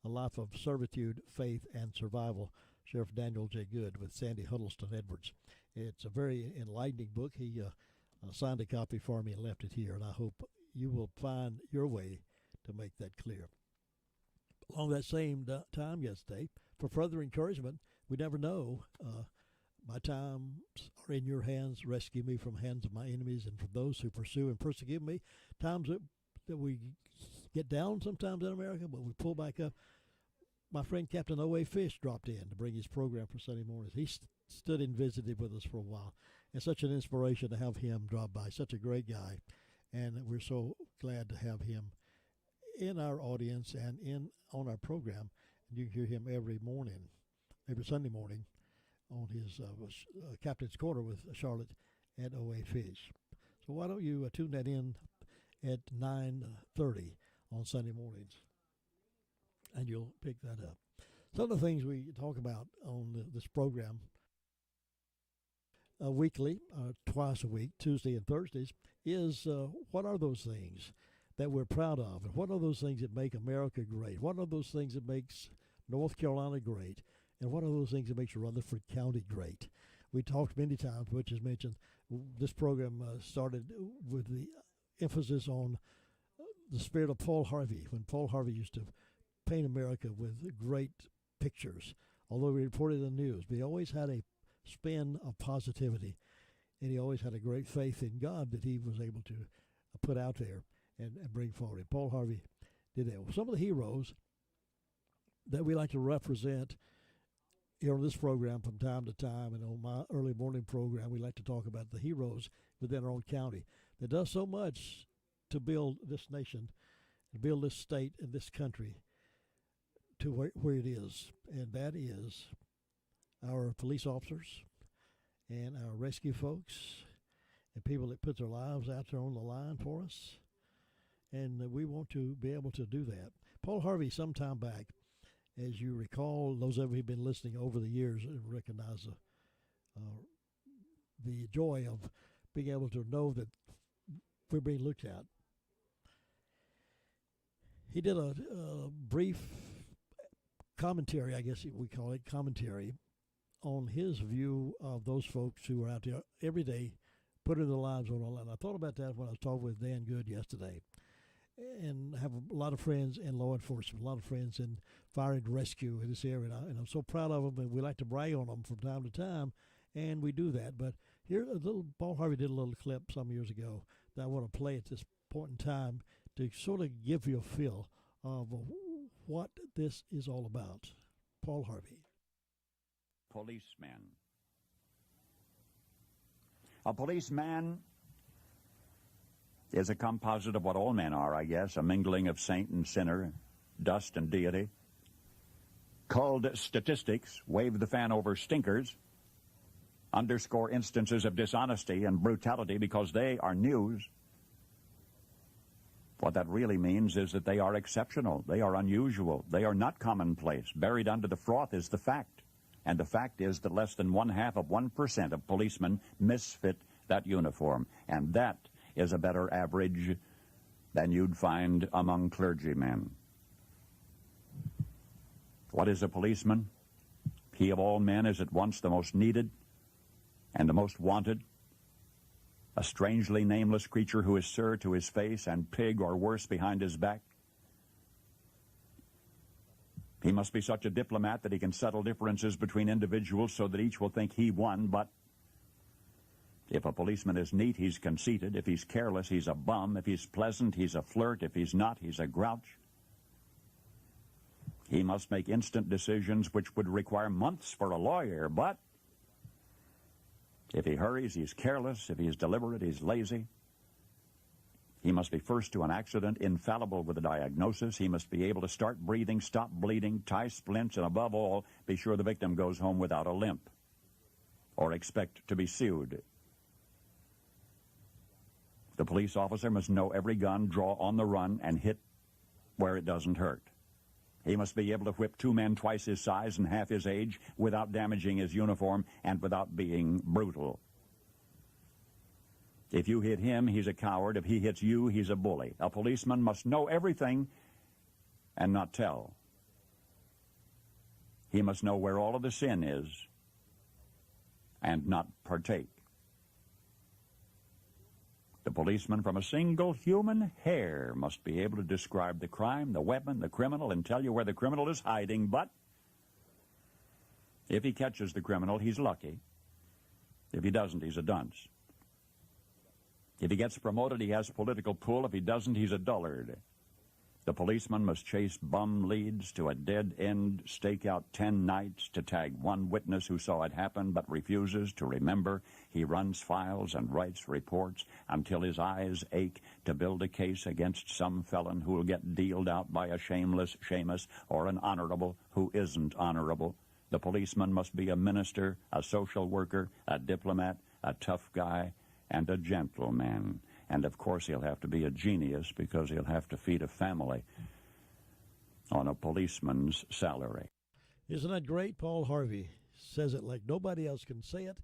A Life of Servitude, Faith, and Survival. Sheriff Daniel J. Good with Sandy Huddleston Edwards. It's a very enlightening book. He signed a copy for me and left it here, and I hope you will find your way to make that clear. Along that same time yesterday, for further encouragement, we never know. My times are in your hands. Rescue me from the hands of my enemies and from those who pursue and persecute me. Times that we get down sometimes in America, but we pull back up. My friend Captain O.A. Fish dropped in to bring his program for Sunday mornings. He stood and visited with us for a while. It's such an inspiration to have him drop by. Such a great guy. And we're so glad to have him in our audience and on our program. And you can hear him every Sunday morning on his Captain's Corner with Charlotte and O.A. Fish. So why don't you tune that in at 9:30 on Sunday mornings, and you'll pick that up. Some of the things we talk about on this program weekly, twice a week, Tuesday and Thursdays, is what are those things that we're proud of, and what are those things that make America great? What are those things that makes North Carolina great? And what are those things that makes Rutherford County great? We talked many times, which is mentioned, this program started with the emphasis on the spirit of Paul Harvey, when Paul Harvey used to paint America with great pictures. Although he reported in the news, but he always had a spin of positivity, and he always had a great faith in God that he was able to put out there and bring forward. And Paul Harvey did that. Some of the heroes that we like to represent here on this program from time to time, and on my early morning program, we like to talk about the heroes within our own county that does so much to build this nation, to build this state and this country to where it is. And that is our police officers and our rescue folks and people that put their lives out there on the line for us. And we want to be able to do that. Paul Harvey, some time back, as you recall, those of you who have been listening over the years recognize the joy of being able to know that we're being looked at. He did a brief commentary, I guess we call it commentary, on his view of those folks who are out there every day putting their lives on the line. I thought about that when I was talking with Dan Good yesterday. and have a lot of friends in law enforcement, a lot of friends in fire and rescue in this area, and I'm so proud of them, and we like to brag on them from time to time, and we do that. But here, Paul Harvey did a little clip some years ago that I want to play at this point in time to sort of give you a feel of what this is all about. Paul Harvey. Policeman. A policeman is a composite of what all men are, I guess, a mingling of saint and sinner, dust and deity. Called statistics, wave the fan over stinkers, underscore instances of dishonesty and brutality because they are news. What that really means is that they are exceptional, they are unusual, they are not commonplace. Buried under the froth is the fact. And the fact is that less than 0.5% of policemen misfit that uniform. And that is a better average than you'd find among clergymen. What is a policeman? He of all men is at once the most needed and the most wanted, a strangely nameless creature who is sir to his face and pig or worse behind his back. He must be such a diplomat that he can settle differences between individuals so that each will think he won, but if a policeman is neat, he's conceited. If he's careless, he's a bum. If he's pleasant, he's a flirt. If he's not, he's a grouch. He must make instant decisions which would require months for a lawyer, but if he hurries, he's careless. If he's deliberate, he's lazy. He must be first to an accident, infallible with a diagnosis. He must be able to start breathing, stop bleeding, tie splints, and above all, be sure the victim goes home without a limp or expect to be sued. The police officer must know every gun, draw on the run, and hit where it doesn't hurt. He must be able to whip two men twice his size and half his age without damaging his uniform and without being brutal. If you hit him, he's a coward. If he hits you, he's a bully. A policeman must know everything and not tell. He must know where all of the sin is and not partake. The policeman from a single human hair must be able to describe the crime, the weapon, the criminal, and tell you where the criminal is hiding, but if he catches the criminal, he's lucky. If he doesn't, he's a dunce. If he gets promoted, he has political pull. If he doesn't, he's a dullard. The policeman must chase bum leads to a dead end, stake out 10 nights to tag one witness who saw it happen but refuses to remember. He runs files and writes reports until his eyes ache to build a case against some felon who will get dealed out by a shameless Seamus or an honorable who isn't honorable. The policeman must be a minister, a social worker, a diplomat, a tough guy, and a gentleman. And, of course, he'll have to be a genius because he'll have to feed a family on a policeman's salary. Isn't that great? Paul Harvey says it like nobody else can say it.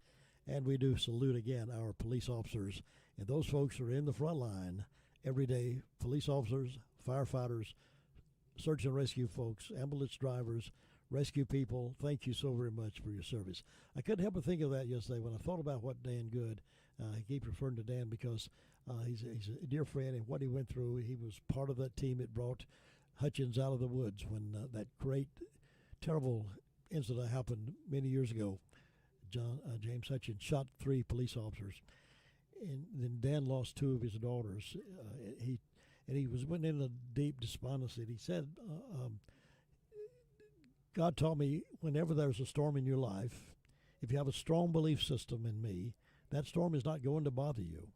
And we do salute again our police officers. And those folks are in the front line every day. Police officers, firefighters, search and rescue folks, ambulance drivers, rescue people. Thank you so very much for your service. I couldn't help but think of that yesterday when I thought about what Dan Good, I keep referring to Dan because he's a dear friend, and what he went through. He was part of that team that brought Hutchins out of the woods when that great, terrible incident happened many years ago. James Hutchins shot 3 police officers, and then Dan lost 2 of his daughters. He went in a deep despondency. He said, God taught me whenever there's a storm in your life, if you have a strong belief system in me, that storm is not going to bother you.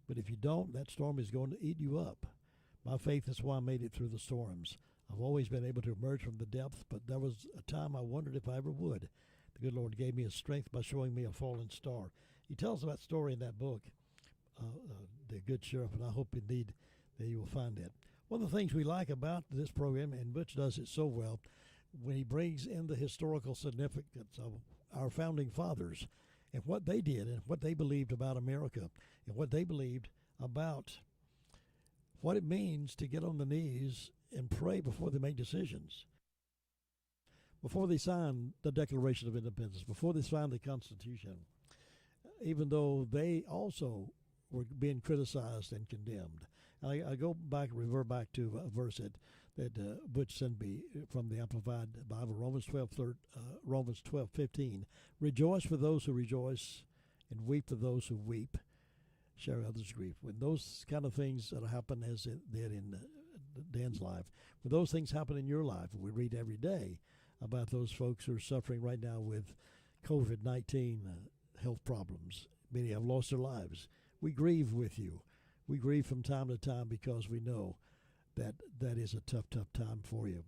But if you don't, that storm is going to eat you up. My faith is why I made it through the storms. I've always been able to emerge from the depths, but there was a time I wondered if I ever would. The good Lord gave me a strength by showing me a fallen star. He tells that story in that book, The Good Sheriff, and I hope indeed that you will find that. One of the things we like about this program, and Butch does it so well, when he brings in the historical significance of our founding fathers and what they did and what they believed about America and what they believed about what it means to get on the knees and pray before they make decisions, before they sign the Declaration of Independence, before they sign the Constitution, even though they also were being criticized and condemned. I go back, revert back to a verse that Butch sent me from the Amplified Bible, Romans 12:15. Rejoice for those who rejoice, and weep for those who weep. Share others' grief. When those kind of things that happen, as it did in Dan's life, when those things happen in your life, we read every day about those folks who are suffering right now with COVID-19 health problems. Many have lost their lives. We grieve with you. We grieve from time to time because we know that that is a tough, tough time for you.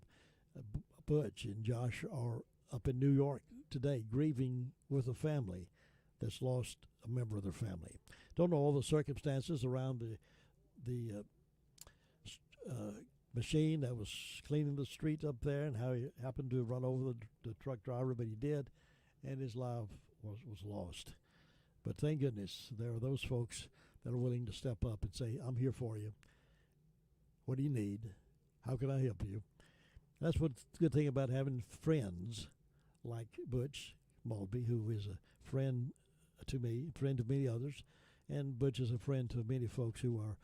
Butch and Josh are up in New York today grieving with a family that's lost a member of their family. Don't know all the circumstances around the machine that was cleaning the street up there and how he happened to run over the truck driver, but he did, and his life was lost. But thank goodness there are those folks that are willing to step up and say, I'm here for you. What do you need? How can I help you? That's what's the good thing about having friends like Butch Mulby, who is a friend to me, friend to many others, and Butch is a friend to many folks who are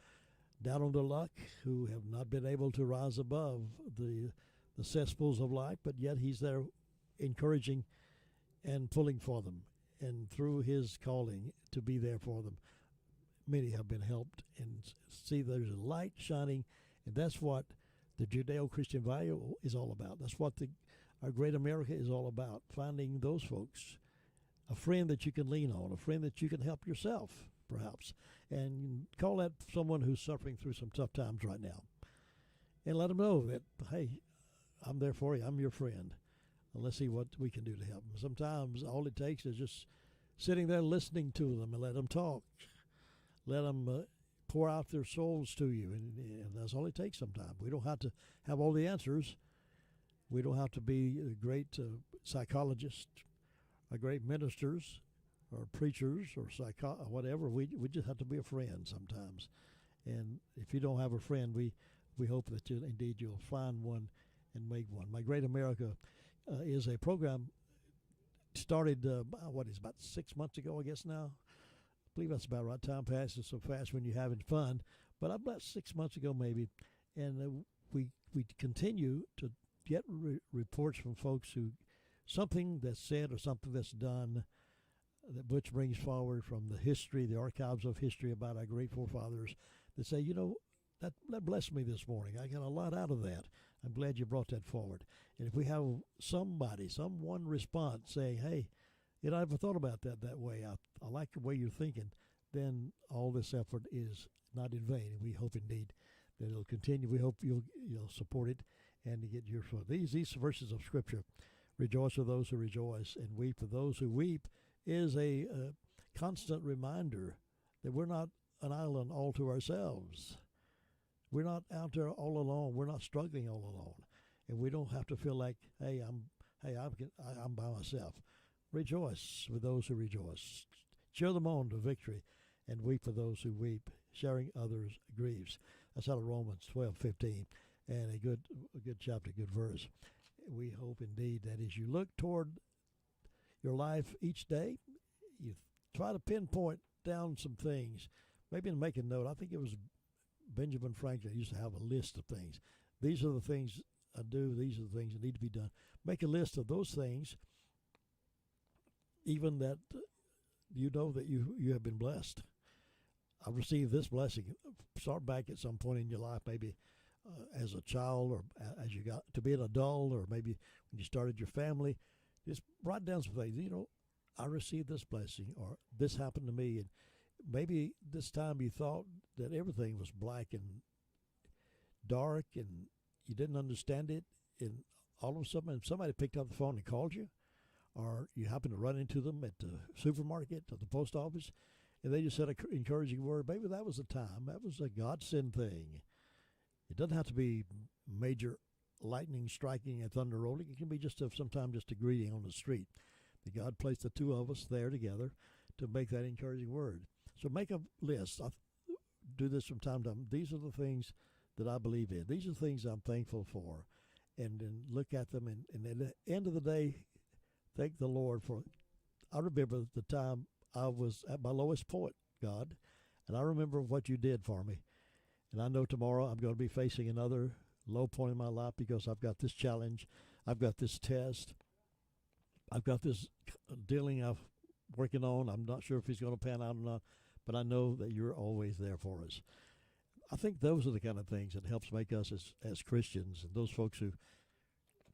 down on their luck, who have not been able to rise above the cesspools of life, but yet he's there encouraging and pulling for them. And through his calling to be there for them, many have been helped and see there's a light shining, and that's what the Judeo-Christian value is all about. That's what our great America is all about, finding those folks, a friend that you can lean on, a friend that you can help yourself, perhaps, and call that someone who's suffering through some tough times right now. And let them know that, hey, I'm there for you, I'm your friend. And let's see what we can do to help them. Sometimes all it takes is just sitting there listening to them and let them talk. Let them pour out their souls to you, and that's all it takes sometimes. We don't have to have all the answers. We don't have to be great psychologists or great ministers or preachers or whatever. We just have to be a friend sometimes. And if you don't have a friend, we hope that you'll find one and make one. My Great America is a program started, about 6 months ago, I guess now. I believe that's about right. Time passes so fast when you're having fun. But about 6 months ago maybe, and we continue to get reports from folks who something that's said or something that's done that Butch brings forward from the history, the archives of history about our great forefathers, that say, that blessed me this morning. I got a lot out of that. I'm glad you brought that forward. And if we have someone response saying, hey, I never thought about that way. I like the way you're thinking, then all this effort is not in vain. And we hope indeed that it'll continue. We hope you'll support it and to get your foot. These verses of Scripture, rejoice for those who rejoice and weep for those who weep, is a constant reminder that we're not an island all to ourselves. We're not out there all alone. We're not struggling all alone, and we don't have to feel like, I'm by myself. Rejoice with those who rejoice. Cheer them on to victory, and weep for those who weep, sharing others' griefs. That's out of Romans 12:15, and a good chapter, good verse. We hope indeed that as you look toward your life each day, you try to pinpoint down some things. Maybe make a note. I think it was Benjamin Franklin used to have a list of things. These are the things I do. These are the things that need to be done. Make a list of those things, even that you know that you have been blessed. I received this blessing. Start back at some point in your life, maybe as a child or as you got to be an adult, or maybe when you started your family. Just write down some things. I received this blessing, or this happened to me, and maybe this time you thought that everything was black and dark and you didn't understand it, and all of a sudden somebody picked up the phone and called you, or you happened to run into them at the supermarket or the post office, and they just said an encouraging word. Maybe that was a time. That was a God-sent thing. It doesn't have to be major lightning striking and thunder rolling. It can be sometimes just a greeting on the street. That God placed the two of us there together to make that encouraging word. So make a list. I do this from time to time. These are the things that I believe in. These are the things I'm thankful for. And then look at them, and at the end of the day, thank the Lord for. I remember the time I was at my lowest point, God, and I remember what you did for me. And I know tomorrow I'm going to be facing another low point in my life because I've got this challenge, I've got this test, I've got this dealing I'm working on. I'm not sure if he's going to pan out or not, but I know that you're always there for us. I think those are the kind of things that helps make us as Christians and those folks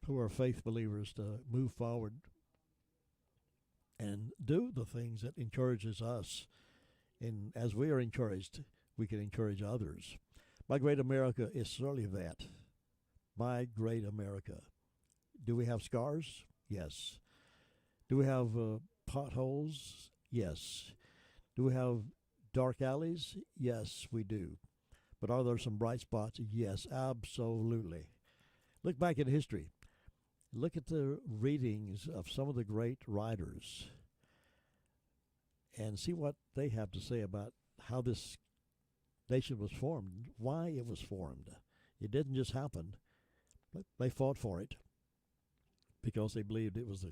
who are faith believers to move forward and do the things that encourages us. And as we are encouraged, we can encourage others. My Great America is certainly that. My Great America. Do we have scars? Yes. Do we have potholes? Yes. Do we have dark alleys? Yes, we do. But are there some bright spots? Yes, absolutely. Look back at history. Look at the readings of some of the great writers and see what they have to say about how this nation was formed, why it was formed. It didn't just happen. They fought for it because they believed it was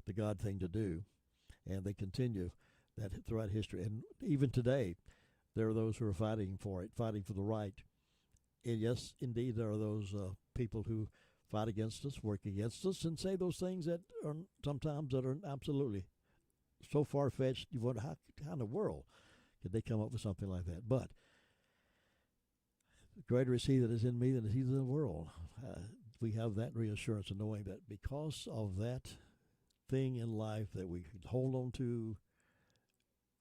the God thing to do, and they continue that throughout history. And even today, there are those who are fighting for it, fighting for the right. And yes, indeed, there are those people who fight against us, work against us, and say those things that are sometimes that are absolutely so far-fetched. You wonder how in the world could they come up with something like that? But greater is He that is in me than is he that is in the world. We have that reassurance of knowing that because of that thing in life that we can hold on to,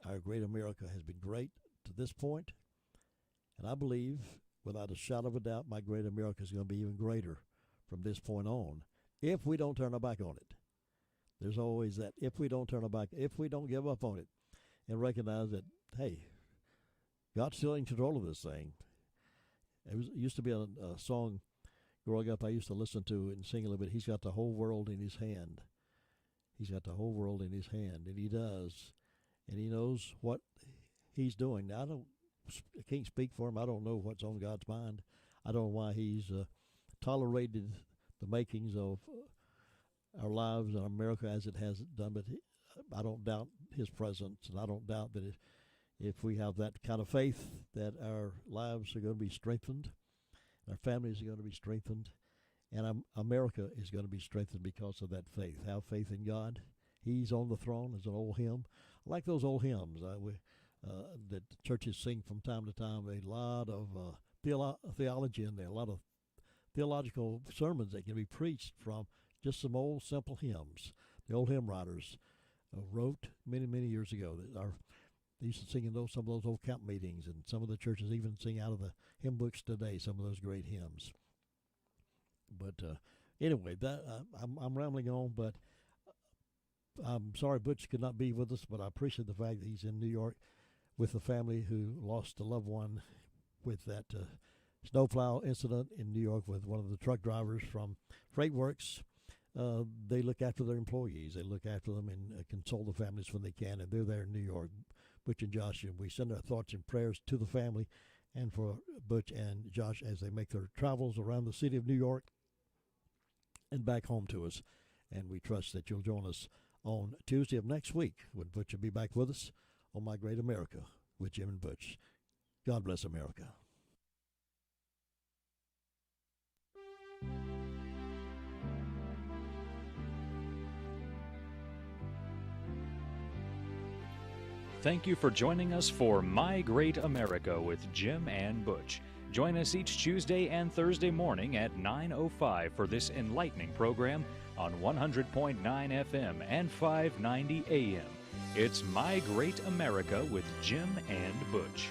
our great America has been great to this point, and I believe, without a shadow of a doubt, my great America is going to be even greater from this point on, if we don't turn our back on it. There's always that, if we don't turn our back, if we don't give up on it, and recognize that, hey, God's still in control of this thing. It used to be a song growing up I used to listen to and sing a little bit. He's got the whole world in his hand. He's got the whole world in his hand, and he does. And he knows what he's doing. Now, I can't speak for him. I don't know what's on God's mind. I don't know why he's tolerated the makings of our lives and America as it has done, but I don't doubt his presence, and I don't doubt that if we have that kind of faith, that our lives are going to be strengthened, our families are going to be strengthened, and America is going to be strengthened because of that faith. Have faith in God. He's on the throne. As an old hymn. I like those old hymns that churches sing from time to time. A lot of theology in there, a lot of theological sermons that can be preached from just some old simple hymns. The old hymn writers wrote many, many years ago. They used to sing in some of those old camp meetings, and some of the churches even sing out of the hymn books today, some of those great hymns. But anyway, I'm rambling on, but I'm sorry Butch could not be with us, but I appreciate the fact that he's in New York with the family who lost a loved one with that snowplow incident in New York with one of the truck drivers from Freight Works. They look after their employees. They look after them and console the families when they can, and they're there in New York, Butch and Josh, and we send our thoughts and prayers to the family and for Butch and Josh as they make their travels around the city of New York and back home to us. And we trust that you'll join us on Tuesday of next week when Butch will be back with us on My Great America with Jim and Butch. God bless America. Thank you for joining us for My Great America with Jim and Butch. Join us each Tuesday and Thursday morning at 9:05 for this enlightening program on 100.9 FM and 590 AM. It's My Great America with Jim and Butch.